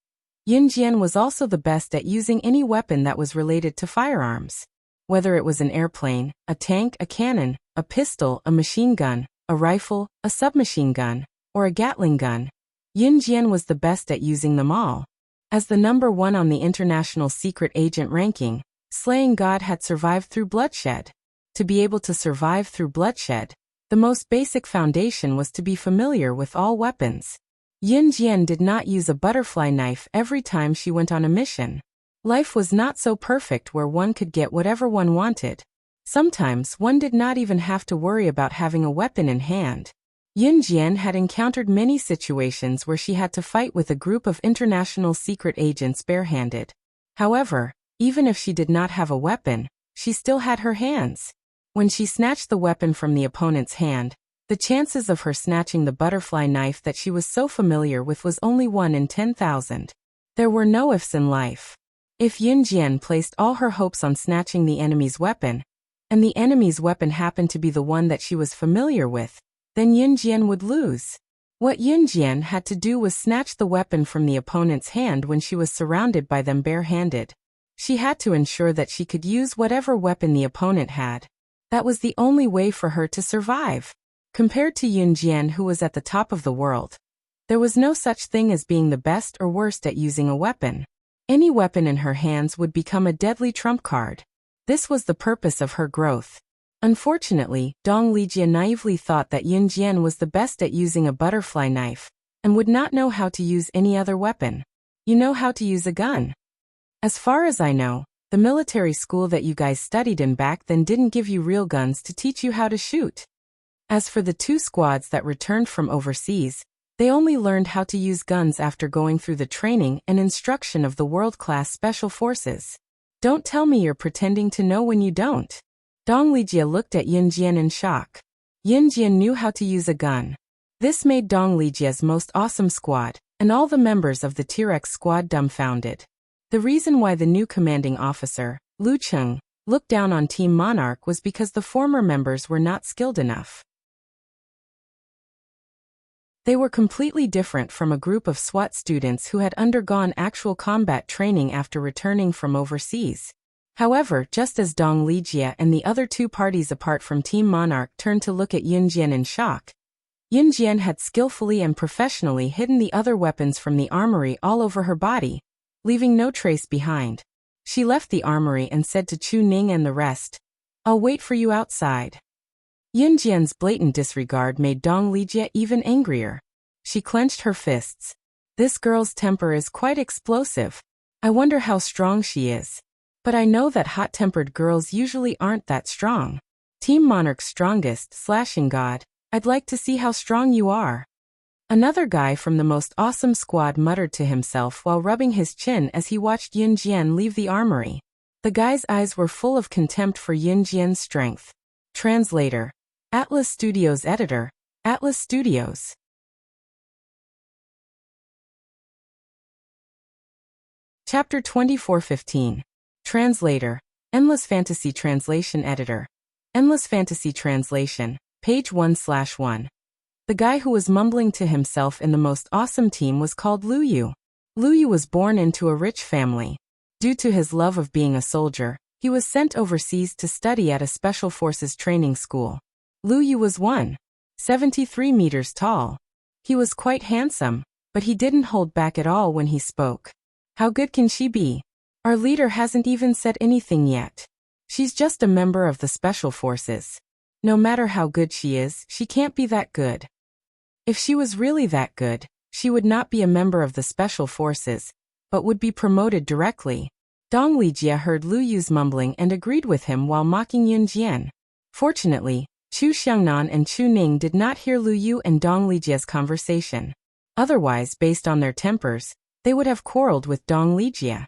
Yunjian was also the best at using any weapon that was related to firearms. Whether it was an airplane, a tank, a cannon, a pistol, a machine gun, a rifle, a submachine gun, or a Gatling gun, Yunjian was the best at using them all. As the number 1 on the international secret agent ranking, slaying God had survived through bloodshed. To be able to survive through bloodshed, the most basic foundation was to be familiar with all weapons. Yunjian did not use a butterfly knife every time she went on a mission. Life was not so perfect where one could get whatever one wanted. Sometimes one did not even have to worry about having a weapon in hand. Yunjian had encountered many situations where she had to fight with a group of international secret agents barehanded. However, even if she did not have a weapon, she still had her hands. When she snatched the weapon from the opponent's hand, the chances of her snatching the butterfly knife that she was so familiar with was only 1 in 10,000. There were no ifs in life. If Yunjian placed all her hopes on snatching the enemy's weapon, and the enemy's weapon happened to be the one that she was familiar with, then Yunjian would lose. What Yunjian had to do was snatch the weapon from the opponent's hand when she was surrounded by them barehanded. She had to ensure that she could use whatever weapon the opponent had. That was the only way for her to survive. Compared to Yunjian, who was at the top of the world, there was no such thing as being the best or worst at using a weapon. Any weapon in her hands would become a deadly trump card. This was the purpose of her growth. Unfortunately, Dong Lijia naively thought that Yunjian was the best at using a butterfly knife, and would not know how to use any other weapon. You know how to use a gun. As far as I know, the military school that you guys studied in back then didn't give you real guns to teach you how to shoot. As for the 2 squads that returned from overseas, they only learned how to use guns after going through the training and instruction of the world-class special forces. Don't tell me you're pretending to know when you don't. Dong Lijia looked at Yunjian in shock. Yunjian knew how to use a gun. This made Dong Lijia's most awesome squad, and all the members of the T-Rex squad dumbfounded. The reason why the new commanding officer, Lu Cheng, looked down on Team Monarch was because the former members were not skilled enough. They were completely different from a group of SWAT students who had undergone actual combat training after returning from overseas. However, just as Dong Lijia and the other 2 parties apart from Team Monarch turned to look at Yunjian in shock, Yunjian had skillfully and professionally hidden the other weapons from the armory all over her body, leaving no trace behind. She left the armory and said to Chu Ning and the rest, "I'll wait for you outside." Yunjian's blatant disregard made Dong Lijia even angrier. She clenched her fists. This girl's temper is quite explosive. I wonder how strong she is. But I know that hot-tempered girls usually aren't that strong. Team Monarch's strongest slashing god, I'd like to see how strong you are. Another guy from the most awesome squad muttered to himself while rubbing his chin as he watched Yunjian leave the armory. The guy's eyes were full of contempt for Yunjian's strength. Translator. Atlas Studios Editor. Atlas Studios. Chapter 2415. Translator. Endless Fantasy Translation Editor. Endless Fantasy Translation, page 1/1. The guy who was mumbling to himself in the most awesome team was called Lu Yu. Lu Yu was born into a rich family. Due to his love of being a soldier, he was sent overseas to study at a special forces training school. Lu Yu was 173 meters tall. He was quite handsome, but he didn't hold back at all when he spoke. How good can she be? Our leader hasn't even said anything yet. She's just a member of the special forces. No matter how good she is, she can't be that good. If she was really that good, she would not be a member of the special forces, but would be promoted directly. Dong Lijia heard Lu Yu's mumbling and agreed with him while mocking Yun Jian. Fortunately, Chu Xiangnan and Chu Ning did not hear Lu Yu and Dong Lijia's conversation. Otherwise, based on their tempers, they would have quarreled with Dong Lijia.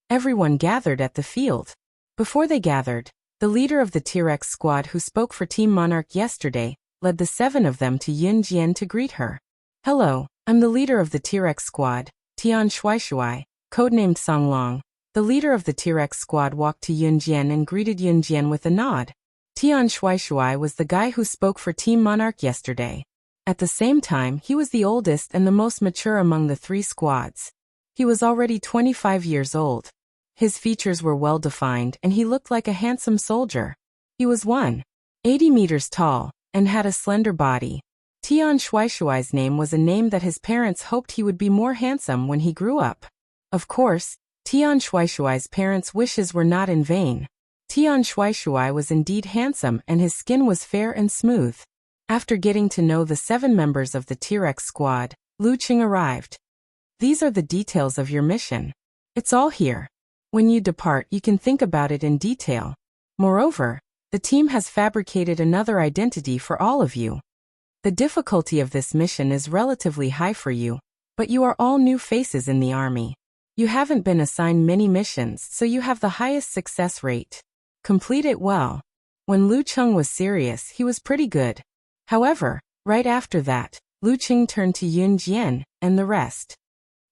Everyone gathered at the field. Before they gathered, the leader of the T-Rex squad who spoke for Team Monarch yesterday, led the 7 of them to Yun Jian to greet her. Hello, I'm the leader of the T-Rex squad, Tian Shuaishui, codenamed Song Long. The leader of the T-Rex squad walked to Yun Jian and greeted Yun Jian with a nod. Tian Shuaishui was the guy who spoke for Team Monarch yesterday. At the same time, he was the oldest and the most mature among the 3 squads. He was already 25 years old. His features were well defined and he looked like a handsome soldier. He was 180 meters tall and had a slender body. Tian Shuaishui's name was a name that his parents hoped he would be more handsome when he grew up. Of course, Tian Shuaishui's parents' wishes were not in vain. Tian Shuaishui was indeed handsome and his skin was fair and smooth. After getting to know the 7 members of the T-Rex squad, Lu Qing arrived. These are the details of your mission. It's all here. When you depart, you can think about it in detail. Moreover, the team has fabricated another identity for all of you. The difficulty of this mission is relatively high for you, but you are all new faces in the army. You haven't been assigned many missions, so you have the highest success rate. Complete it well. When Lu Cheng was serious, he was pretty good. However, right after that, Lu Qing turned to Yun Jian and the rest.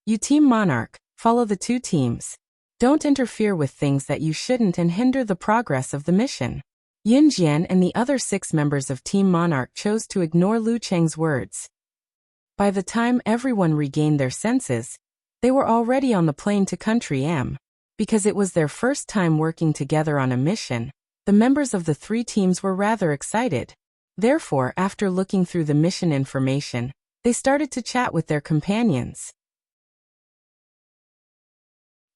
You Team Monarch, follow the 2 teams. Don't interfere with things that you shouldn't and hinder the progress of the mission. Yun Jian and the other 6 members of Team Monarch chose to ignore Lu Cheng's words. By the time everyone regained their senses, they were already on the plane to Country M. Because it was their first time working together on a mission, the members of the 3 teams were rather excited. Therefore, after looking through the mission information, they started to chat with their companions.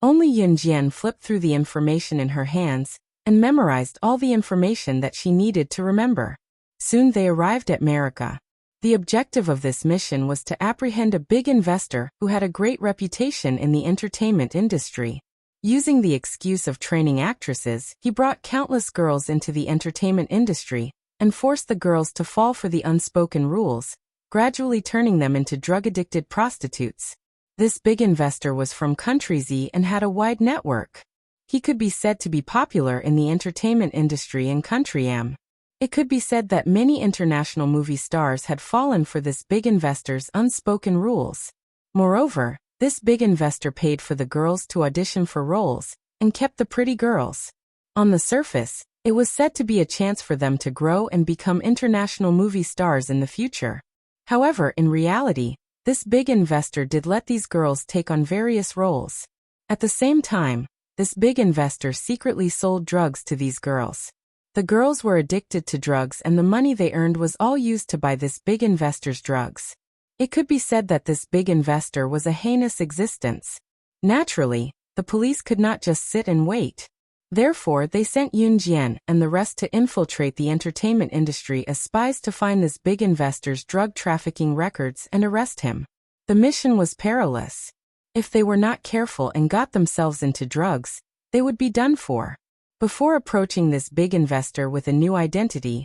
Only Yun Jian flipped through the information in her hands and memorized all the information that she needed to remember. Soon they arrived at America. The objective of this mission was to apprehend a big investor who had a great reputation in the entertainment industry. Using the excuse of training actresses, he brought countless girls into the entertainment industry and forced the girls to fall for the unspoken rules, gradually turning them into drug-addicted prostitutes. This big investor was from Country Z and had a wide network. He could be said to be popular in the entertainment industry in Country M. It could be said that many international movie stars had fallen for this big investor's unspoken rules. Moreover, this big investor paid for the girls to audition for roles and kept the pretty girls. On the surface, it was said to be a chance for them to grow and become international movie stars in the future. However, in reality, this big investor did let these girls take on various roles. At the same time, this big investor secretly sold drugs to these girls. The girls were addicted to drugs and the money they earned was all used to buy this big investor's drugs. It could be said that this big investor was a heinous existence. Naturally, the police could not just sit and wait. Therefore, they sent Yun Jian and the rest to infiltrate the entertainment industry as spies to find this big investor's drug trafficking records and arrest him. The mission was perilous. If they were not careful and got themselves into drugs, they would be done for. Before approaching this big investor with a new identity,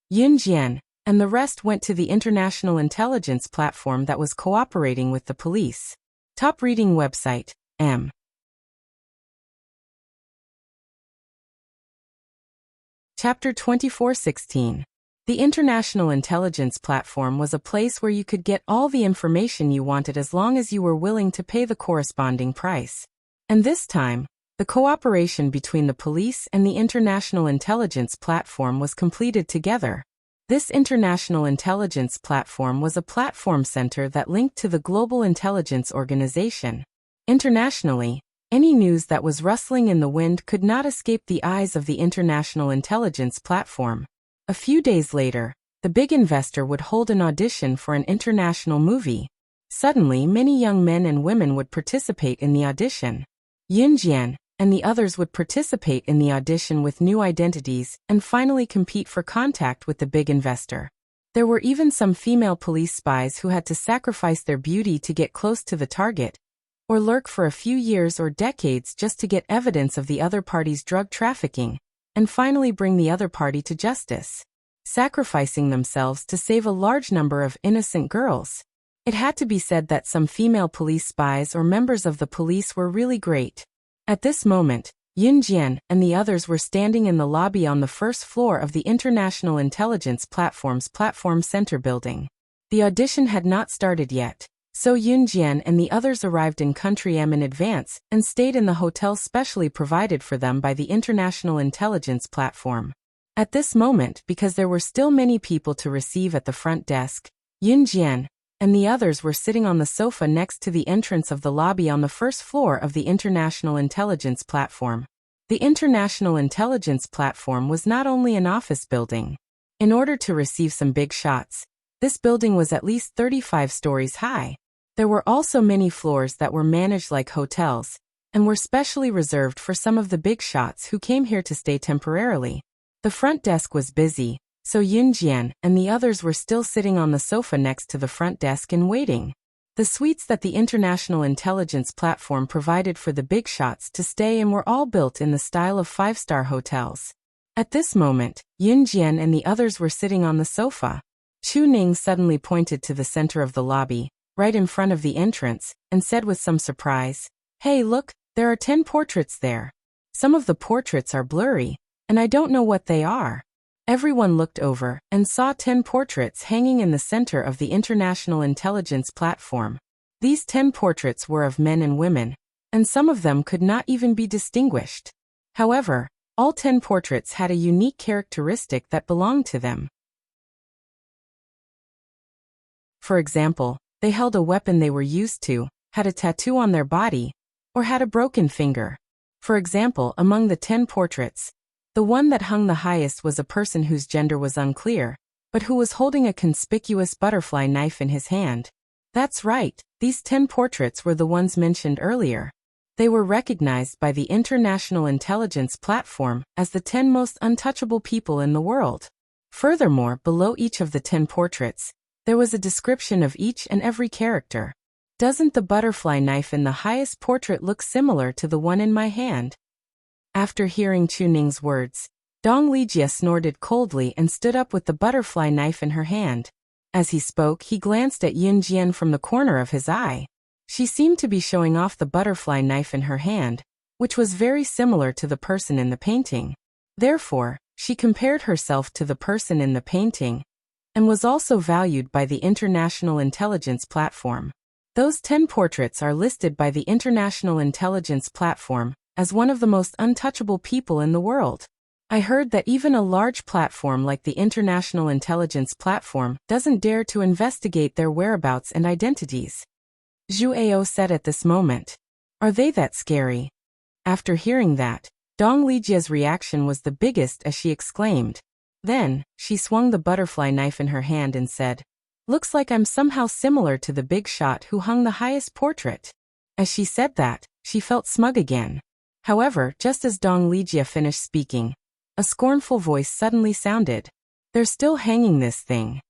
Yun Jian and the rest went to the international intelligence platform that was cooperating with the police. Top reading website, M. Chapter 24:16. The International Intelligence Platform was a place where you could get all the information you wanted as long as you were willing to pay the corresponding price. And this time, the cooperation between the police and the International Intelligence Platform was completed together. This International Intelligence Platform was a platform center that linked to the Global Intelligence Organization. Internationally, Any news that was rustling in the wind could not escape the eyes of the international intelligence platform. A few days later, the big investor would hold an audition for an international movie. Suddenly, many young men and women would participate in the audition. Yunjian and the others would participate in the audition with new identities and finally compete for contact with the big investor. There were even some female police spies who had to sacrifice their beauty to get close to the target, or lurk for a few years or decades just to get evidence of the other party's drug trafficking, and finally bring the other party to justice, sacrificing themselves to save a large number of innocent girls. It had to be said that some female police spies or members of the police were really great. At this moment, Yun Jian and the others were standing in the lobby on the first floor of the International Intelligence Platform's Platform Center building. The audition had not started yet, so Yun Jian and the others arrived in Country M in advance and stayed in the hotel specially provided for them by the International Intelligence Platform. At this moment, because there were still many people to receive at the front desk, Yun Jian and the others were sitting on the sofa next to the entrance of the lobby on the first floor of the International Intelligence Platform. The International Intelligence Platform was not only an office building. In order to receive some big shots, this building was at least 35 stories high. There were also many floors that were managed like hotels, and were specially reserved for some of the big shots who came here to stay temporarily. The front desk was busy, so Yun Jian and the others were still sitting on the sofa next to the front desk and waiting. The suites that the International Intelligence Platform provided for the big shots to stay in were all built in the style of five-star hotels. At this moment, Yun Jian and the others were sitting on the sofa. Chu Ning suddenly pointed to the center of the lobby, right in front of the entrance, and said with some surprise, "Hey, look, there are 10 portraits there. Some of the portraits are blurry, and I don't know what they are." Everyone looked over and saw 10 portraits hanging in the center of the International Intelligence Platform. These 10 portraits were of men and women, and some of them could not even be distinguished. However, all 10 portraits had a unique characteristic that belonged to them. For example, they held a weapon they were used to, had a tattoo on their body, or had a broken finger. For example, among the 10 portraits, the one that hung the highest was a person whose gender was unclear, but who was holding a conspicuous butterfly knife in his hand. That's right, these 10 portraits were the ones mentioned earlier. They were recognized by the International Intelligence Platform as the 10 most untouchable people in the world. Furthermore, below each of the 10 portraits, there was a description of each and every character. Doesn't the butterfly knife in the highest portrait look similar to the one in my hand? After hearing Chu Ning's words, Dong Lijia snorted coldly and stood up with the butterfly knife in her hand. As he spoke, he glanced at Yun Jian from the corner of his eye. She seemed to be showing off the butterfly knife in her hand, which was very similar to the person in the painting. Therefore, she compared herself to the person in the painting, and was also valued by the International Intelligence Platform. Those 10 portraits are listed by the International Intelligence Platform as one of the most untouchable people in the world. I heard that even a large platform like the International Intelligence Platform doesn't dare to investigate their whereabouts and identities. Zhu Ao said at this moment. Are they that scary? After hearing that, Dong Lijia's reaction was the biggest as she exclaimed. Then, she swung the butterfly knife in her hand and said, "Looks like I'm somehow similar to the big shot who hung the highest portrait." As she said that, she felt smug again. However, just as Dong Lijia finished speaking, a scornful voice suddenly sounded. "They're still hanging this thing."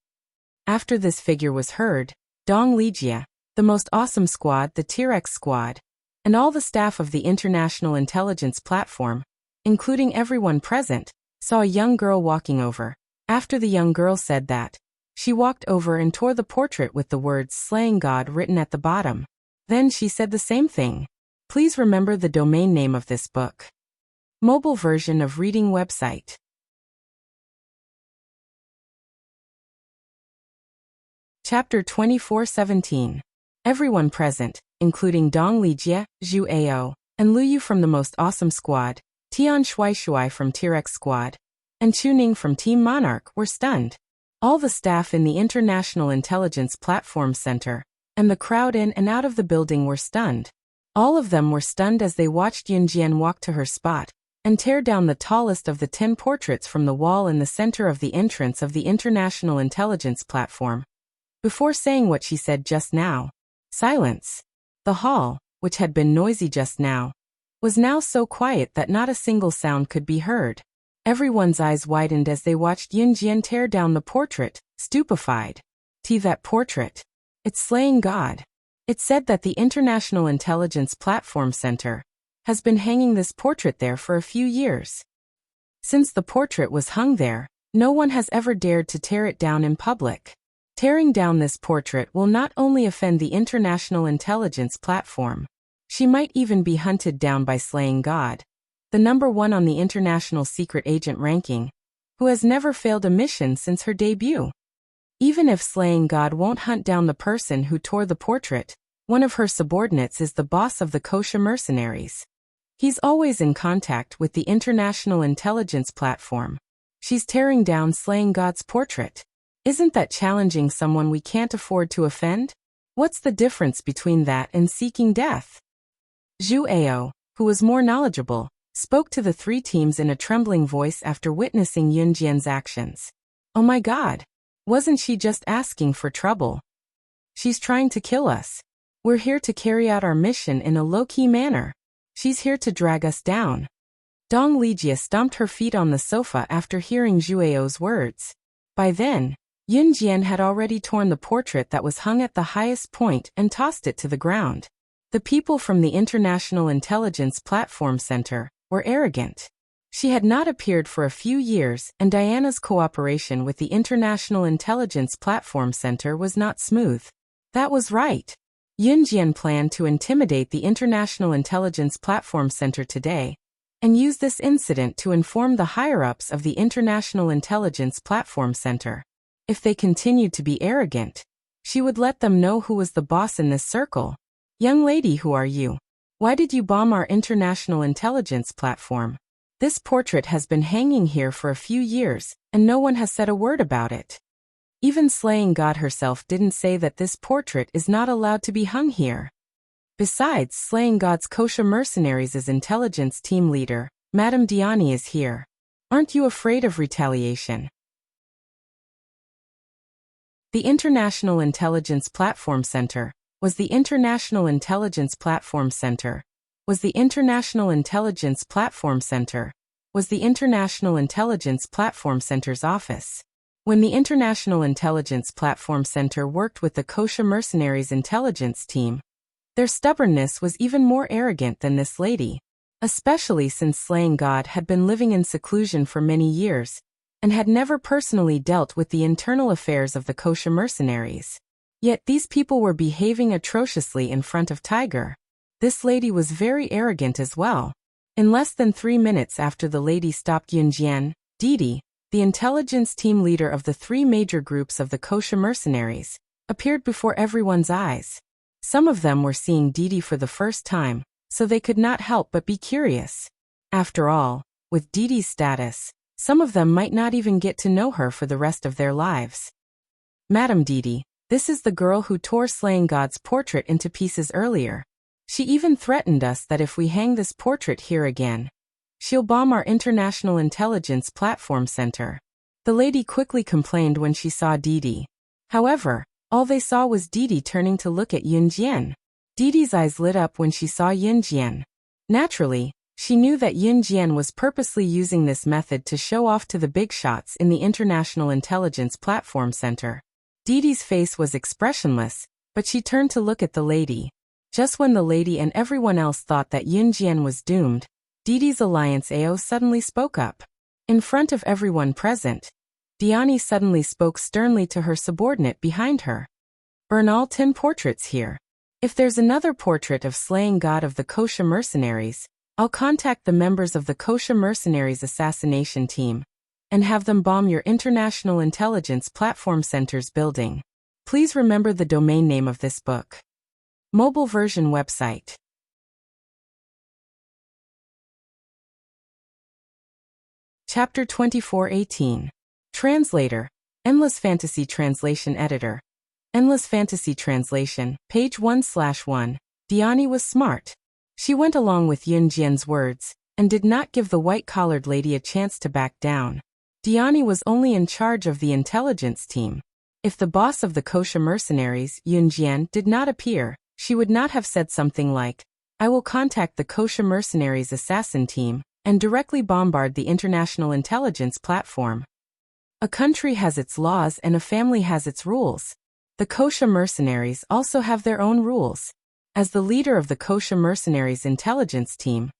After this figure was heard, Dong Lijia, the most awesome squad, the T-Rex squad, and all the staff of the International Intelligence Platform, including everyone present, saw a young girl walking over. After the young girl said that, she walked over and tore the portrait with the words "Slaying God" written at the bottom. Then she said the same thing. Please remember the domain name of this book. Mobile version of reading website. Chapter 24:17. Everyone present, including Dong Lijia, Zhu Ao, and Lu Yu from the Most Awesome Squad, Tian Shuai from T-Rex Squad, and Chu Ning from Team Monarch, were stunned. All the staff in the International Intelligence Platform Center, and the crowd in and out of the building were stunned. All of them were stunned as they watched Yunjian walk to her spot and tear down the tallest of the 10 portraits from the wall in the center of the entrance of the International Intelligence Platform. Before saying what she said just now, silence. The hall, which had been noisy just now, was now so quiet that not a single sound could be heard. Everyone's eyes widened as they watched Yunjian tear down the portrait, stupefied. That portrait. It's slaying God. It said that the International Intelligence Platform Center has been hanging this portrait there for a few years. Since the portrait was hung there, no one has ever dared to tear it down in public. Tearing down this portrait will not only offend the International Intelligence Platform, she might even be hunted down by slaying God, the #1 on the International Secret Agent ranking, who has never failed a mission since her debut. Even if slaying God won't hunt down the person who tore the portrait, one of her subordinates is the boss of the Kosha mercenaries. He's always in contact with the International Intelligence Platform. She's tearing down slaying God's portrait. Isn't that challenging someone we can't afford to offend? What's the difference between that and seeking death? Zhu Ao, who was more knowledgeable, spoke to the 3 teams in a trembling voice after witnessing Yunjian's actions. Oh my God! Wasn't she just asking for trouble? She's trying to kill us. We're here to carry out our mission in a low-key manner. She's here to drag us down. Dong Lijia stomped her feet on the sofa after hearing Zhu Ao's words. By then, Yunjian had already torn the portrait that was hung at the highest point and tossed it to the ground. The people from the International Intelligence Platform Center were arrogant. She had not appeared for a few years, and Diana's cooperation with the International Intelligence Platform Center was not smooth. That was right. Yunjian planned to intimidate the International Intelligence Platform Center today, and use this incident to inform the higher-ups of the International Intelligence Platform Center. If they continued to be arrogant, she would let them know who was the boss in this circle. Young lady, who are you? Why did you bomb our International Intelligence Platform? This portrait has been hanging here for a few years, and no one has said a word about it. Even slaying God herself didn't say that this portrait is not allowed to be hung here. Besides, slaying God's Kosha mercenaries' intelligence team leader, Madame Diani, is here. Aren't you afraid of retaliation? The International Intelligence Platform Center was the International Intelligence Platform Center. Was the International Intelligence Platform Center. Was the International Intelligence Platform Center's office. When the International Intelligence Platform Center worked with the Kosha mercenaries' intelligence team, their stubbornness was even more arrogant than this lady, especially since slaying God had been living in seclusion for many years, and had never personally dealt with the internal affairs of the Kosha mercenaries. Yet these people were behaving atrociously in front of Tiger. This lady was very arrogant as well. In less than 3 minutes after the lady stopped Yunjian, Didi, the intelligence team leader of the 3 major groups of the Kosha mercenaries, appeared before everyone's eyes. Some of them were seeing Didi for the first time, so they could not help but be curious. After all, with Didi's status, some of them might not even get to know her for the rest of their lives. Madam Didi, this is the girl who tore slaying God's portrait into pieces earlier. She even threatened us that if we hang this portrait here again, she'll bomb our International Intelligence Platform Center. The lady quickly complained when she saw Didi. However, all they saw was Didi turning to look at Yunjian. Didi's eyes lit up when she saw Yunjian. Naturally, she knew that Yunjian was purposely using this method to show off to the big shots in the International Intelligence Platform Center. Didi's face was expressionless, but she turned to look at the lady. Just when the lady and everyone else thought that Yunjian was doomed, Didi's alliance Ao suddenly spoke up. In front of everyone present, Diani suddenly spoke sternly to her subordinate behind her. Burn all 10 portraits here. If there's another portrait of slaying God of the Kosha mercenaries, I'll contact the members of the Kosha mercenaries assassination team and have them bomb your International Intelligence Platform Center's building. Please remember the domain name of this book. Mobile version website. Chapter 24:18. Translator. Endless Fantasy Translation Editor. Endless Fantasy Translation, page 1/1. Diani was smart. She went along with Yun Jian's words, and did not give the white-collared lady a chance to back down. Diani was only in charge of the intelligence team. If the boss of the kosher mercenaries, Yun Jian, did not appear, she would not have said something like, "I will contact the kosher mercenaries assassin team," and directly bombard the international intelligence platform. A country has its laws and a family has its rules. The kosher mercenaries also have their own rules. As the leader of the kosher mercenaries intelligence team,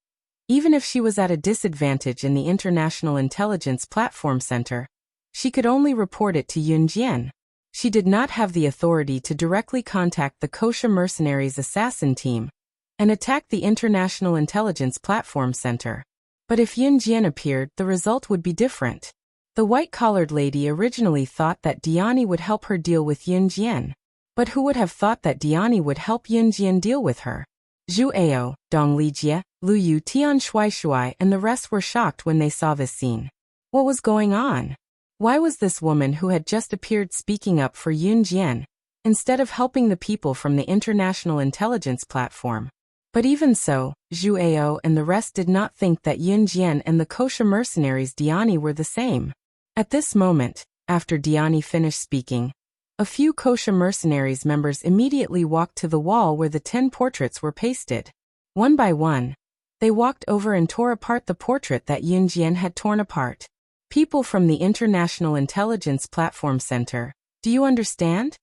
even if she was at a disadvantage in the International Intelligence Platform Center, she could only report it to Yun Jian. She did not have the authority to directly contact the kosher mercenaries assassin team and attack the International Intelligence Platform Center. But if Yun Jian appeared, the result would be different. The white-collared lady originally thought that Diani would help her deal with Yun Jian. But who would have thought that Diani would help Yun Jian deal with her? Zhu Ao, Dong Lijie, Lu Yu Tian Shuai and the rest were shocked when they saw this scene. What was going on? Why was this woman who had just appeared speaking up for Yun Jian, instead of helping the people from the International Intelligence Platform? But even so, Zhu Ao and the rest did not think that Yun Jian and the kosher mercenaries Diani were the same. At this moment, after Diani finished speaking, a few kosher mercenaries members immediately walked to the wall where the 10 portraits were pasted. One by one, they walked over and tore apart the portrait that Yun Jian had torn apart. People from the International Intelligence Platform Center, do you understand?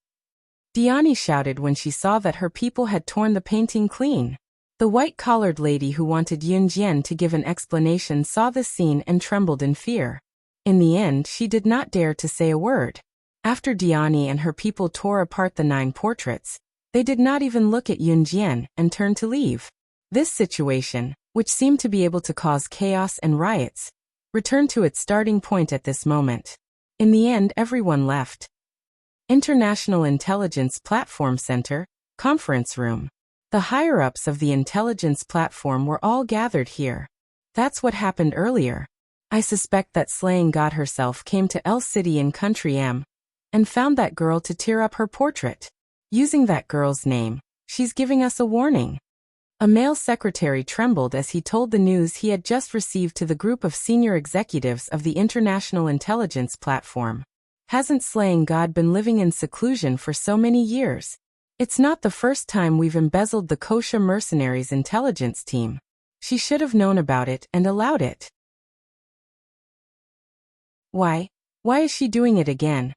Diani shouted when she saw that her people had torn the painting clean. The white-collared lady who wanted Yun Jian to give an explanation saw this scene and trembled in fear. In the end, she did not dare to say a word. After Diani and her people tore apart the 9 portraits, they did not even look at Yun Jian and turned to leave. This situation, which seemed to be able to cause chaos and riots, returned to its starting point at this moment. In the end, everyone left. International Intelligence Platform Center, Conference Room. The higher-ups of the intelligence platform were all gathered here. That's what happened earlier. I suspect that Slaying God herself came to L City in Country M and found that girl to tear up her portrait. Using that girl's name, she's giving us a warning. A male secretary trembled as he told the news he had just received to the group of senior executives of the International Intelligence Platform. Hasn't Slaying God been living in seclusion for so many years? It's not the first time we've embezzled the kosher mercenaries intelligence team. She should have known about it and allowed it. Why is she doing it again?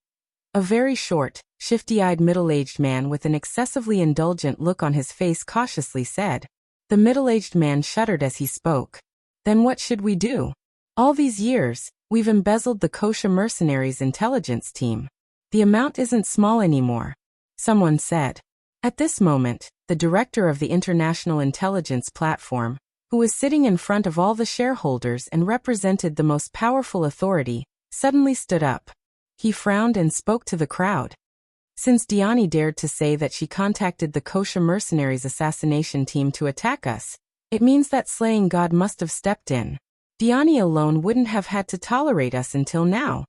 A very short, shifty-eyed middle-aged man with an excessively indulgent look on his face cautiously said. The middle-aged man shuddered as he spoke. Then what should we do? All these years, we've embezzled the kosher mercenaries intelligence team. The amount isn't small anymore, someone said. At this moment, the director of the International Intelligence Platform, who was sitting in front of all the shareholders and represented the most powerful authority, suddenly stood up. He frowned and spoke to the crowd. Since Diani dared to say that she contacted the kosher mercenaries assassination team to attack us, it means that Slaying God must have stepped in. Diani alone wouldn't have had to tolerate us until now.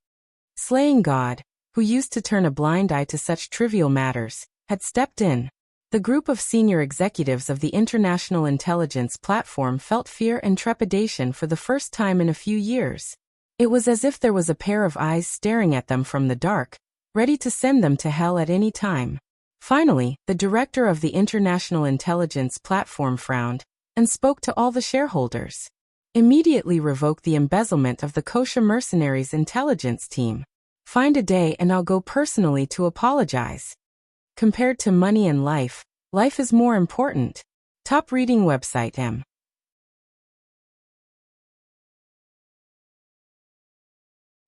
Slaying God, who used to turn a blind eye to such trivial matters, had stepped in. The group of senior executives of the International Intelligence Platform felt fear and trepidation for the first time in a few years. It was as if there was a pair of eyes staring at them from the dark, ready to send them to hell at any time. Finally, the director of the International Intelligence Platform frowned and spoke to all the shareholders. Immediately revoke the embezzlement of the kosher mercenaries intelligence team. Find a day and I'll go personally to apologize. Compared to money and life, life is more important. Top reading website M.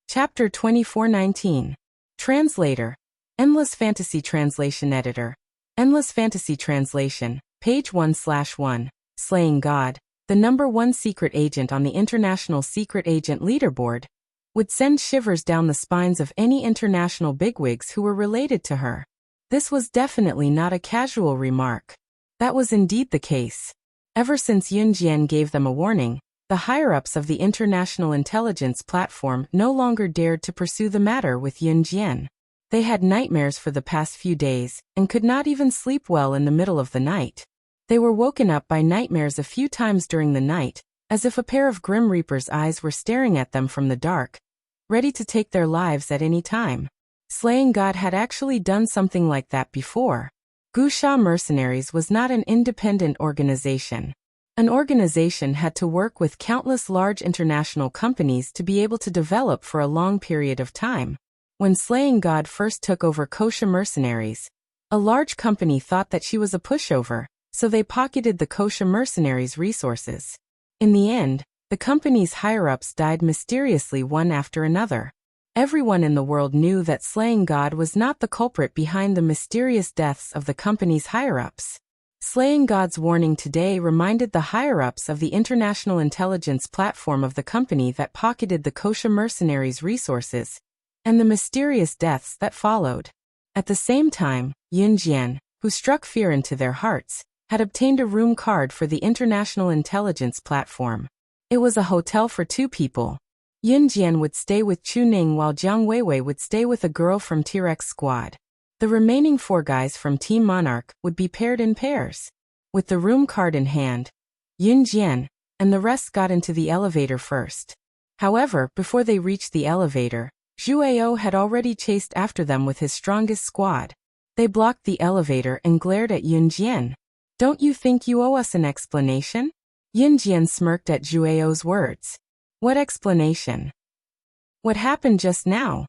Chapter 2419. Translator. Endless Fantasy Translation Editor. Endless Fantasy Translation, page 1/1. Slaying God, the #1 secret agent on the International Secret Agent Leaderboard, would send shivers down the spines of any international bigwigs who were related to her. This was definitely not a casual remark. That was indeed the case. Ever since Yun Jian gave them a warning, the higher-ups of the International Intelligence Platform no longer dared to pursue the matter with Yun Jian. They had nightmares for the past few days, and could not even sleep well in the middle of the night. They were woken up by nightmares a few times during the night, as if a pair of Grim Reaper's eyes were staring at them from the dark, ready to take their lives at any time. Slaying God had actually done something like that before. Wuxia Mercenaries was not an independent organization. An organization had to work with countless large international companies to be able to develop for a long period of time. When Slaying God first took over Wuxia Mercenaries, a large company thought that she was a pushover, so they pocketed the Wuxia Mercenaries' resources. In the end, the company's higher-ups died mysteriously one after another. Everyone in the world knew that Slaying God was not the culprit behind the mysterious deaths of the company's higher-ups. Slaying God's warning today reminded the higher-ups of the international intelligence platform of the company that pocketed the Wuxia Mercenaries' resources, and the mysterious deaths that followed. At the same time, Yunjian, who struck fear into their hearts, had obtained a room card for the international intelligence platform. It was a hotel for 2 people. Yunjian would stay with Chu Ning while Jiang Weiwei would stay with a girl from T-Rex squad. The remaining 4 guys from Team Monarch would be paired in pairs. With the room card in hand, Yunjian and the rest got into the elevator first. However, before they reached the elevator, Zhuao had already chased after them with his strongest squad. They blocked the elevator and glared at Yunjian. "Don't you think you owe us an explanation?" Yunjian smirked at Zhuao's words. "What explanation? What happened just now?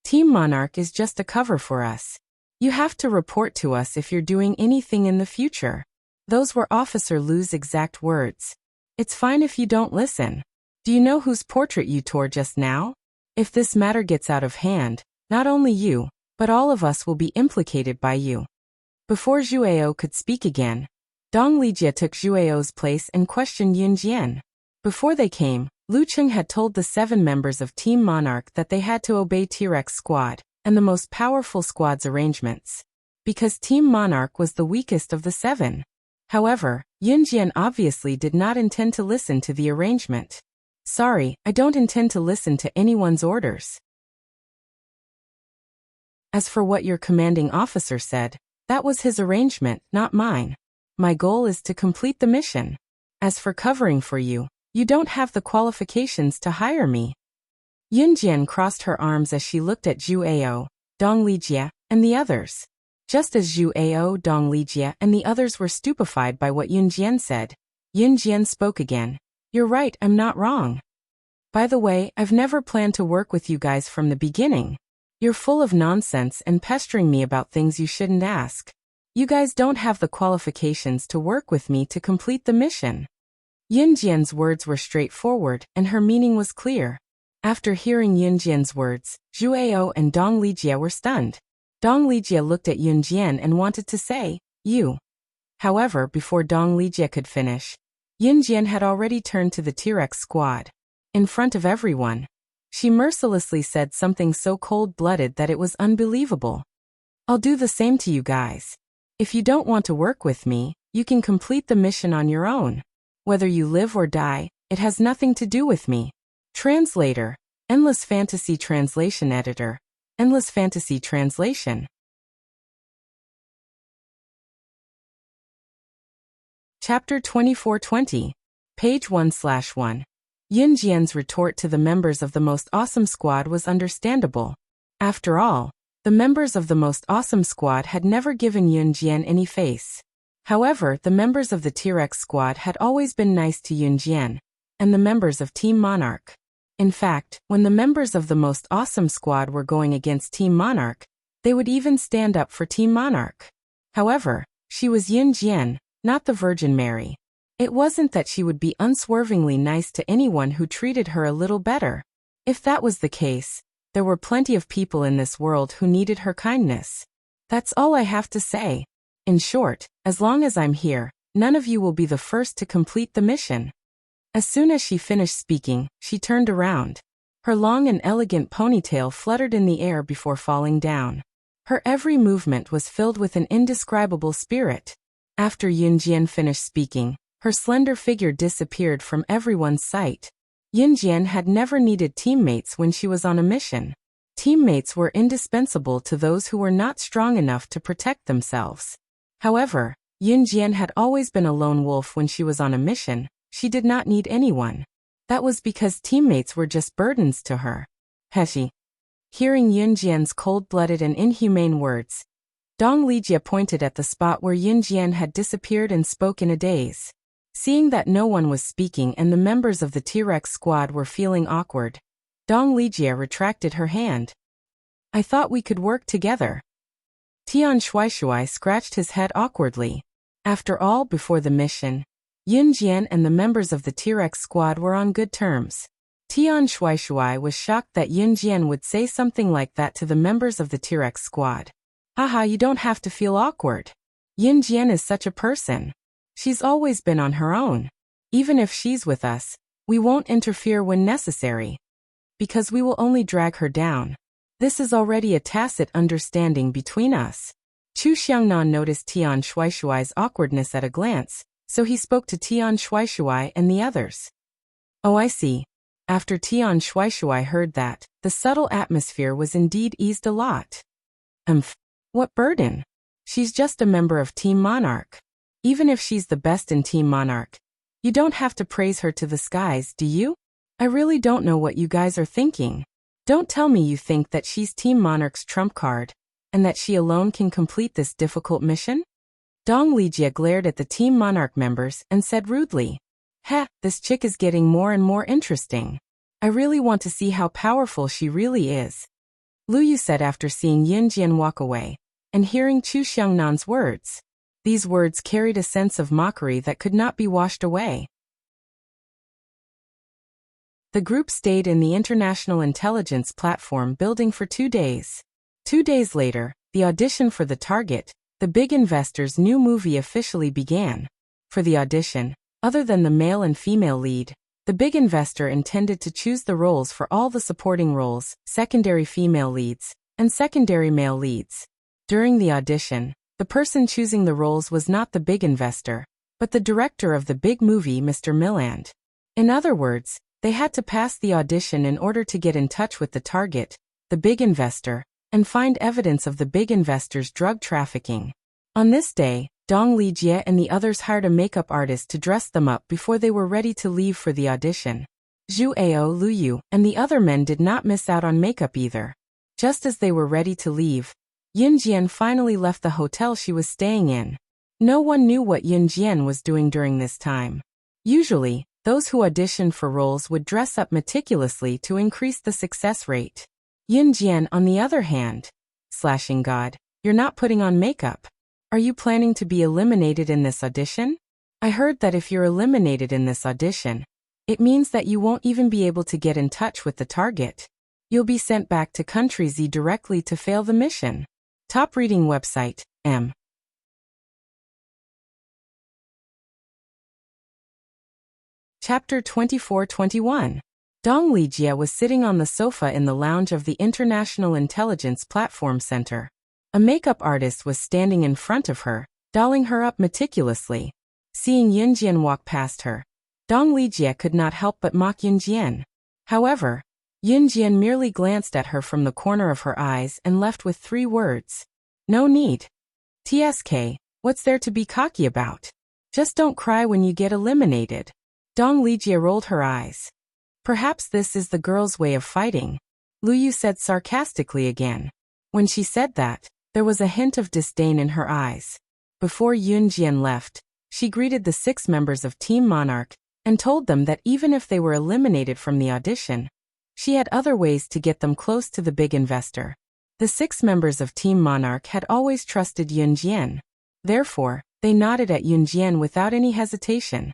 Team Monarch is just a cover for us. You have to report to us if you're doing anything in the future." Those were Officer Lu's exact words. "It's fine if you don't listen. Do you know whose portrait you tore just now? If this matter gets out of hand, not only you, but all of us will be implicated by you." Before Zhuao could speak again, Dong Lijie took Zhuao's place and questioned Yunjian. Before they came, Lu Cheng had told the 7 members of Team Monarch that they had to obey T-Rex squad and the most powerful squad's arrangements, because Team Monarch was the weakest of the 7. However, Yunjian obviously did not intend to listen to the arrangement. "Sorry, I don't intend to listen to anyone's orders. As for what your commanding officer said, that was his arrangement, not mine. My goal is to complete the mission. As for covering for you, you don't have the qualifications to hire me." Yunjian crossed her arms as she looked at Zhuao, Dong Lijie, and the others. Just as Zhuao, Dong Lijie, and the others were stupefied by what Yunjian said, Yunjian spoke again. "You're right, I'm not wrong. By the way, I've never planned to work with you guys from the beginning. You're full of nonsense and pestering me about things you shouldn't ask. You guys don't have the qualifications to work with me to complete the mission." Yunjian's words were straightforward, and her meaning was clear. After hearing Yunjian's words, Zhuao and Dong Lijie were stunned. Dong Lijie looked at Yunjian and wanted to say, "You." However, before Dong Lijie could finish, Yunjian had already turned to the T-Rex squad. In front of everyone, she mercilessly said something so cold-blooded that it was unbelievable. "I'll do the same to you guys. If you don't want to work with me, you can complete the mission on your own. Whether you live or die, it has nothing to do with me." Translator, Endless Fantasy Translation Editor, Endless Fantasy Translation. Chapter 2420. Page 1/1. Yunjian's retort to the members of the Most Awesome Squad was understandable. After all, the members of the Most Awesome Squad had never given Yunjian any face. However, the members of the T-Rex squad had always been nice to Yunjian, and the members of Team Monarch. In fact, when the members of the Most Awesome Squad were going against Team Monarch, they would even stand up for Team Monarch. However, she was Yunjian, not the Virgin Mary. It wasn't that she would be unswervingly nice to anyone who treated her a little better. If that was the case, there were plenty of people in this world who needed her kindness. That's all I have to say. In short, as long as I'm here, none of you will be the first to complete the mission. As soon as she finished speaking, she turned around. Her long and elegant ponytail fluttered in the air before falling down. Her every movement was filled with an indescribable spirit. After Yunjian finished speaking, her slender figure disappeared from everyone's sight. Yunjian had never needed teammates when she was on a mission. Teammates were indispensable to those who were not strong enough to protect themselves. However, Yun Jian had always been a lone wolf when she was on a mission. She did not need anyone. That was because teammates were just burdens to her. Heshi. Hearing Yun Jian's cold-blooded and inhumane words, Dong Lijia pointed at the spot where Yun Jian had disappeared and spoke in a daze. Seeing that no one was speaking and the members of the T-Rex squad were feeling awkward, Dong Lijia retracted her hand. I thought we could work together. Tian Shuaishui scratched his head awkwardly. After all, before the mission, Yun Jian and the members of the T-Rex squad were on good terms. Tian Shuaishui was shocked that Yun Jian would say something like that to the members of the T-Rex squad. Haha, you don't have to feel awkward. Yun Jian is such a person. She's always been on her own. Even if she's with us, we won't interfere when necessary. Because we will only drag her down. This is already a tacit understanding between us. Chu Xiangnan noticed Tian Shuaishui's awkwardness at a glance, so he spoke to Tian Shuaishui and the others. Oh, I see. After Tian Shuaishui heard that, the subtle atmosphere was indeed eased a lot. What burden? She's just a member of Team Monarch. Even if she's the best in Team Monarch, you don't have to praise her to the skies, do you? I really don't know what you guys are thinking. Don't tell me you think that she's Team Monarch's trump card, and that she alone can complete this difficult mission? Dong Lijia glared at the Team Monarch members and said rudely, "Heh, this chick is getting more and more interesting. I really want to see how powerful she really is." Lu Yu said after seeing Yun Jian walk away, and hearing Chu Xiangnan's words. These words carried a sense of mockery that could not be washed away. The group stayed in the International Intelligence Platform building for 2 days. 2 days later, the audition for The Target, the big investor's new movie, officially began. For the audition, other than the male and female lead, the big investor intended to choose the roles for all the supporting roles, secondary female leads, and secondary male leads. During the audition, the person choosing the roles was not the big investor, but the director of the big movie, Mr. Milland. In other words, they had to pass the audition in order to get in touch with the target, the big investor, and find evidence of the big investor's drug trafficking. On this day, Dong Lijie and the others hired a makeup artist to dress them up before they were ready to leave for the audition. Zhu Ao, Lu Yu, and the other men did not miss out on makeup either. Just as they were ready to leave, Yun Jian finally left the hotel she was staying in. No one knew what Yun Jian was doing during this time. Usually, those who auditioned for roles would dress up meticulously to increase the success rate. Yun Jian, on the other hand, slashing God, you're not putting on makeup. Are you planning to be eliminated in this audition? I heard that if you're eliminated in this audition, it means that you won't even be able to get in touch with the target. You'll be sent back to Country Z directly to fail the mission. Top reading website, M. Chapter 24-21. Dong Lijie was sitting on the sofa in the lounge of the International Intelligence Platform Center. A makeup artist was standing in front of her, dolling her up meticulously. Seeing Yun Jian walk past her, Dong Lijie could not help but mock Yun Jian. However, Yun Jian merely glanced at her from the corner of her eyes and left with 3 words. No need. TSK, what's there to be cocky about? Just don't cry when you get eliminated. Dong Lijie rolled her eyes. Perhaps this is the girl's way of fighting, Lu Yu said sarcastically again. When she said that, there was a hint of disdain in her eyes. Before Yun Jian left, she greeted the 6 members of Team Monarch and told them that even if they were eliminated from the audition, she had other ways to get them close to the big investor. The 6 members of Team Monarch had always trusted Yun Jian. Therefore, they nodded at Yun Jian without any hesitation.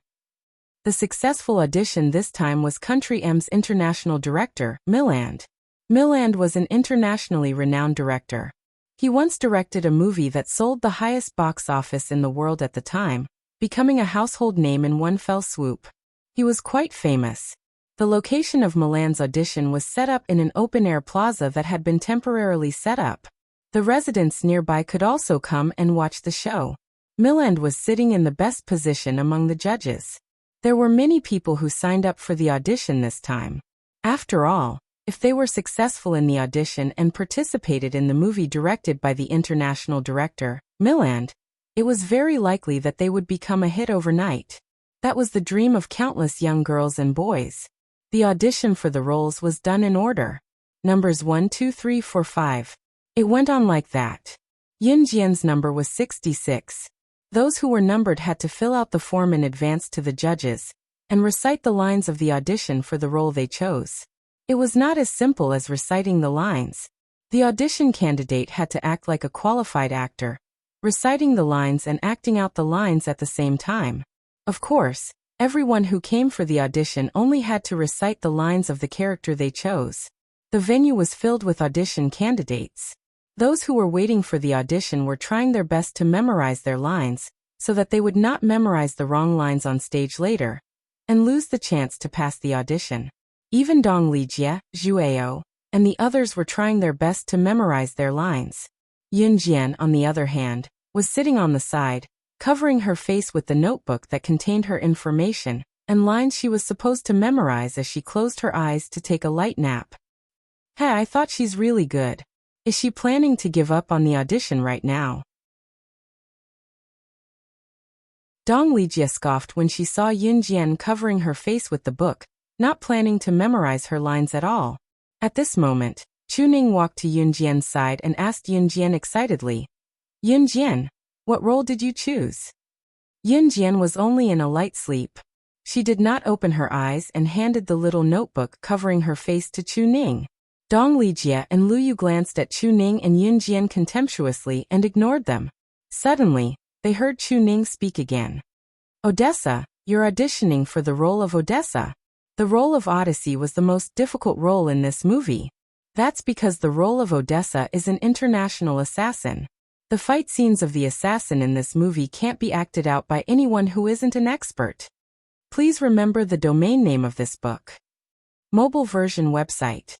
The successful audition this time was Country M's international director, Milland. Milland was an internationally renowned director. He once directed a movie that sold the highest box office in the world at the time, becoming a household name in one fell swoop. He was quite famous. The location of Milland's audition was set up in an open-air plaza that had been temporarily set up. The residents nearby could also come and watch the show. Milland was sitting in the best position among the judges. There were many people who signed up for the audition this time. After all, if they were successful in the audition and participated in the movie directed by the international director, Milland, It was very likely that they would become a hit overnight. That was the dream of countless young girls and boys. The audition for the roles was done in order. Numbers 1, 2, 3, 4, 5. It went on like that. Yin Jian's number was 66. Those who were numbered had to fill out the form in advance to the judges and recite the lines of the audition for the role they chose. It was not as simple as reciting the lines. The audition candidate had to act like a qualified actor, reciting the lines and acting out the lines at the same time. Of course, everyone who came for the audition only had to recite the lines of the character they chose. The venue was filled with audition candidates. Those who were waiting for the audition were trying their best to memorize their lines, so that they would not memorize the wrong lines on stage later and lose the chance to pass the audition. Even Dong Lijie, Zhuao, and the others were trying their best to memorize their lines. Yun Jian, on the other hand, was sitting on the side, covering her face with the notebook that contained her information and lines she was supposed to memorize as she closed her eyes to take a light nap. Hey, I thought she's really good. Is she planning to give up on the audition right now? Dong Lijie scoffed when she saw Yun Jian covering her face with the book, not planning to memorize her lines at all. At this moment, Chu Ning walked to Yun Jian's side and asked Yun Jian excitedly, "Yun Jian, what role did you choose?" Yun Jian was only in a light sleep. She did not open her eyes and handed the little notebook covering her face to Chu Ning. Dong Lijie and Lu Yu glanced at Chu Ning and Yun Jian contemptuously and ignored them. Suddenly, they heard Chu Ning speak again. "Odessa, you're auditioning for the role of Odessa. The role of Odyssey was the most difficult role in this movie. That's because the role of Odessa is an international assassin. The fight scenes of the assassin in this movie can't be acted out by anyone who isn't an expert. Please remember the domain name of this book." Mobile version website.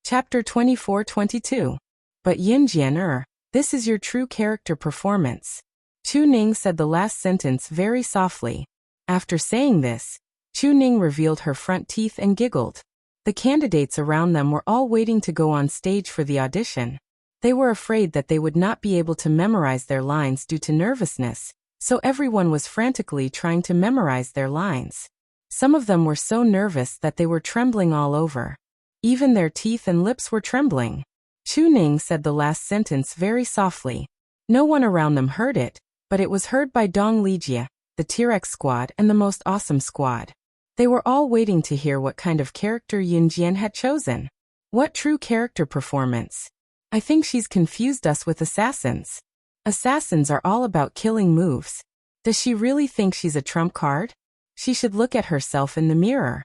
Chapter 24-22. But Yin Jian, this is your true character performance. Chu Ning said the last sentence very softly. After saying this, Chu Ning revealed her front teeth and giggled. The candidates around them were all waiting to go on stage for the audition. They were afraid that they would not be able to memorize their lines due to nervousness, so everyone was frantically trying to memorize their lines. Some of them were so nervous that they were trembling all over. Even their teeth and lips were trembling. Chu Ning said the last sentence very softly. No one around them heard it, but it was heard by Dong Lijie, the T-Rex squad and the most awesome squad. They were all waiting to hear what kind of character Yun Jian had chosen. What true character performance? I think she's confused us with assassins. Assassins are all about killing moves. Does she really think she's a trump card? She should look at herself in the mirror.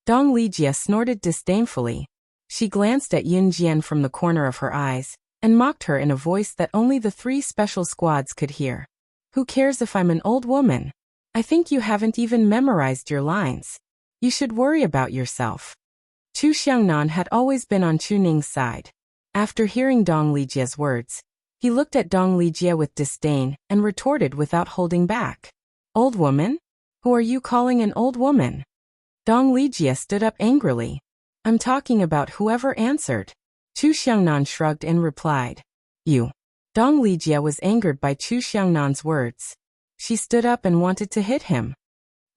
Dong Lijie snorted disdainfully. She glanced at Yun Jian from the corner of her eyes and mocked her in a voice that only the 3 special squads could hear. "Who cares if I'm an old woman? I think you haven't even memorized your lines. You should worry about yourself." Chu Xiangnan had always been on Chu Ning's side. After hearing Dong Lijie's words, he looked at Dong Lijie with disdain and retorted without holding back. "Old woman? Who are you calling an old woman?" Dong Lijie stood up angrily. "I'm talking about whoever answered." Chu Xiangnan shrugged and replied, "You." Dong Lijie was angered by Chu Xiangnan's words. She stood up and wanted to hit him.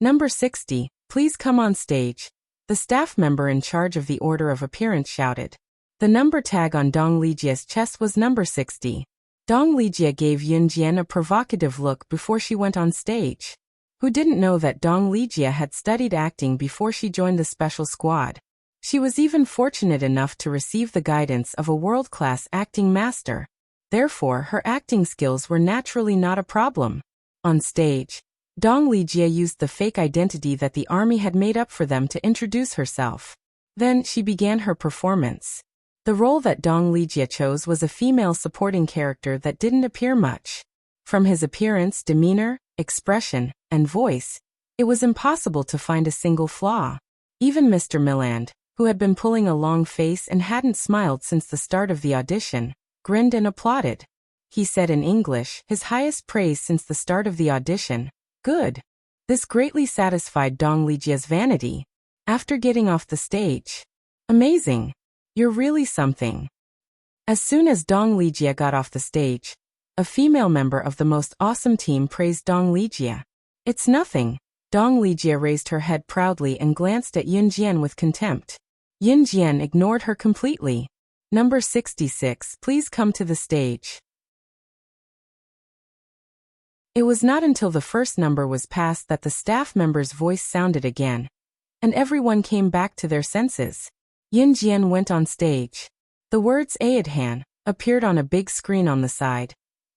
"Number 60, please come on stage," the staff member in charge of the order of appearance shouted. The number tag on Dong Lijie's chest was number 60. Dong Lijie gave Yun Jian a provocative look before she went on stage. Who didn't know that Dong Lijie had studied acting before she joined the special squad? She was even fortunate enough to receive the guidance of a world-class acting master. Therefore, her acting skills were naturally not a problem. On stage, Dong Lijie used the fake identity that the army had made up for them to introduce herself. Then, she began her performance. The role that Dong Lijie chose was a female supporting character that didn't appear much. From his appearance, demeanor, expression, and voice, it was impossible to find a single flaw. Even Mr. Milland, who had been pulling a long face and hadn't smiled since the start of the audition, grinned and applauded. He said in English, his highest praise since the start of the audition, "Good." This greatly satisfied Dong Lijie's vanity. After getting off the stage, "Amazing. You're really something." As soon as Dong Lijia got off the stage, a female member of the most awesome team praised Dong Lijia. "It's nothing." Dong Lijia raised her head proudly and glanced at Yun Jian with contempt. Yun Jian ignored her completely. "Number 66, please come to the stage." It was not until the first number was passed that the staff member's voice sounded again, and everyone came back to their senses. Yun Jian went on stage. The words Aidhan appeared on a big screen on the side,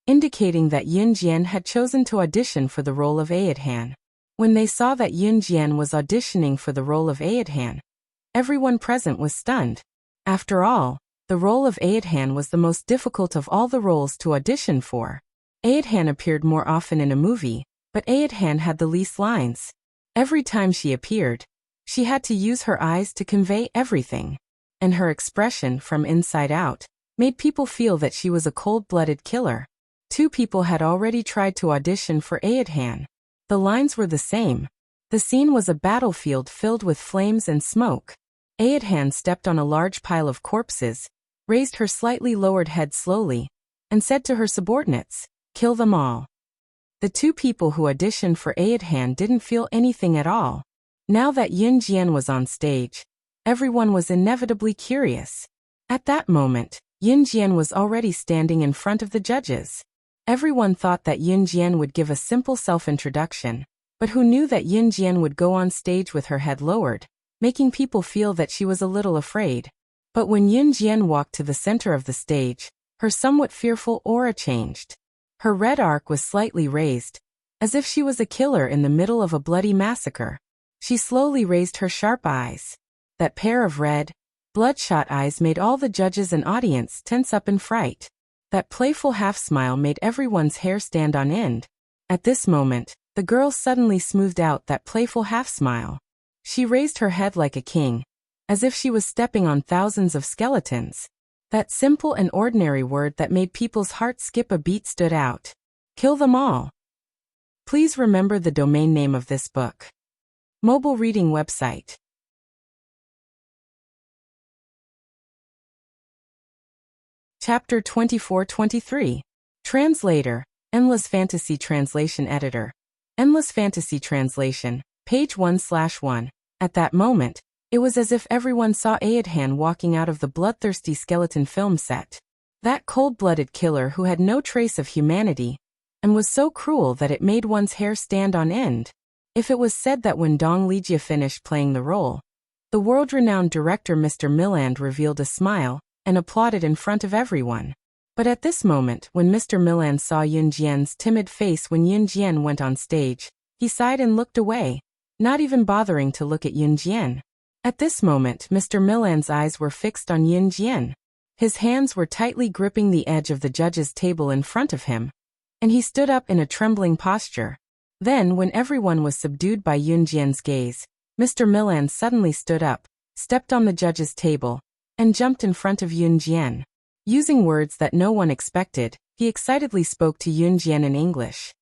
indicating that Yun Jian had chosen to audition for the role of Aidhan. When they saw that Yun Jian was auditioning for the role of Aidhan, everyone present was stunned. After all, the role of Aidhan was the most difficult of all the roles to audition for. Aidhan appeared more often in a movie, but Aidhan had the least lines. Every time she appeared, she had to use her eyes to convey everything. And her expression from inside out made people feel that she was a cold-blooded killer. 2 people had already tried to audition for Aidhan. The lines were the same. The scene was a battlefield filled with flames and smoke. Aidhan stepped on a large pile of corpses, raised her slightly lowered head slowly, and said to her subordinates, "Kill them all." The 2 people who auditioned for Aidhan didn't feel anything at all. Now that Yun Jian was on stage, everyone was inevitably curious. At that moment, Yun Jian was already standing in front of the judges. Everyone thought that Yun Jian would give a simple self-introduction, but who knew that Yun Jian would go on stage with her head lowered, making people feel that she was a little afraid. But when Yun Jian walked to the center of the stage, her somewhat fearful aura changed. Her red arc was slightly raised, as if she was a killer in the middle of a bloody massacre. She slowly raised her sharp eyes. That pair of red, bloodshot eyes made all the judges and audience tense up in fright. That playful half-smile made everyone's hair stand on end. At this moment, the girl suddenly smoothed out that playful half-smile. She raised her head like a king, as if she was stepping on thousands of skeletons. That simple and ordinary word that made people's hearts skip a beat stood out. "Kill them all." Please remember the domain name of this book. Mobile reading website. Chapter 24-23. Translator, Endless Fantasy Translation Editor. Endless Fantasy Translation, page 1/1. At that moment, it was as if everyone saw Aidhan walking out of the bloodthirsty skeleton film set. That cold-blooded killer who had no trace of humanity, and was so cruel that it made one's hair stand on end. If it was said that when Dong Lijia finished playing the role, the world-renowned director Mr. Milland revealed a smile, and applauded in front of everyone. But at this moment, when Mr. Milland saw Yun Jian's timid face when Yun Jian went on stage, he sighed and looked away, not even bothering to look at Yun Jian. At this moment, Mr. Milland's eyes were fixed on Yun Jian. His hands were tightly gripping the edge of the judge's table in front of him, and he stood up in a trembling posture. Then, when everyone was subdued by Yun Jian's gaze, Mr. Milland suddenly stood up, stepped on the judge's table, and jumped in front of Yun Jian. Using words that no one expected, he excitedly spoke to Yun Jian in English.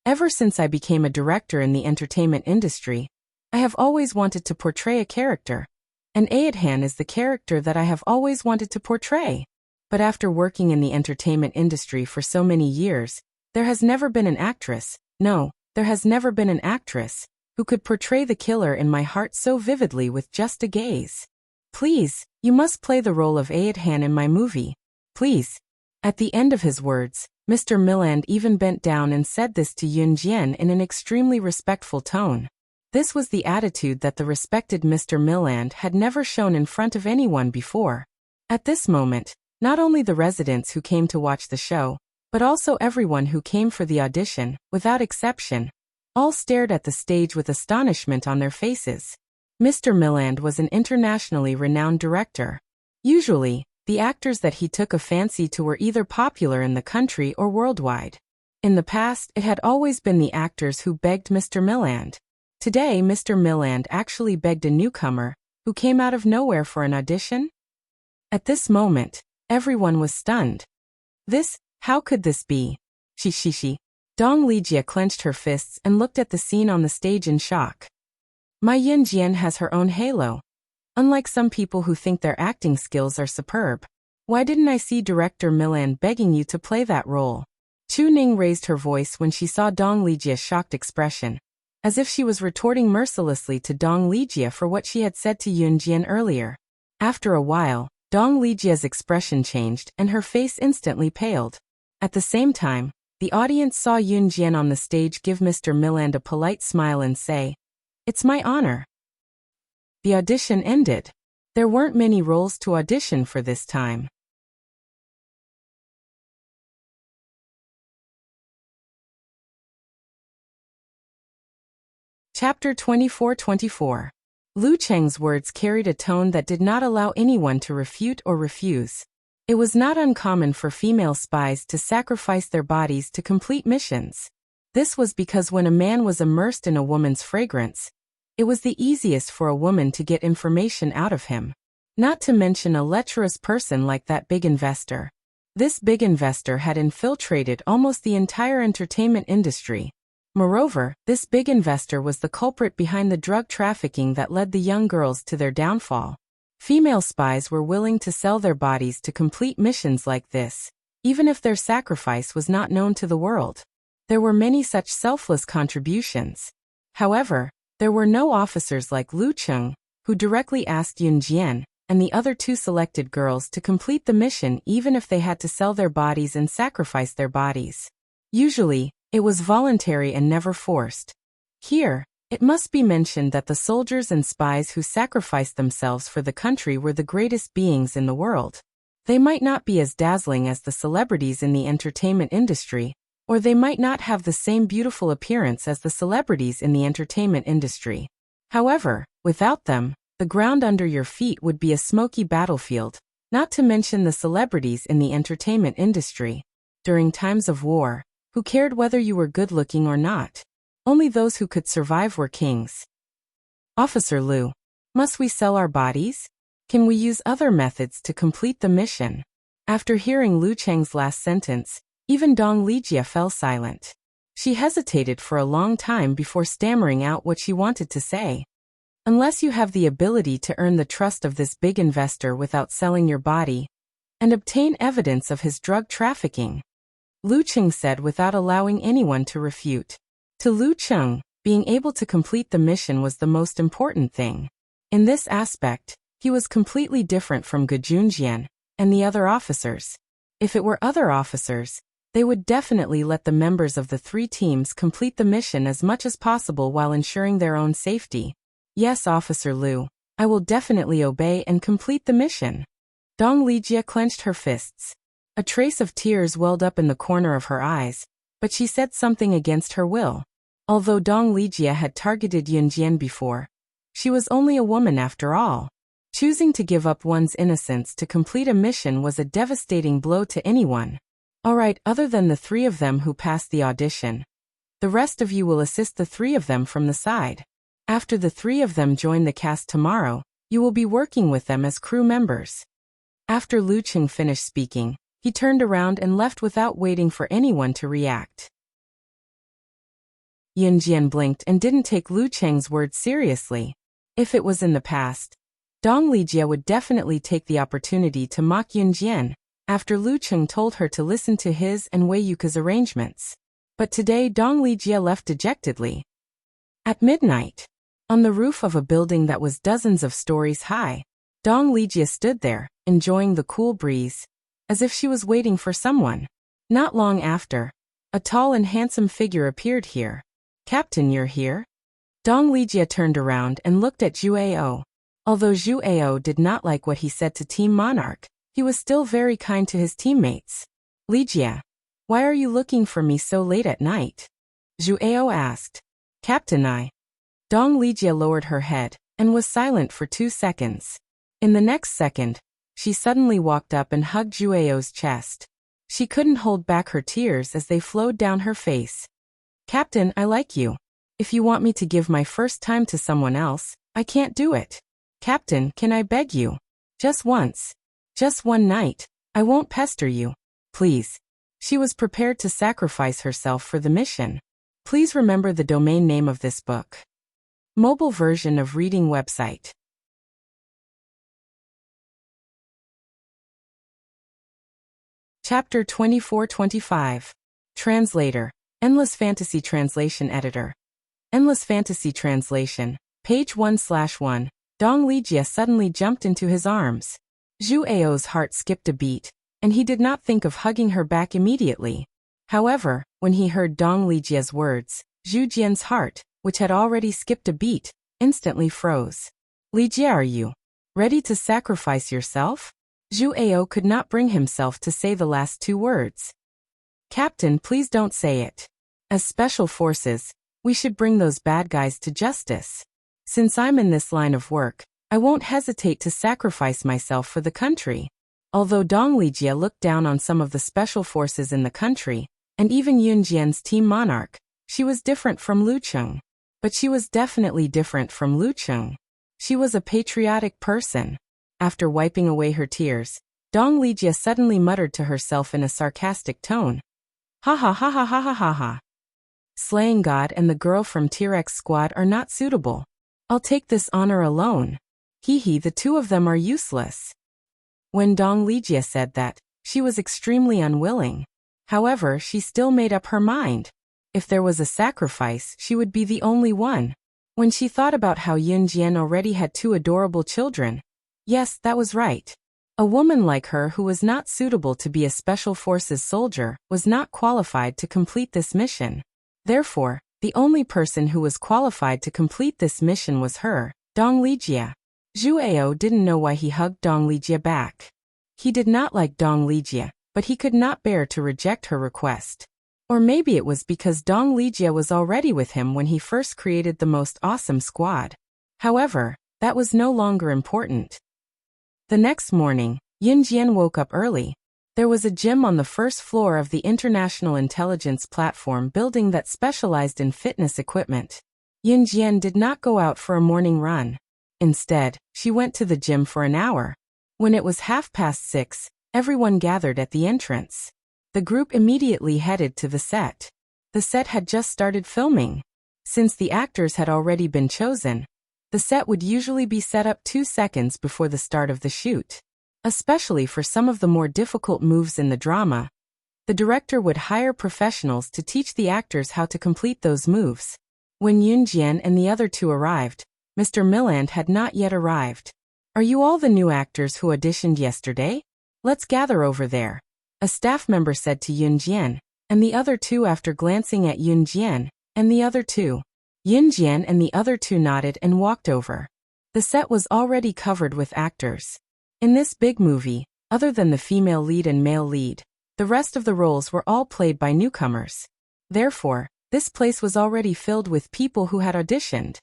"Ever since I became a director in the entertainment industry, I have always wanted to portray a character, and Aidhan is the character that I have always wanted to portray. But after working in the entertainment industry for so many years, there has never been an actress, no, there has never been an actress, who could portray the killer in my heart so vividly with just a gaze. Please, you must play the role of Aidhan in my movie. Please." At the end of his words, Mr. Milland even bent down and said this to Yun Jian in an extremely respectful tone. This was the attitude that the respected Mr. Milland had never shown in front of anyone before. At this moment, not only the residents who came to watch the show, but also everyone who came for the audition, without exception, all stared at the stage with astonishment on their faces. Mr. Milland was an internationally renowned director. Usually, the actors that he took a fancy to were either popular in the country or worldwide. In the past, it had always been the actors who begged Mr. Milland. Today, Mr. Milland actually begged a newcomer, who came out of nowhere for an audition. At this moment, everyone was stunned. How could this be? She. Dong Lijia clenched her fists and looked at the scene on the stage in shock. My Yun Jian has her own halo. Unlike some people who think their acting skills are superb, Why didn't I see Director Milan begging you to play that role? Chu Ning raised her voice when she saw Dong Lijia's shocked expression, as if she was retorting mercilessly to Dong Lijia for what she had said to Yun Jian earlier. After a while, Dong Lijia's expression changed and her face instantly paled. At the same time, the audience saw Yun Jian on the stage give Mr. Milan a polite smile and say, "It's my honor." The audition ended. There weren't many roles to audition for this time. Chapter 24-24. Lu Cheng's words carried a tone that did not allow anyone to refute or refuse. It was not uncommon for female spies to sacrifice their bodies to complete missions. This was because when a man was immersed in a woman's fragrance, it was the easiest for a woman to get information out of him. Not to mention a lecherous person like that big investor. This big investor had infiltrated almost the entire entertainment industry. Moreover, this big investor was the culprit behind the drug trafficking that led the young girls to their downfall. Female spies were willing to sell their bodies to complete missions like this, even if their sacrifice was not known to the world. There were many such selfless contributions. However, there were no officers like Lu Cheng, who directly asked Yun Jian and the other two selected girls to complete the mission even if they had to sell their bodies and sacrifice their bodies. Usually, it was voluntary and never forced. Here, it must be mentioned that the soldiers and spies who sacrificed themselves for the country were the greatest beings in the world. They might not be as dazzling as the celebrities in the entertainment industry, or they might not have the same beautiful appearance as the celebrities in the entertainment industry. However, without them, the ground under your feet would be a smoky battlefield, not to mention the celebrities in the entertainment industry. During times of war, who cared whether you were good-looking or not? Only those who could survive were kings. Officer Lu, must we sell our bodies? Can we use other methods to complete the mission? After hearing Lu Cheng's last sentence, even Dong Lijia fell silent. She hesitated for a long time before stammering out what she wanted to say. Unless you have the ability to earn the trust of this big investor without selling your body, and obtain evidence of his drug trafficking, Lu Cheng said without allowing anyone to refute. To Lu Cheng, being able to complete the mission was the most important thing. In this aspect, he was completely different from Ge Junjian and the other officers. If it were other officers, they would definitely let the members of the three teams complete the mission as much as possible while ensuring their own safety. Yes, Officer Lu, I will definitely obey and complete the mission. Dong Lijia clenched her fists. A trace of tears welled up in the corner of her eyes, but she said something against her will. Although Dong Lijia had targeted Yun Jian before, she was only a woman after all. Choosing to give up one's innocence to complete a mission was a devastating blow to anyone. Alright, other than the three of them who passed the audition, the rest of you will assist the three of them from the side. After the three of them join the cast tomorrow, you will be working with them as crew members. After Lu Cheng finished speaking, he turned around and left without waiting for anyone to react. Yun Jian blinked and didn't take Lu Cheng's words seriously. If it was in the past, Dong Lijia would definitely take the opportunity to mock Yun Jian after Lu Cheng told her to listen to his and Wei Yuka's arrangements. But today Dong Lijia left dejectedly. At midnight, on the roof of a building that was dozens of stories high, Dong Lijia stood there, enjoying the cool breeze, as if she was waiting for someone. Not long after, a tall and handsome figure appeared here. Captain, you're here? Dong Lijia turned around and looked at Zhu Ao. Although Zhu Ao did not like what he said to Team Monarch, he was still very kind to his teammates. Lijia, why are you looking for me so late at night? Zhu Ao asked. Captain, Dong Lijia lowered her head and was silent for 2 seconds. In the next second, she suddenly walked up and hugged Zhu Ao's chest. She couldn't hold back her tears as they flowed down her face. Captain, I like you. If you want me to give my first time to someone else, I can't do it. Captain, can I beg you? Just once. Just one night. I won't pester you. Please. She was prepared to sacrifice herself for the mission. Please remember the domain name of this book. Mobile version of reading website. Chapter 24-25. Translator. Endless Fantasy Translation Editor. Endless Fantasy Translation. Page 1/1. Dong Lijie suddenly jumped into his arms. Zhu Ao's heart skipped a beat, and he did not think of hugging her back immediately. However, when he heard Dong Lijie's words, Zhu Jian's heart, which had already skipped a beat, instantly froze. Lijie, are you ready to sacrifice yourself? Zhu Ao could not bring himself to say the last two words. Captain, please don't say it. As special forces, we should bring those bad guys to justice. Since I'm in this line of work, I won't hesitate to sacrifice myself for the country. Although Dong Lijie looked down on some of the special forces in the country, and even Yun Jian's team monarch, she was different from Lu Cheng. But she was definitely different from Lu Cheng. She was a patriotic person. After wiping away her tears, Dong Lijie suddenly muttered to herself in a sarcastic tone. Ha ha ha ha ha ha ha ha. Slaying God and the girl from T-Rex squad are not suitable. I'll take this honor alone. Hee hee, the two of them are useless. When Dong Lijie said that, she was extremely unwilling. However, she still made up her mind. If there was a sacrifice, she would be the only one. When she thought about how Yun Jian already had two adorable children. Yes, that was right. A woman like her who was not suitable to be a special forces soldier was not qualified to complete this mission. Therefore, the only person who was qualified to complete this mission was her, Dong Lijie. Zhu Ao didn't know why he hugged Dong Lijie back. He did not like Dong Lijie, but he could not bear to reject her request. Or maybe it was because Dong Lijie was already with him when he first created the most awesome squad. However, that was no longer important. The next morning, Yun Jian woke up early. There was a gym on the first floor of the International Intelligence Platform building that specialized in fitness equipment. Yun Jian did not go out for a morning run. Instead, she went to the gym for an hour. When it was 6:30, everyone gathered at the entrance. The group immediately headed to the set. The set had just started filming. Since the actors had already been chosen, the set would usually be set up 2 seconds before the start of the shoot. Especially for some of the more difficult moves in the drama, the director would hire professionals to teach the actors how to complete those moves. When Yun Jian and the other two arrived, Mr. Milland had not yet arrived. Are you all the new actors who auditioned yesterday? Let's gather over there. A staff member said to Yun Jian, and the other two after glancing at Yun Jian, and the other two. Yun Jian and the other two nodded and walked over. The set was already covered with actors. In this big movie, other than the female lead and male lead, the rest of the roles were all played by newcomers. Therefore, this place was already filled with people who had auditioned.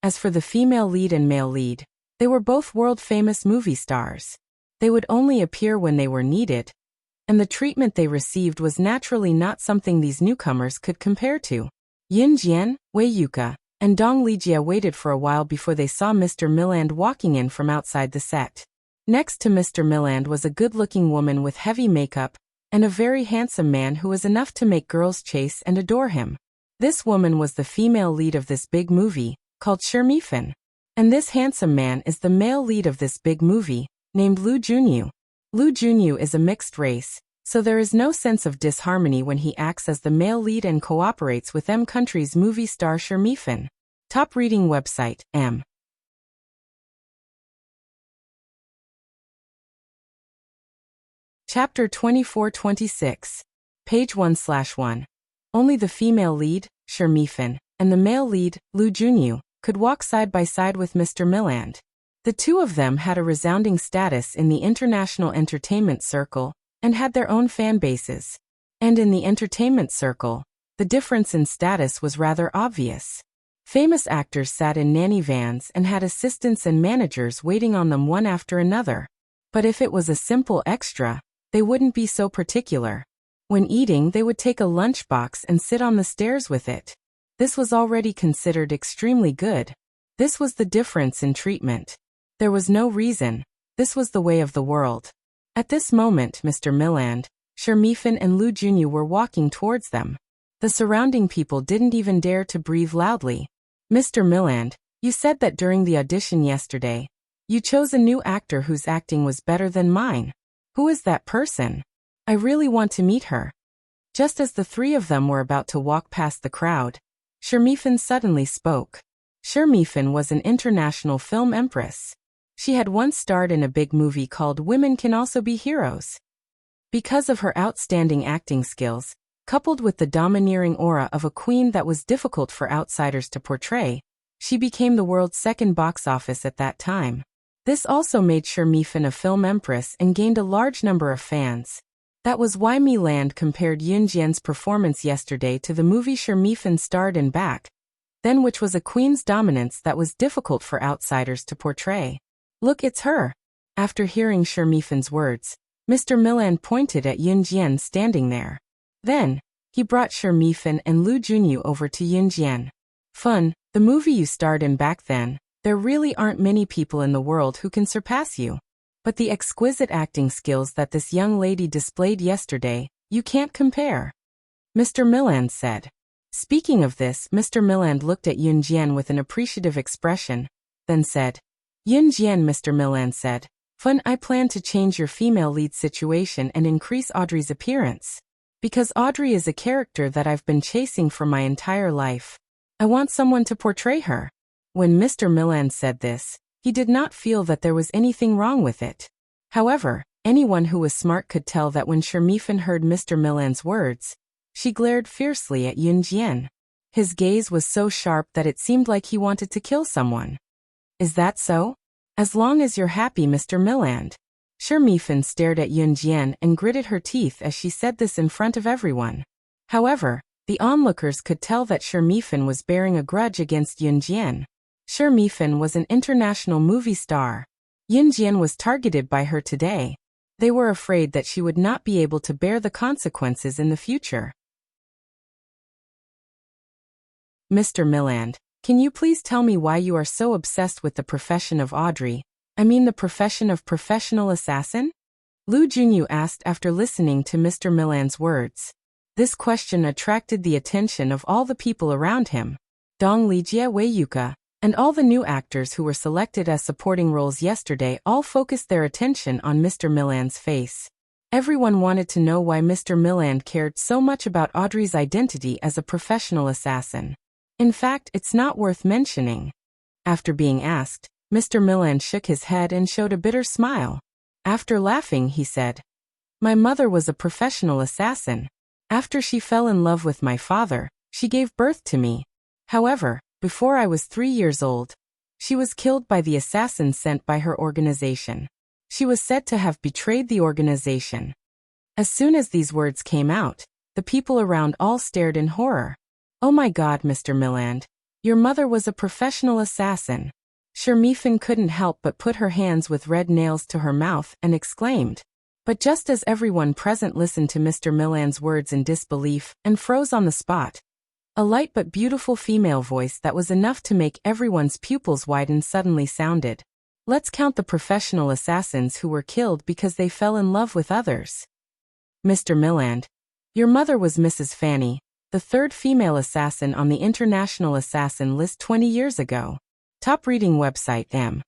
As for the female lead and male lead, they were both world-famous movie stars. They would only appear when they were needed, and the treatment they received was naturally not something these newcomers could compare to. Yun Jian, Wei Yuka, and Dong Lijie waited for a while before they saw Mr. Milland walking in from outside the set. Next to Mr. Milland was a good-looking woman with heavy makeup, and a very handsome man who was enough to make girls chase and adore him. This woman was the female lead of this big movie, called Shermifan. And this handsome man is the male lead of this big movie, named Lu Junyu. Lu Junyu is a mixed race, so there is no sense of disharmony when he acts as the male lead and cooperates with M country's movie star Shermifan. Top reading website, M. Chapter 24-26. Page 1/1. Only the female lead, Shermifan, and the male lead, Lu Junyu, could walk side by side with Mr. Milland. The two of them had a resounding status in the international entertainment circle, and had their own fan bases. And in the entertainment circle, the difference in status was rather obvious. Famous actors sat in nanny vans and had assistants and managers waiting on them one after another. But if it was a simple extra, they wouldn't be so particular. When eating, they would take a lunchbox and sit on the stairs with it. This was already considered extremely good. This was the difference in treatment. There was no reason. This was the way of the world. At this moment, Mr. Milland, Shermifan and Lu Junyu were walking towards them. The surrounding people didn't even dare to breathe loudly. Mr. Milland, you said that during the audition yesterday, you chose a new actor whose acting was better than mine. Who is that person? I really want to meet her. Just as the three of them were about to walk past the crowd, Shermifan suddenly spoke. Shermifan was an international film empress. She had once starred in a big movie called Women Can Also Be Heroes. Because of her outstanding acting skills, coupled with the domineering aura of a queen that was difficult for outsiders to portray, she became the world's second box office at that time. This also made Shermifan a film empress and gained a large number of fans. That was why Milan compared Yun Jian's performance yesterday to the movie Shermifan starred in back then, which was a queen's dominance that was difficult for outsiders to portray. Look, it's her. After hearing Shermifan's words, Mr. Milan pointed at Yun Jian standing there. Then, he brought Shermifan and Lu Junyu over to Yun Jian. Fun, the movie you starred in back then, there really aren't many people in the world who can surpass you. But the exquisite acting skills that this young lady displayed yesterday, you can't compare. Mr. Milan said. Speaking of this, Mr. Milan looked at Yun Jian with an appreciative expression, then said, Yun Jian, Mr. Milan said, Fun, I plan to change your female lead situation and increase Audrey's appearance. Because Audrey is a character that I've been chasing for my entire life. I want someone to portray her. When Mr. Milan said this, he did not feel that there was anything wrong with it. However, anyone who was smart could tell that when Shermifan heard Mr. Milan's words, she glared fiercely at Yun Jian. His gaze was so sharp that it seemed like he wanted to kill someone. Is that so? As long as you're happy, Mr. Milan. Shermifan stared at Yun Jian and gritted her teeth as she said this in front of everyone. However, the onlookers could tell that Shermifan was bearing a grudge against Yun Jian. Shermifan was an international movie star. Yun Jian was targeted by her today. They were afraid that she would not be able to bear the consequences in the future. Mr. Milan, can you please tell me why you are so obsessed with the profession of Audrey? I mean the profession of professional assassin? Lu Junyu asked after listening to Mr. Milan's words. This question attracted the attention of all the people around him. Dong Lijia Wei Yuka, and all the new actors who were selected as supporting roles yesterday all focused their attention on Mr. Milan's face. Everyone wanted to know why Mr. Milan cared so much about Audrey's identity as a professional assassin. In fact, it's not worth mentioning. After being asked, Mr. Milan shook his head and showed a bitter smile. After laughing, he said, My mother was a professional assassin. After she fell in love with my father, she gave birth to me. However, before I was 3 years old, she was killed by the assassin sent by her organization. She was said to have betrayed the organization. As soon as these words came out, the people around all stared in horror. Oh my God, Mr. Milan, your mother was a professional assassin. Shermifan couldn't help but put her hands with red nails to her mouth and exclaimed. But just as everyone present listened to Mr. Milan's words in disbelief and froze on the spot, a light but beautiful female voice that was enough to make everyone's pupils widen suddenly sounded. Let's count the professional assassins who were killed because they fell in love with others. Mr. Milan, your mother was Mrs. Fanny, the third female assassin on the International Assassin List 20 years ago. Top reading website M.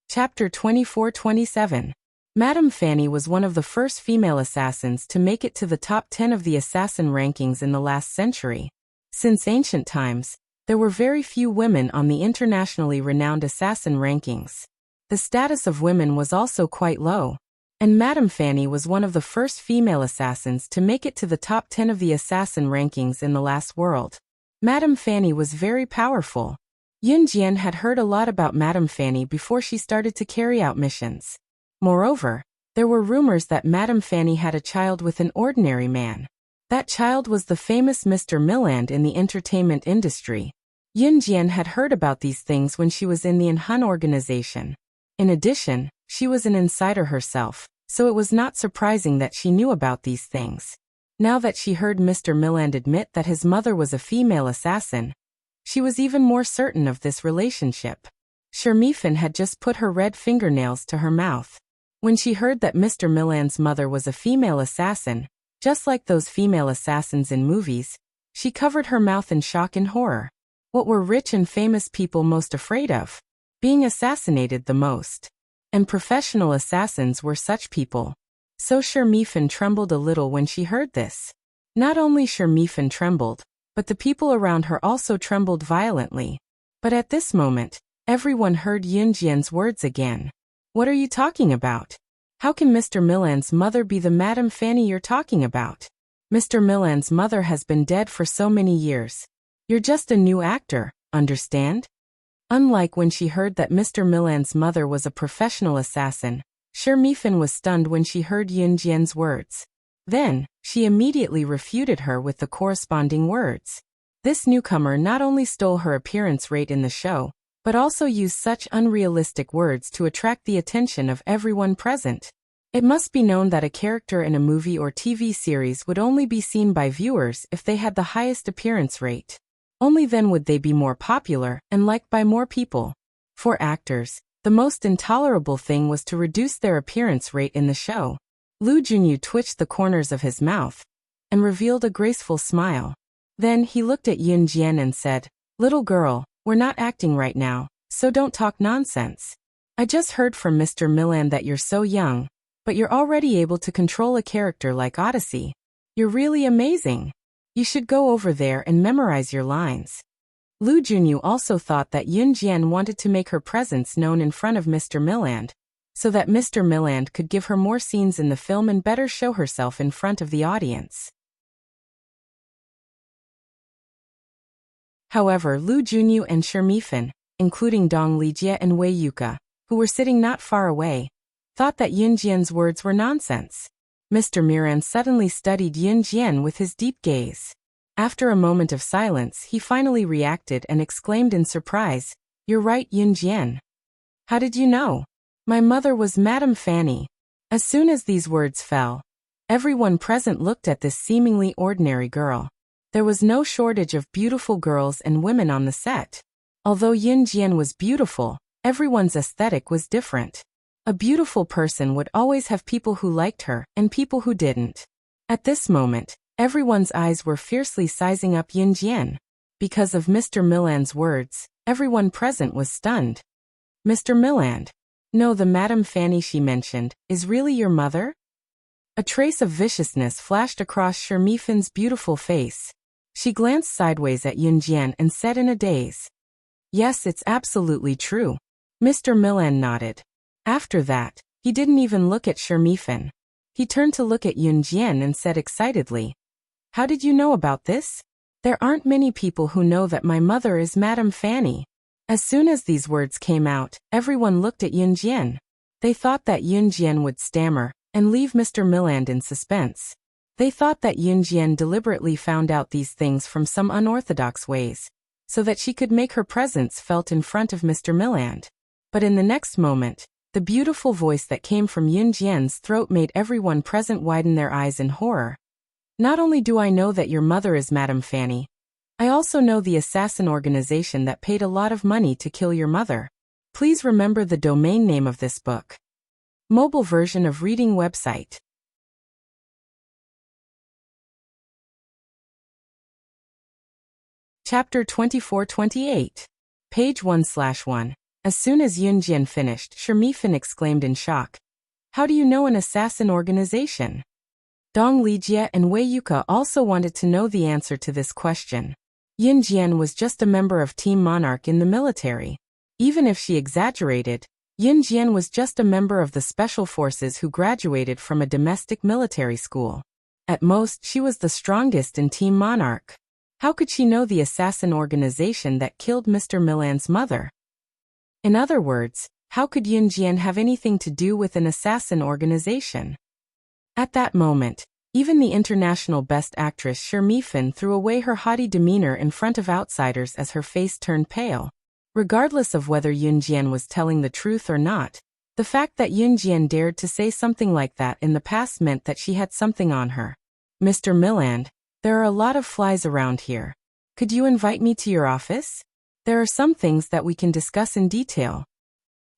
Chapter 24-27. Madame Fanny was one of the first female assassins to make it to the top 10 of the assassin rankings in the last century. Since ancient times, there were very few women on the internationally renowned assassin rankings. The status of women was also quite low. And Madame Fanny was one of the first female assassins to make it to the top 10 of the assassin rankings in the last world. Madame Fanny was very powerful. Yun Jian had heard a lot about Madame Fanny before she started to carry out missions. Moreover, there were rumors that Madame Fanny had a child with an ordinary man. That child was the famous Mr. Milan in the entertainment industry. Yun Jian had heard about these things when she was in the Hun organization. In addition, she was an insider herself, so it was not surprising that she knew about these things. Now that she heard Mr. Milan admit that his mother was a female assassin, she was even more certain of this relationship. Shermifan had just put her red fingernails to her mouth. When she heard that Mr. Milan's mother was a female assassin, just like those female assassins in movies, she covered her mouth in shock and horror. What were rich and famous people most afraid of? Being assassinated the most. And professional assassins were such people. So Shermifan trembled a little when she heard this. Not only Shermifan trembled, but the people around her also trembled violently. But at this moment, everyone heard Yunjian's words again. What are you talking about? How can Mr. Milan's mother be the Madame Fanny you're talking about? Mr. Milan's mother has been dead for so many years. You're just a new actor, understand? Unlike when she heard that Mr. Milan's mother was a professional assassin, Shermifan was stunned when she heard Yunjian's words. Then, she immediately refuted her with the corresponding words. This newcomer not only stole her appearance rate in the show, but also used such unrealistic words to attract the attention of everyone present. It must be known that a character in a movie or TV series would only be seen by viewers if they had the highest appearance rate. Only then would they be more popular and liked by more people. For actors, the most intolerable thing was to reduce their appearance rate in the show. Lu Junyu twitched the corners of his mouth and revealed a graceful smile. Then he looked at Yun Jian and said, "Little girl, we're not acting right now, so don't talk nonsense. I just heard from Mr. Milan that you're so young, but you're already able to control a character like Odyssey. You're really amazing. You should go over there and memorize your lines." Lu Junyu also thought that Yun Jian wanted to make her presence known in front of Mr. Milan, so that Mr. Milan could give her more scenes in the film and better show herself in front of the audience. However, Lu Junyu and Shermifan, including Dong Lijie and Wei Yuka, who were sitting not far away, thought that Yun Jian's words were nonsense. Mr. Miran suddenly studied Yun Jian with his deep gaze. After a moment of silence, he finally reacted and exclaimed in surprise, "You're right, Yun Jian. How did you know? My mother was Madame Fanny." As soon as these words fell, everyone present looked at this seemingly ordinary girl. There was no shortage of beautiful girls and women on the set. Although Yun Jian was beautiful, everyone's aesthetic was different. A beautiful person would always have people who liked her and people who didn't. At this moment, everyone's eyes were fiercely sizing up Yun Jian. Because of Mr. Milan's words, everyone present was stunned. "Mr. Milan? No, the Madame Fanny she mentioned, is really your mother?" A trace of viciousness flashed across Shermifan's beautiful face. She glanced sideways at Yun Jian and said in a daze, "Yes, it's absolutely true." Mr. Milan nodded. After that, he didn't even look at Shermifan. He turned to look at Yun Jian and said excitedly, "How did you know about this? There aren't many people who know that my mother is Madame Fanny." As soon as these words came out, everyone looked at Yun Jian. They thought that Yun Jian would stammer and leave Mr. Milan in suspense. They thought that Yun Jian deliberately found out these things from some unorthodox ways, so that she could make her presence felt in front of Mr. Milan. But in the next moment, the beautiful voice that came from Yun Jian's throat made everyone present widen their eyes in horror. "Not only do I know that your mother is Madame Fanny, I also know the assassin organization that paid a lot of money to kill your mother. Please remember the domain name of this book." Mobile version of reading website. Chapter 24-28. Page 1/1. As soon as Yun Jian finished, Shermifan exclaimed in shock, "How do you know an assassin organization?" Dong Lijie and Wei Yuka also wanted to know the answer to this question. Yun Jian was just a member of Team Monarch in the military. Even if she exaggerated, Yun Jian was just a member of the special forces who graduated from a domestic military school. At most, she was the strongest in Team Monarch. How could she know the assassin organization that killed Mr. Milan's mother? In other words, how could Yun Jian have anything to do with an assassin organization? At that moment, even the international best actress Shermifan threw away her haughty demeanor in front of outsiders as her face turned pale. Regardless of whether Yun Jian was telling the truth or not, the fact that Yun Jian dared to say something like that in the past meant that she had something on her. "Mr. Milan, there are a lot of flies around here. Could you invite me to your office? There are some things that we can discuss in detail."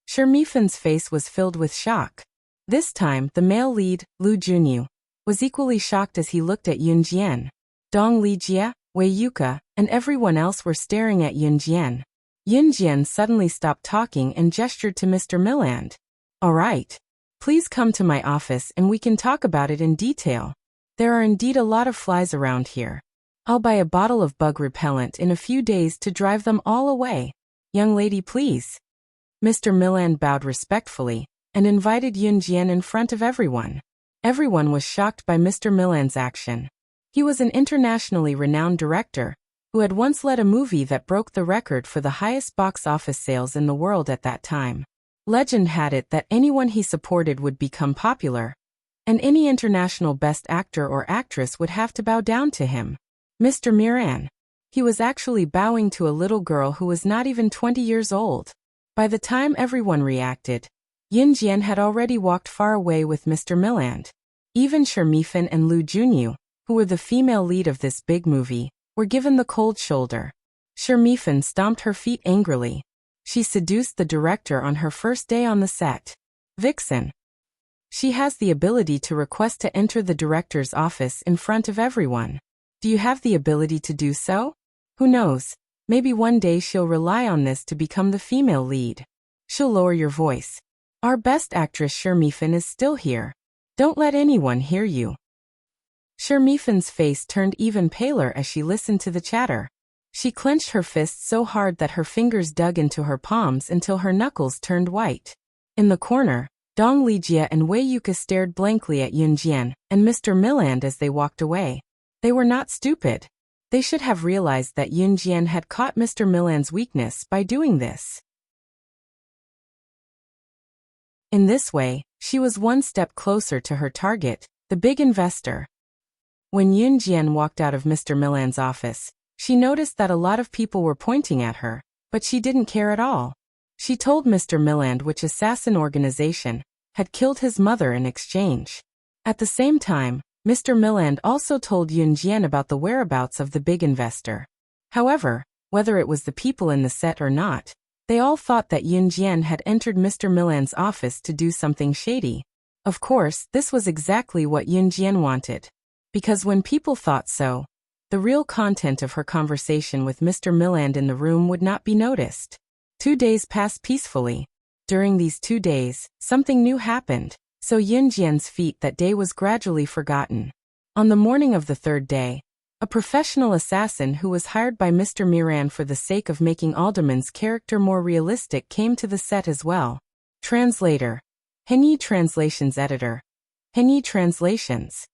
Shermifan's face was filled with shock. This time, the male lead, Lu Junyu, was equally shocked as he looked at Yun Jian. Dong Lijie, Wei Yuka, and everyone else were staring at Yun Jian. Yun Jian suddenly stopped talking and gestured to Mr. Milland. All right. Please come to my office and we can talk about it in detail. There are indeed a lot of flies around here. I'll buy a bottle of bug repellent in a few days to drive them all away. Young lady, please. Mr. Milland bowed respectfully and invited Yun Jian in front of everyone. Everyone was shocked by Mr. Milland's action. He was an internationally renowned director who had once led a movie that broke the record for the highest box office sales in the world at that time. Legend had it that anyone he supported would become popular, and any international best actor or actress would have to bow down to him. Mr. Miran. He was actually bowing to a little girl who was not even 20 years old. By the time everyone reacted, Yun Jian had already walked far away with Mr. Milland. Even Shermifan and Lu Junyu, who were the female lead of this big movie, were given the cold shoulder. Shermifan stomped her feet angrily. She seduced the director on her first day on the set. Vixen. She has the ability to request to enter the director's office in front of everyone. Do you have the ability to do so? Who knows, maybe one day she'll rely on this to become the female lead. She'll lower your voice. Our best actress Shermifan is still here. Don't let anyone hear you. Shermifan's face turned even paler as she listened to the chatter. She clenched her fists so hard that her fingers dug into her palms until her knuckles turned white. In the corner, Dong Lijia and Wei Yuka stared blankly at Yun Jian and Mr. Milland as they walked away. They were not stupid. They should have realized that Yun Jian had caught Mr. Milland's weakness by doing this. In this way, she was one step closer to her target, the big investor. When Yun Jian walked out of Mr. Milland's office, she noticed that a lot of people were pointing at her, but she didn't care at all. She told Mr. Milland which assassin organization had killed his mother in exchange. At the same time, Mr. Milland also told Yun Jian about the whereabouts of the big investor. However, whether it was the people in the set or not, they all thought that Yun Jian had entered Mr. Milland's office to do something shady. Of course, this was exactly what Yun Jian wanted. Because when people thought so, the real content of her conversation with Mr. Milland in the room would not be noticed. 2 days passed peacefully. During these 2 days, something new happened, so Yun Jian's feat that day was gradually forgotten. On the morning of the 3rd day, a professional assassin who was hired by Mr. Miran for the sake of making Alderman's character more realistic came to the set as well. Translator. Henyi Translations Editor. Henyi Translations.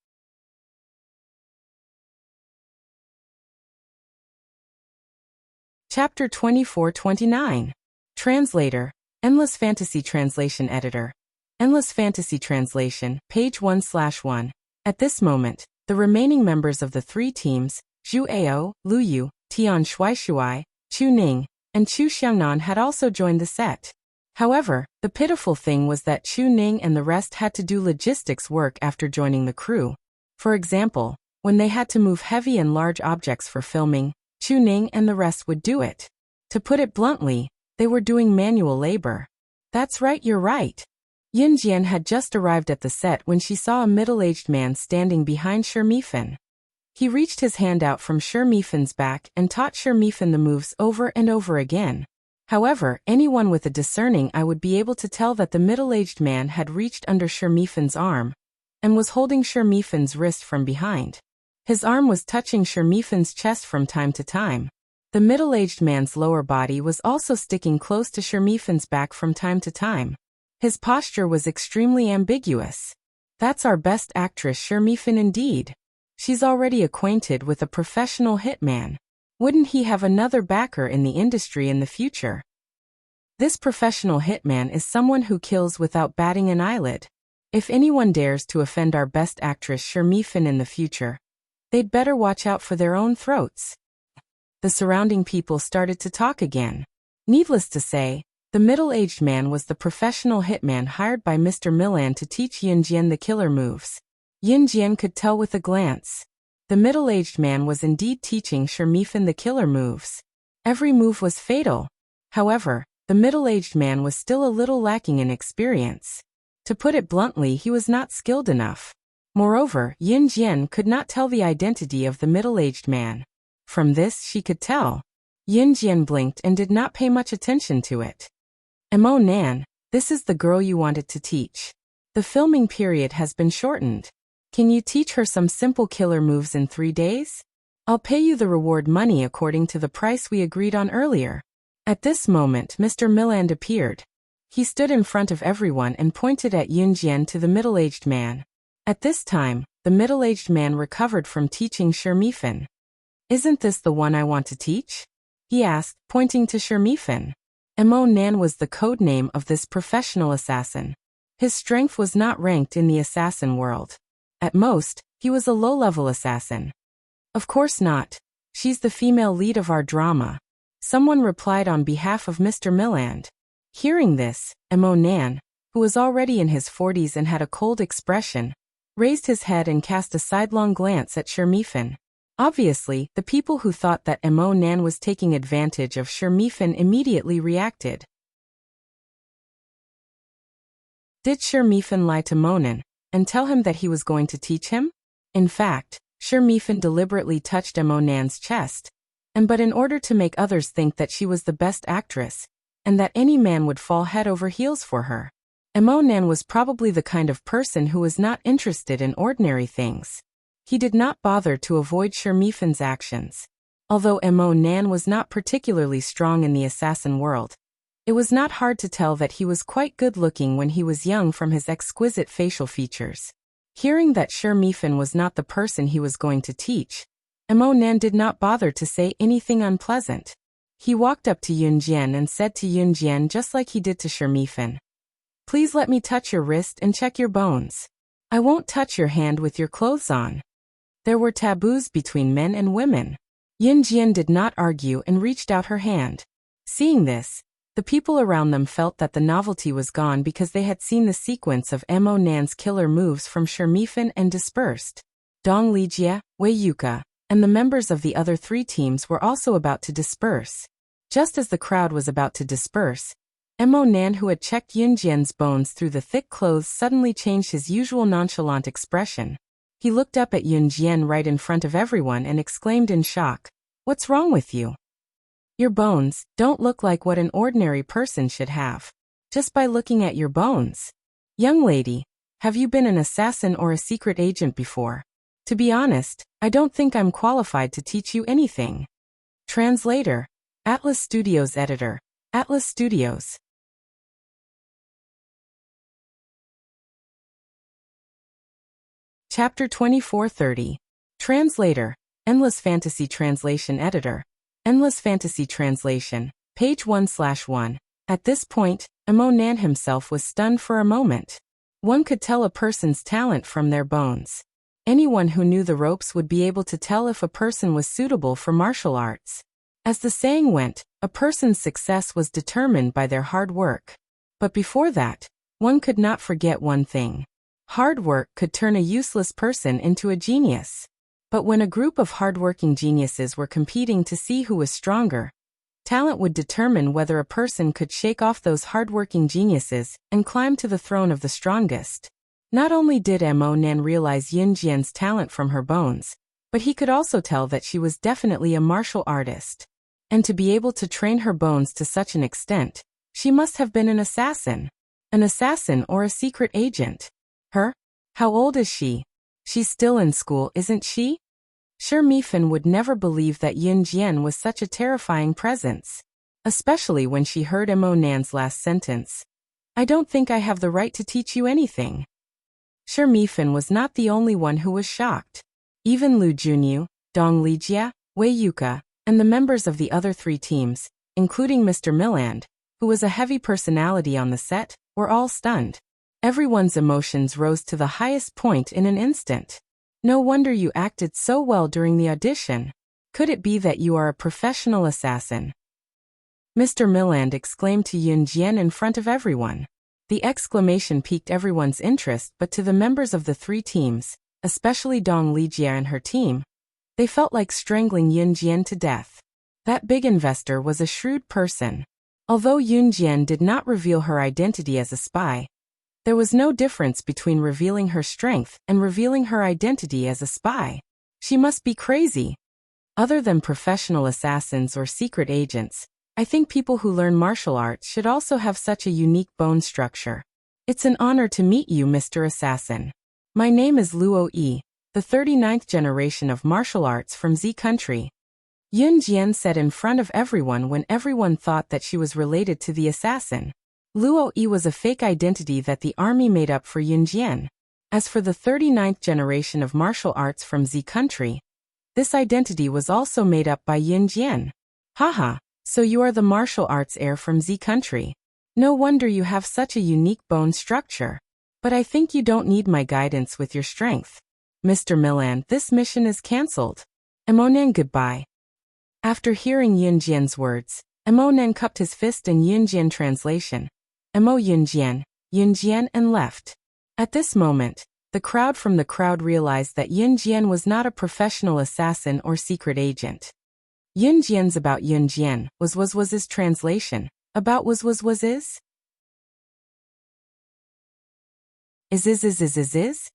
Chapter 24-29. Translator. Endless Fantasy Translation Editor. Endless Fantasy Translation, page 1/1. At this moment, the remaining members of the 3 teams, Zhu Ao, Lu Yu, Tian Shuaishuai, Chu Ning, and Chu Xiangnan had also joined the set. However, the pitiful thing was that Chu Ning and the rest had to do logistics work after joining the crew. For example, when they had to move heavy and large objects for filming, Chu Ning and the rest would do it. To put it bluntly, they were doing manual labor. That's right, you're right. Yun Jian had just arrived at the set when she saw a middle-aged man standing behind Shermifan. He reached his hand out from Shermifan's back and taught Shermifan the moves over and over again. However, anyone with a discerning eye would be able to tell that the middle-aged man had reached under Shermifan's arm and was holding Shermifan's wrist from behind. His arm was touching Shermifan's chest from time to time. The middle-aged man's lower body was also sticking close to Shermifan's back from time to time. His posture was extremely ambiguous. That's our best actress Shermifan indeed. She's already acquainted with a professional hitman. Wouldn't he have another backer in the industry in the future? This professional hitman is someone who kills without batting an eyelid. If anyone dares to offend our best actress Shermifan in the future, they'd better watch out for their own throats. The surrounding people started to talk again. Needless to say, the middle-aged man was the professional hitman hired by Mr. Milland to teach Yun Jian the killer moves. Yun Jian could tell with a glance. The middle-aged man was indeed teaching Shermifan the killer moves. Every move was fatal. However, the middle-aged man was still a little lacking in experience. To put it bluntly, he was not skilled enough. Moreover, Yun Jian could not tell the identity of the middle-aged man. From this she could tell. Yin Jian blinked and did not pay much attention to it. Mo Nan, this is the girl you wanted to teach. The filming period has been shortened. Can you teach her some simple killer moves in 3 days? I'll pay you the reward money according to the price we agreed on earlier. At this moment Mr. Milland appeared. He stood in front of everyone and pointed at Yun Jian to the middle-aged man. At this time, the middle-aged man recovered from teaching Shermifan. Isn't this the one I want to teach? He asked, pointing to Shermifan. Mo Nan was the code name of this professional assassin. His strength was not ranked in the assassin world. At most, he was a low-level assassin. Of course not. She's the female lead of our drama. Someone replied on behalf of Mr. Milland. Hearing this, Mo Nan, who was already in his 40s and had a cold expression, raised his head and cast a sidelong glance at Shermifan. Obviously, the people who thought that Mo Nan was taking advantage of Shermifan immediately reacted. Did Shermifan lie to Monan and tell him that he was going to teach him? In fact, Shermifan deliberately touched Mo Nan's chest, but in order to make others think that she was the best actress, and that any man would fall head over heels for her. Mo Nan was probably the kind of person who was not interested in ordinary things. He did not bother to avoid Shermifan's actions. Although Mo Nan was not particularly strong in the assassin world, it was not hard to tell that he was quite good-looking when he was young from his exquisite facial features. Hearing that Shermifan was not the person he was going to teach, Mo Nan did not bother to say anything unpleasant. He walked up to Yun Jian and said to Yun Jian just like he did to Shermifan. Please let me touch your wrist and check your bones. I won't touch your hand with your clothes on. There were taboos between men and women. Yun Jian did not argue and reached out her hand. Seeing this, the people around them felt that the novelty was gone because they had seen the sequence of Mo Nan's killer moves from Shermifan and dispersed. Dong Lijia, Wei Yuka, and the members of the other 3 teams were also about to disperse. Just as the crowd was about to disperse, Mo Nan, who had checked Yun Jian's bones through the thick clothes, suddenly changed his usual nonchalant expression. He looked up at Yun Jian right in front of everyone and exclaimed in shock, "What's wrong with you? Your bones don't look like what an ordinary person should have. Just by looking at your bones. Young lady, have you been an assassin or a secret agent before? To be honest, I don't think I'm qualified to teach you anything." Translator. Atlas Studios Editor. Atlas Studios. Chapter 2430. Translator. Endless Fantasy Translation Editor. Endless Fantasy Translation. Page 1/1. At this point, Mo Nan himself was stunned for a moment. One could tell a person's talent from their bones. Anyone who knew the ropes would be able to tell if a person was suitable for martial arts. As the saying went, a person's success was determined by their hard work. But before that, one could not forget one thing. Hard work could turn a useless person into a genius. But when a group of hardworking geniuses were competing to see who was stronger, talent would determine whether a person could shake off those hardworking geniuses and climb to the throne of the strongest. Not only did Mo Nan realize Yun Jian's talent from her bones, but he could also tell that she was definitely a martial artist. And to be able to train her bones to such an extent, she must have been an assassin. An assassin or a secret agent. Her? How old is she? She's still in school, isn't she? Shermifan would never believe that Yun Jian was such a terrifying presence. Especially when she heard Mo Nan's last sentence. I don't think I have the right to teach you anything. Shermifan was not the only one who was shocked. Even Lu Junyu, Dong Lijia, Wei Yuka, and the members of the other 3 teams, including Mr. Milland, who was a heavy personality on the set, were all stunned. Everyone's emotions rose to the highest point in an instant. No wonder you acted so well during the audition. Could it be that you are a professional assassin? Mr. Milland exclaimed to Yun Jian in front of everyone. The exclamation piqued everyone's interest, but to the members of the 3 teams, especially Dong Lijia and her team, they felt like strangling Yun Jian to death. That big investor was a shrewd person. Although Yun Jian did not reveal her identity as a spy, there was no difference between revealing her strength and revealing her identity as a spy. She must be crazy. Other than professional assassins or secret agents, I think people who learn martial arts should also have such a unique bone structure. It's an honor to meet you, Mr. Assassin. My name is Luo Yi, the 39th generation of martial arts from Z country. Yun Jian said in front of everyone when everyone thought that she was related to the assassin. Luo Yi was a fake identity that the army made up for Yun Jian. As for the 39th generation of martial arts from Z country, this identity was also made up by Yun Jian. Haha, so you are the martial arts heir from Z country. No wonder you have such a unique bone structure. But I think you don't need my guidance with your strength. Mr. Milan, this mission is cancelled. Emonen, goodbye. After hearing Yun Jian's words, Emonen cupped his fist in Yun Jian translation. Emo Yun Jian, and left. At this moment, the crowd realized that Yun Jian was not a professional assassin or secret agent. Yun Jian's about Yun Jian was his translation. About was is? Is.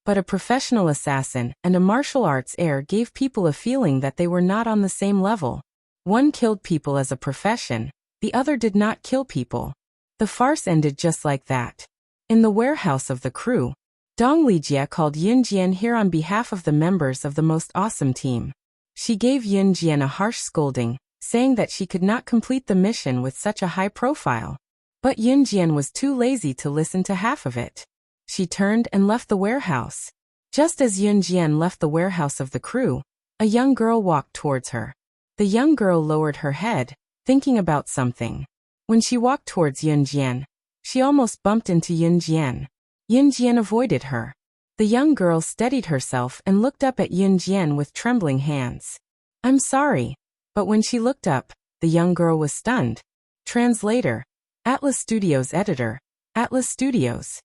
But a professional assassin and a martial arts heir gave people a feeling that they were not on the same level. One killed people as a profession, the other did not kill people. The farce ended just like that. In the warehouse of the crew, Dong Lijia called Yun Jian here on behalf of the members of the most awesome team. She gave Yun Jian a harsh scolding, saying that she could not complete the mission with such a high profile. But Yun Jian was too lazy to listen to half of it. She turned and left the warehouse. Just as Yun Jian left the warehouse of the crew, a young girl walked towards her. The young girl lowered her head, thinking about something. When she walked towards Yun Jian, she almost bumped into Yun Jian. Yun Jian avoided her. The young girl steadied herself and looked up at Yun Jian with trembling hands. I'm sorry. But when she looked up, the young girl was stunned. Translator. Atlas Studios editor. Atlas Studios.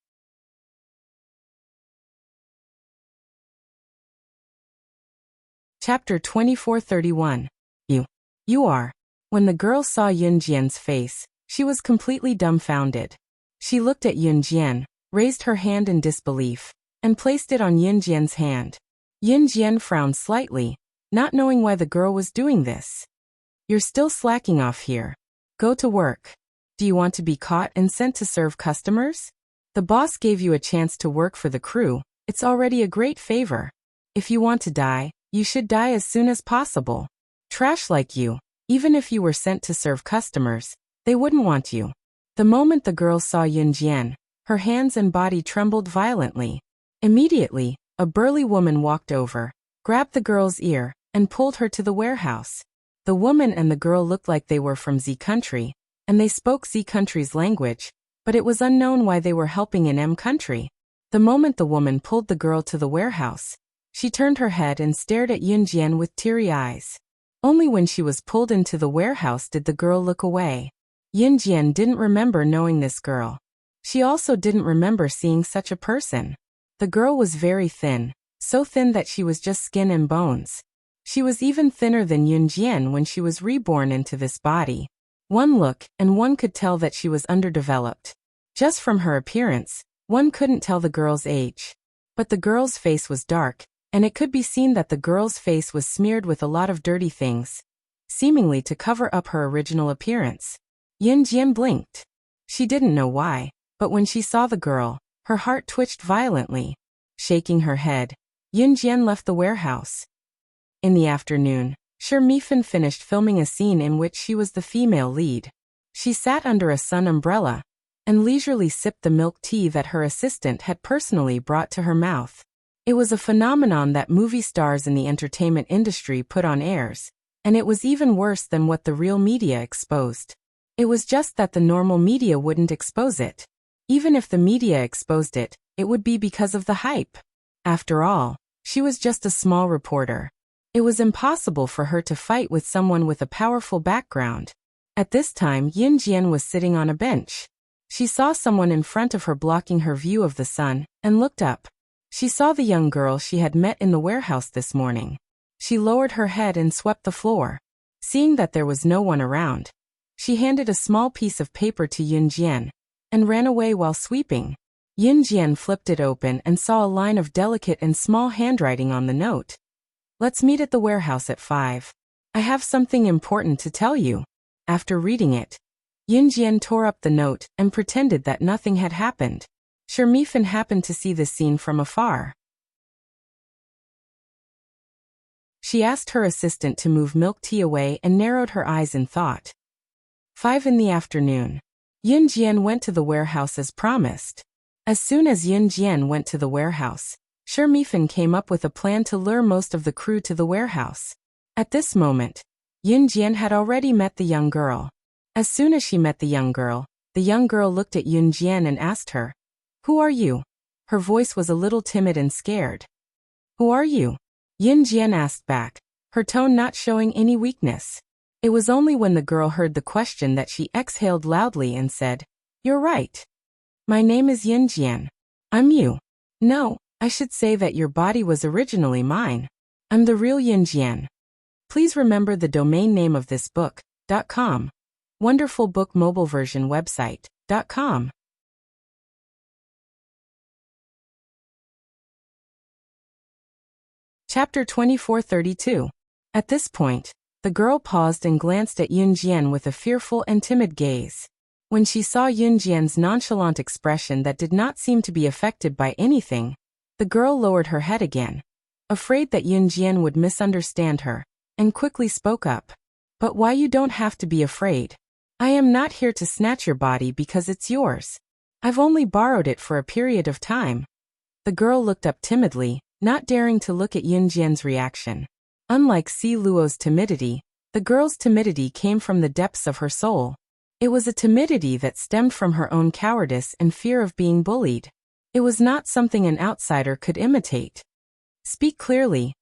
Chapter 2431. You are. When the girl saw Yun Jian's face, she was completely dumbfounded. She looked at Yun Jian, raised her hand in disbelief, and placed it on Yun Jian's hand. Yun Jian frowned slightly, not knowing why the girl was doing this. You're still slacking off here. Go to work. Do you want to be caught and sent to serve customers? The boss gave you a chance to work for the crew. It's already a great favor. If you want to die, you should die as soon as possible. Trash like you, even if you were sent to serve customers, they wouldn't want you. The moment the girl saw Yun Jian, her hands and body trembled violently. Immediately, a burly woman walked over, grabbed the girl's ear, and pulled her to the warehouse. The woman and the girl looked like they were from Z country, and they spoke Z country's language, but it was unknown why they were helping in M country. The moment the woman pulled the girl to the warehouse, she turned her head and stared at Yun Jian with teary eyes. Only when she was pulled into the warehouse did the girl look away. Yun Jian didn't remember knowing this girl. She also didn't remember seeing such a person. The girl was very thin, so thin that she was just skin and bones. She was even thinner than Yun Jian when she was reborn into this body. One look, and one could tell that she was underdeveloped. Just from her appearance, one couldn't tell the girl's age. But the girl's face was dark, and it could be seen that the girl's face was smeared with a lot of dirty things, seemingly to cover up her original appearance. Yun Jian blinked. She didn't know why, but when she saw the girl, her heart twitched violently. Shaking her head, Yun Jian left the warehouse. In the afternoon, Shi Mifan finished filming a scene in which she was the female lead. She sat under a sun umbrella and leisurely sipped the milk tea that her assistant had personally brought to her mouth. It was a phenomenon that movie stars in the entertainment industry put on airs, and it was even worse than what the real media exposed. It was just that the normal media wouldn't expose it. Even if the media exposed it, it would be because of the hype. After all, she was just a small reporter. It was impossible for her to fight with someone with a powerful background. At this time, Yun Jian was sitting on a bench. She saw someone in front of her blocking her view of the sun, and looked up. She saw the young girl she had met in the warehouse this morning. She lowered her head and swept the floor. Seeing that there was no one around, she handed a small piece of paper to Yun Jian, and ran away while sweeping. Yun Jian flipped it open and saw a line of delicate and small handwriting on the note. Let's meet at the warehouse at 5. I have something important to tell you. After reading it, Yunjian tore up the note and pretended that nothing had happened. Shermifan happened to see this scene from afar. She asked her assistant to move milk tea away and narrowed her eyes in thought. 5 in the afternoon. Yunjian went to the warehouse as promised. As soon as Yunjian went to the warehouse, Shermifan came up with a plan to lure most of the crew to the warehouse. At this moment, Yunjian had already met the young girl. As soon as she met the young girl looked at Yunjian and asked her, "Who are you?" Her voice was a little timid and scared. "Who are you?" Yunjian asked back, her tone not showing any weakness. It was only when the girl heard the question that she exhaled loudly and said, "You're right. My name is Yunjian. I'm you. No, I should say that your body was originally mine. I'm the real Yunjian. Please remember the domain name of this book.com. Wonderful book mobile version website.com. Chapter 2432. At this point, the girl paused and glanced at Yunjian with a fearful and timid gaze. When she saw Yunjian's nonchalant expression that did not seem to be affected by anything, the girl lowered her head again, afraid that Yunjian would misunderstand her, and quickly spoke up. "But why, you don't have to be afraid. I am not here to snatch your body because it's yours. I've only borrowed it for a period of time." The girl looked up timidly, not daring to look at Yunjian's reaction. Unlike Si Luo's timidity, the girl's timidity came from the depths of her soul. It was a timidity that stemmed from her own cowardice and fear of being bullied. It was not something an outsider could imitate. "Speak clearly."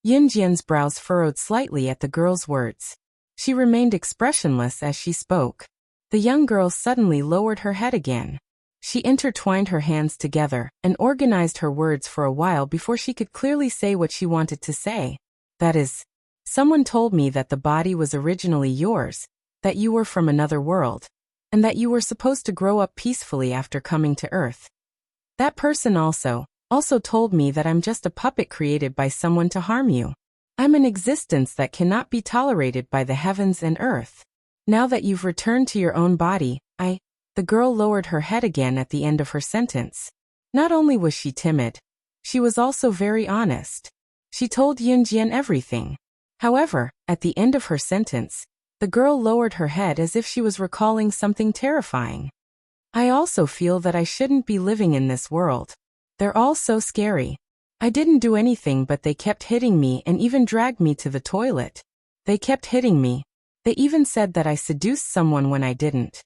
Yunjian's brows furrowed slightly at the girl's words. She remained expressionless as she spoke. The young girl suddenly lowered her head again. She intertwined her hands together and organized her words for a while before she could clearly say what she wanted to say. "That is, someone told me that the body was originally yours, that you were from another world, and that you were supposed to grow up peacefully after coming to Earth. That person also told me that I'm just a puppet created by someone to harm you. I'm an existence that cannot be tolerated by the heavens and earth. Now that you've returned to your own body, The girl lowered her head again at the end of her sentence. Not only was she timid, she was also very honest. She told Yunjian everything. However, at the end of her sentence, the girl lowered her head as if she was recalling something terrifying. "I also feel that I shouldn't be living in this world. They're all so scary. I didn't do anything, but they kept hitting me and even dragged me to the toilet. They kept hitting me. They even said that I seduced someone when I didn't."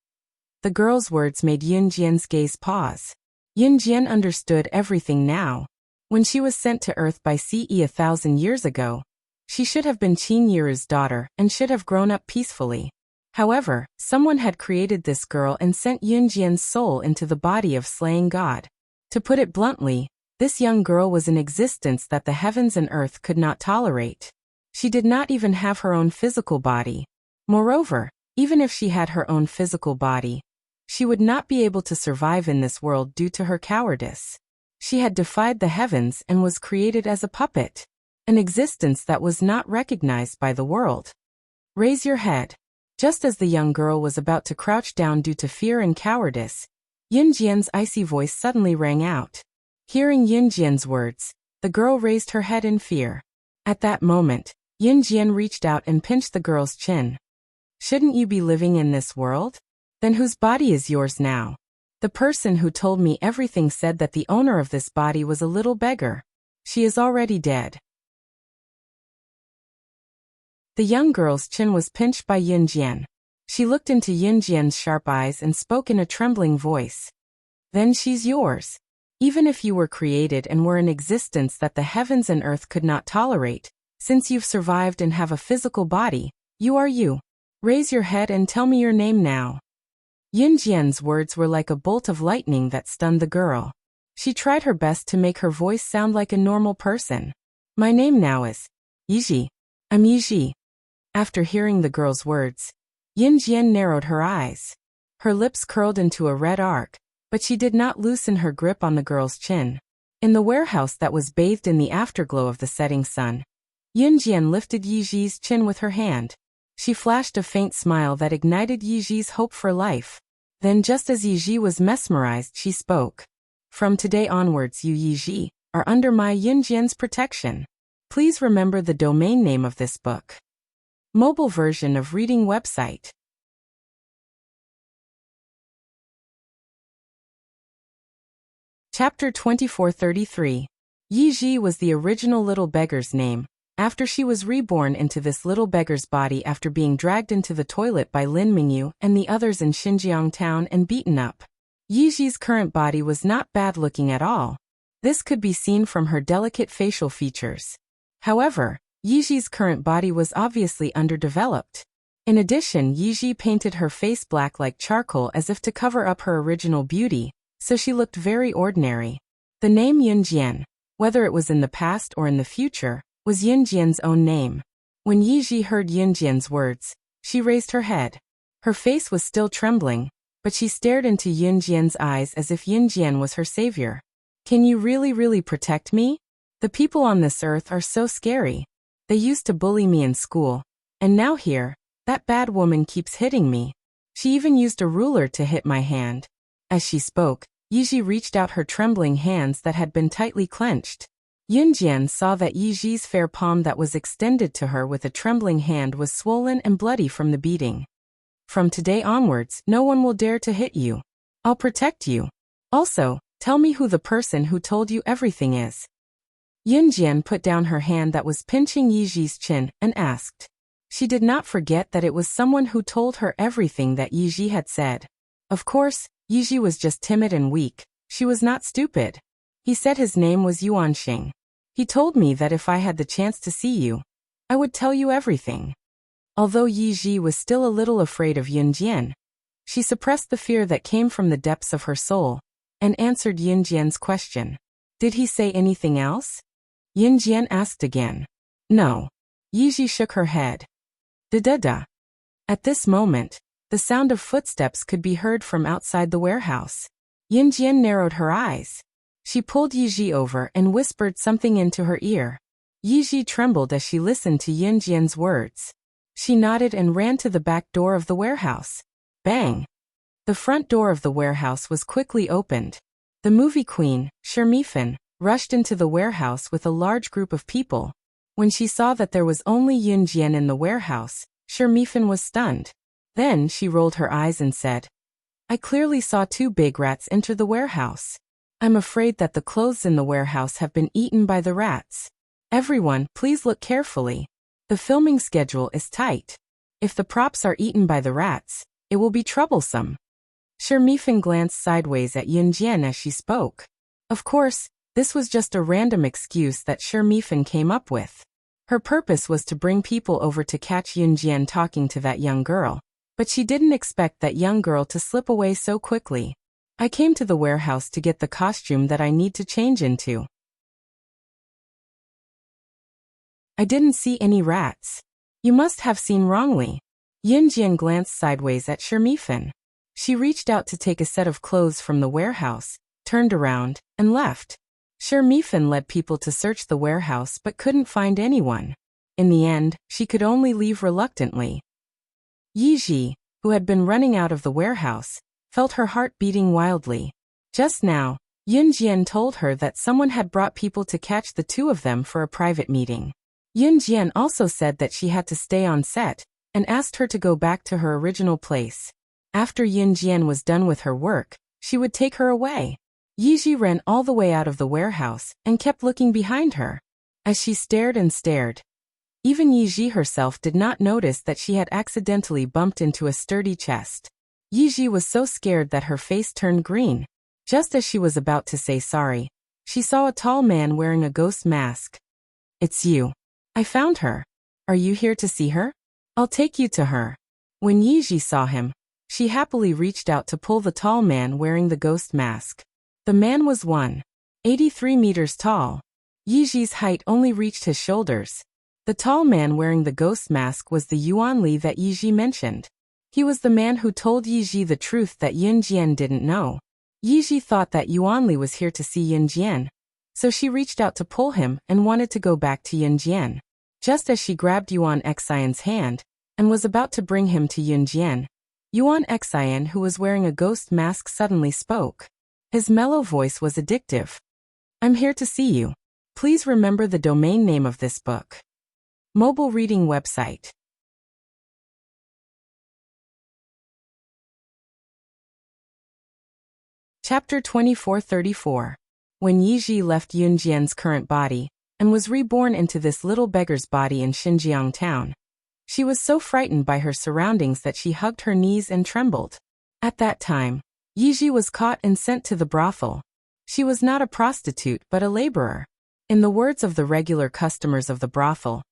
The girl's words made Yunjian's gaze pause. Yunjian understood everything now. When she was sent to Earth by Ce 1,000 years ago, she should have been Qin Yiru's daughter and should have grown up peacefully. However, someone had created this girl and sent Yunjian's soul into the body of slaying God. To put it bluntly, this young girl was an existence that the heavens and earth could not tolerate. She did not even have her own physical body. Moreover, even if she had her own physical body, she would not be able to survive in this world due to her cowardice. She had defied the heavens and was created as a puppet, an existence that was not recognized by the world. "Raise your head." Just as the young girl was about to crouch down due to fear and cowardice, Yunjian's icy voice suddenly rang out. Hearing Yunjian's words, the girl raised her head in fear. At that moment, Yunjian reached out and pinched the girl's chin. "Shouldn't you be living in this world? Then whose body is yours now?" "The person who told me everything said that the owner of this body was a little beggar. She is already dead." The young girl's chin was pinched by Yunjian. She looked into Yunjian's sharp eyes and spoke in a trembling voice. "Then she's yours. Even if you were created and were an existence that the heavens and earth could not tolerate, since you've survived and have a physical body, you are you. Raise your head and tell me your name now." Yunjian's words were like a bolt of lightning that stunned the girl. She tried her best to make her voice sound like a normal person. "My name now is Yiji. I'm Yiji." After hearing the girl's words, Yunjian narrowed her eyes. Her lips curled into a red arc, but she did not loosen her grip on the girl's chin. In the warehouse that was bathed in the afterglow of the setting sun, Yunjian lifted Yiji's chin with her hand. She flashed a faint smile that ignited Yiji's hope for life. Then just as Yiji was mesmerized, she spoke. From today onwards, you Yiji are under my Yunjian's protection. Please remember the domain name of this book. Mobile version of reading website. Chapter 2433. Yiji was the original little beggar's name. After she was reborn into this little beggar's body after being dragged into the toilet by Lin Mingyu and the others in Xinjiang town and beaten up. Yiji's current body was not bad-looking at all. This could be seen from her delicate facial features. However, Yiji's current body was obviously underdeveloped. In addition, Yiji painted her face black like charcoal as if to cover up her original beauty, so she looked very ordinary. The name Yunjian, whether it was in the past or in the future, was Yunjian's own name. When Yiji heard Yunjian's words, she raised her head. Her face was still trembling, but she stared into Yunjian's eyes as if Yunjian was her savior. Can you really protect me? The people on this earth are so scary. They used to bully me in school, and now here, that bad woman keeps hitting me. She even used a ruler to hit my hand. As she spoke, Yiji reached out her trembling hands that had been tightly clenched. Yunjian saw that Yiji's fair palm that was extended to her with a trembling hand was swollen and bloody from the beating. From today onwards, no one will dare to hit you. I'll protect you. Also, tell me who the person who told you everything is. Yunjian put down her hand that was pinching Yiji's chin and asked. She did not forget that it was someone who told her everything that Yiji had said. Of course, Yiji was just timid and weak. She was not stupid. He said his name was Yuanxing. He told me that if I had the chance to see you, I would tell you everything. Although Yiji was still a little afraid of Yunjian, she suppressed the fear that came from the depths of her soul, and answered Yunjian's question. Did he say anything else? Yunjian asked again. No. Yiji shook her head. Da-da-da. At this moment, the sound of footsteps could be heard from outside the warehouse. Yunjian narrowed her eyes. She pulled Yiji over and whispered something into her ear. Yiji trembled as she listened to Yunjian's words. She nodded and ran to the back door of the warehouse. Bang! The front door of the warehouse was quickly opened. The movie queen, Shermifan, rushed into the warehouse with a large group of people. When she saw that there was only Yunjian in the warehouse, Shermifan was stunned. Then she rolled her eyes and said, I clearly saw two big rats enter the warehouse. I'm afraid that the clothes in the warehouse have been eaten by the rats. Everyone, please look carefully. The filming schedule is tight. If the props are eaten by the rats, it will be troublesome. Shermifan glanced sideways at Yunjian as she spoke. Of course, this was just a random excuse that Shermifan came up with. Her purpose was to bring people over to catch Yunjian talking to that young girl, but she didn't expect that young girl to slip away so quickly. I came to the warehouse to get the costume that I need to change into. I didn't see any rats. You must have seen wrongly. Yunjian glanced sideways at Shermifan. She reached out to take a set of clothes from the warehouse, turned around, and left. Shermifan led people to search the warehouse but couldn't find anyone. In the end, she could only leave reluctantly. Yiji, who had been running out of the warehouse, felt her heart beating wildly. Just now, Yunjian told her that someone had brought people to catch the two of them for a private meeting. Yunjian also said that she had to stay on set, and asked her to go back to her original place. After Yunjian was done with her work, she would take her away. Yiji ran all the way out of the warehouse and kept looking behind her. As she stared and stared, even Yiji herself did not notice that she had accidentally bumped into a sturdy chest. Yiji was so scared that her face turned green. Just as she was about to say sorry, she saw a tall man wearing a ghost mask. It's you. I found her. Are you here to see her? I'll take you to her. When Yiji saw him, she happily reached out to pull the tall man wearing the ghost mask. The man was 183 meters tall. Yiji's height only reached his shoulders. The tall man wearing the ghost mask was the Yuanli that Yiji mentioned. He was the man who told Yiji the truth that Yunjian didn't know. Yiji thought that Yuanli was here to see Yunjian, so she reached out to pull him and wanted to go back to Yunjian. Just as she grabbed Yuan Xian's hand and was about to bring him to Yunjian, Yuan Xian, who was wearing a ghost mask, suddenly spoke. His mellow voice was addictive. I'm here to see you. Please remember the domain name of this book. Mobile reading website. Chapter 2434. When Yiji left Yunjian's current body and was reborn into this little beggar's body in Xinjiang town, she was so frightened by her surroundings that she hugged her knees and trembled. At that time, Yiji was caught and sent to the brothel. She was not a prostitute but a laborer. In the words of the regular customers of the brothel,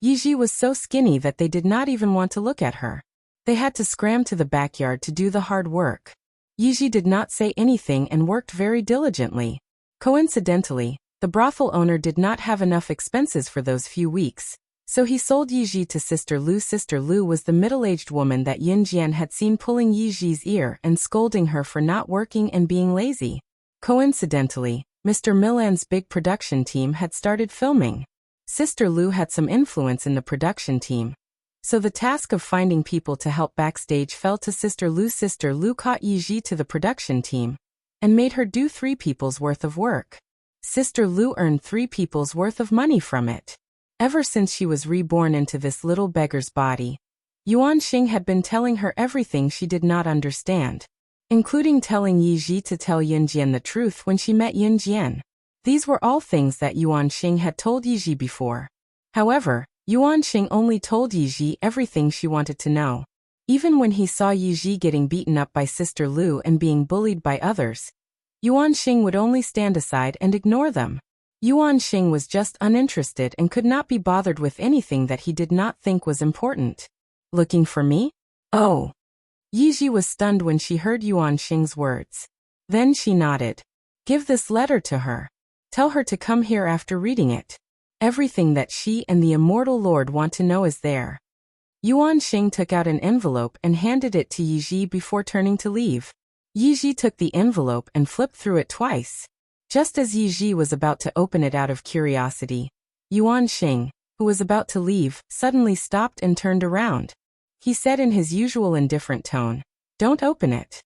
Yiji was so skinny that they did not even want to look at her. They had to scram to the backyard to do the hard work. Yiji did not say anything and worked very diligently. Coincidentally, the brothel owner did not have enough expenses for those few weeks, so he sold Yiji to Sister Lu. Sister Lu was the middle-aged woman that Yunjian had seen pulling Yiji's ear and scolding her for not working and being lazy. Coincidentally, Mr. Milan's big production team had started filming. Sister Lu had some influence in the production team, so the task of finding people to help backstage fell to Sister Lu. Sister Lu caught Yiji to the production team and made her do 3 people's worth of work. Sister Lu earned 3 people's worth of money from it. Ever since she was reborn into this little beggar's body, Yuan Xing had been telling her everything she did not understand, including telling Yiji to tell Yunjian the truth when she met Yunjian. These were all things that Yuan Xing had told Yiji before. However, Yuan Xing only told Yiji everything she wanted to know. Even when he saw Yiji getting beaten up by Sister Lu and being bullied by others, Yuan Xing would only stand aside and ignore them. Yuan Xing was just uninterested and could not be bothered with anything that he did not think was important. Looking for me? Oh. Yiji was stunned when she heard Yuan Xing's words. Then she nodded. Give this letter to her. Tell her to come here after reading it. Everything that she and the immortal Lord want to know is there. Yuan Xing took out an envelope and handed it to Yiji before turning to leave. Yiji took the envelope and flipped through it twice. Just as Yiji was about to open it out of curiosity, Yuan Xing, who was about to leave, suddenly stopped and turned around. He said in his usual indifferent tone, "Don't open it."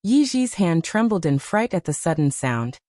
Yiji's hand trembled in fright at the sudden sound,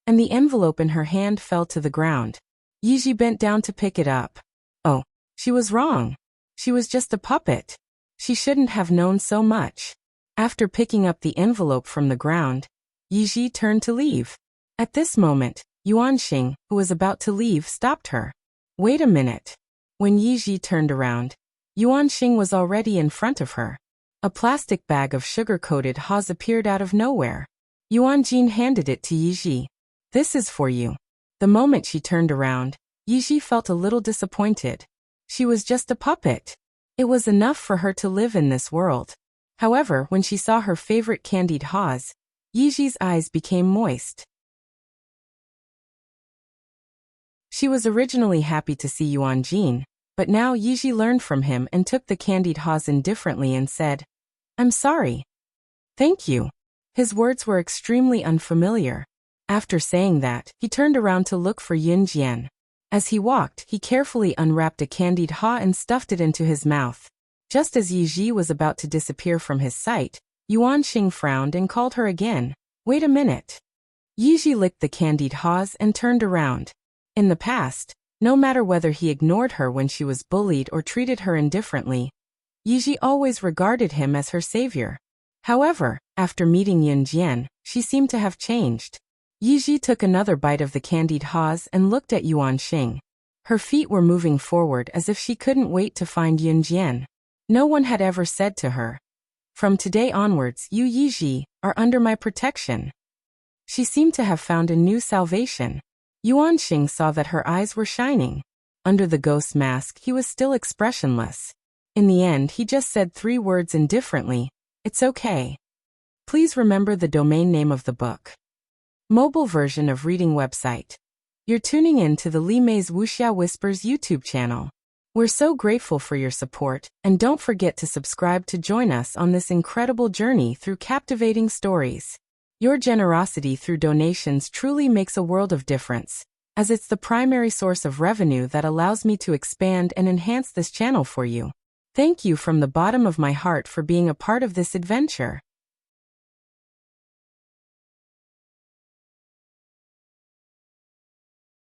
and the envelope in her hand fell to the ground. Yiji bent down to pick it up. Oh, she was wrong. She was just a puppet. She shouldn't have known so much. After picking up the envelope from the ground, Yiji turned to leave. At this moment, Yuan Xing, who was about to leave, stopped her. Wait a minute. When Yiji turned around, Yuan Xing was already in front of her. A plastic bag of sugar-coated haws appeared out of nowhere. Yuan Jin handed it to Yiji. This is for you. The moment she turned around, Yiji felt a little disappointed. She was just a puppet. It was enough for her to live in this world. However, when she saw her favorite candied haws, Yiji's eyes became moist. She was originally happy to see Yuan Jin, but now Yiji learned from him and took the candied haws indifferently and said, "I'm sorry." "Thank you." His words were extremely unfamiliar. After saying that, he turned around to look for Yunjian. As he walked, he carefully unwrapped a candied haw and stuffed it into his mouth. Just as Yiji was about to disappear from his sight, Yuan Xing frowned and called her again. Wait a minute. Yiji licked the candied haws and turned around. In the past, no matter whether he ignored her when she was bullied or treated her indifferently, Yiji always regarded him as her savior. However, after meeting Yunjian, she seemed to have changed. Yiji took another bite of the candied haws and looked at Yuan Xing. Her feet were moving forward as if she couldn't wait to find Yunjian. No one had ever said to her, "From today onwards, you Yiji are under my protection." She seemed to have found a new salvation. Yuan Xing saw that her eyes were shining. Under the ghost mask, he was still expressionless. In the end, he just said 3 words indifferently, "It's okay." Please remember the domain name of the book. Mobile version of reading website. You're tuning in to the Li Mei's Wuxia Whispers YouTube channel. We're so grateful for your support, and don't forget to subscribe to join us on this incredible journey through captivating stories. Your generosity through donations truly makes a world of difference. as it's the primary source of revenue that allows me to expand and enhance this channel for you. Thank you from the bottom of my heart for being a part of this adventure.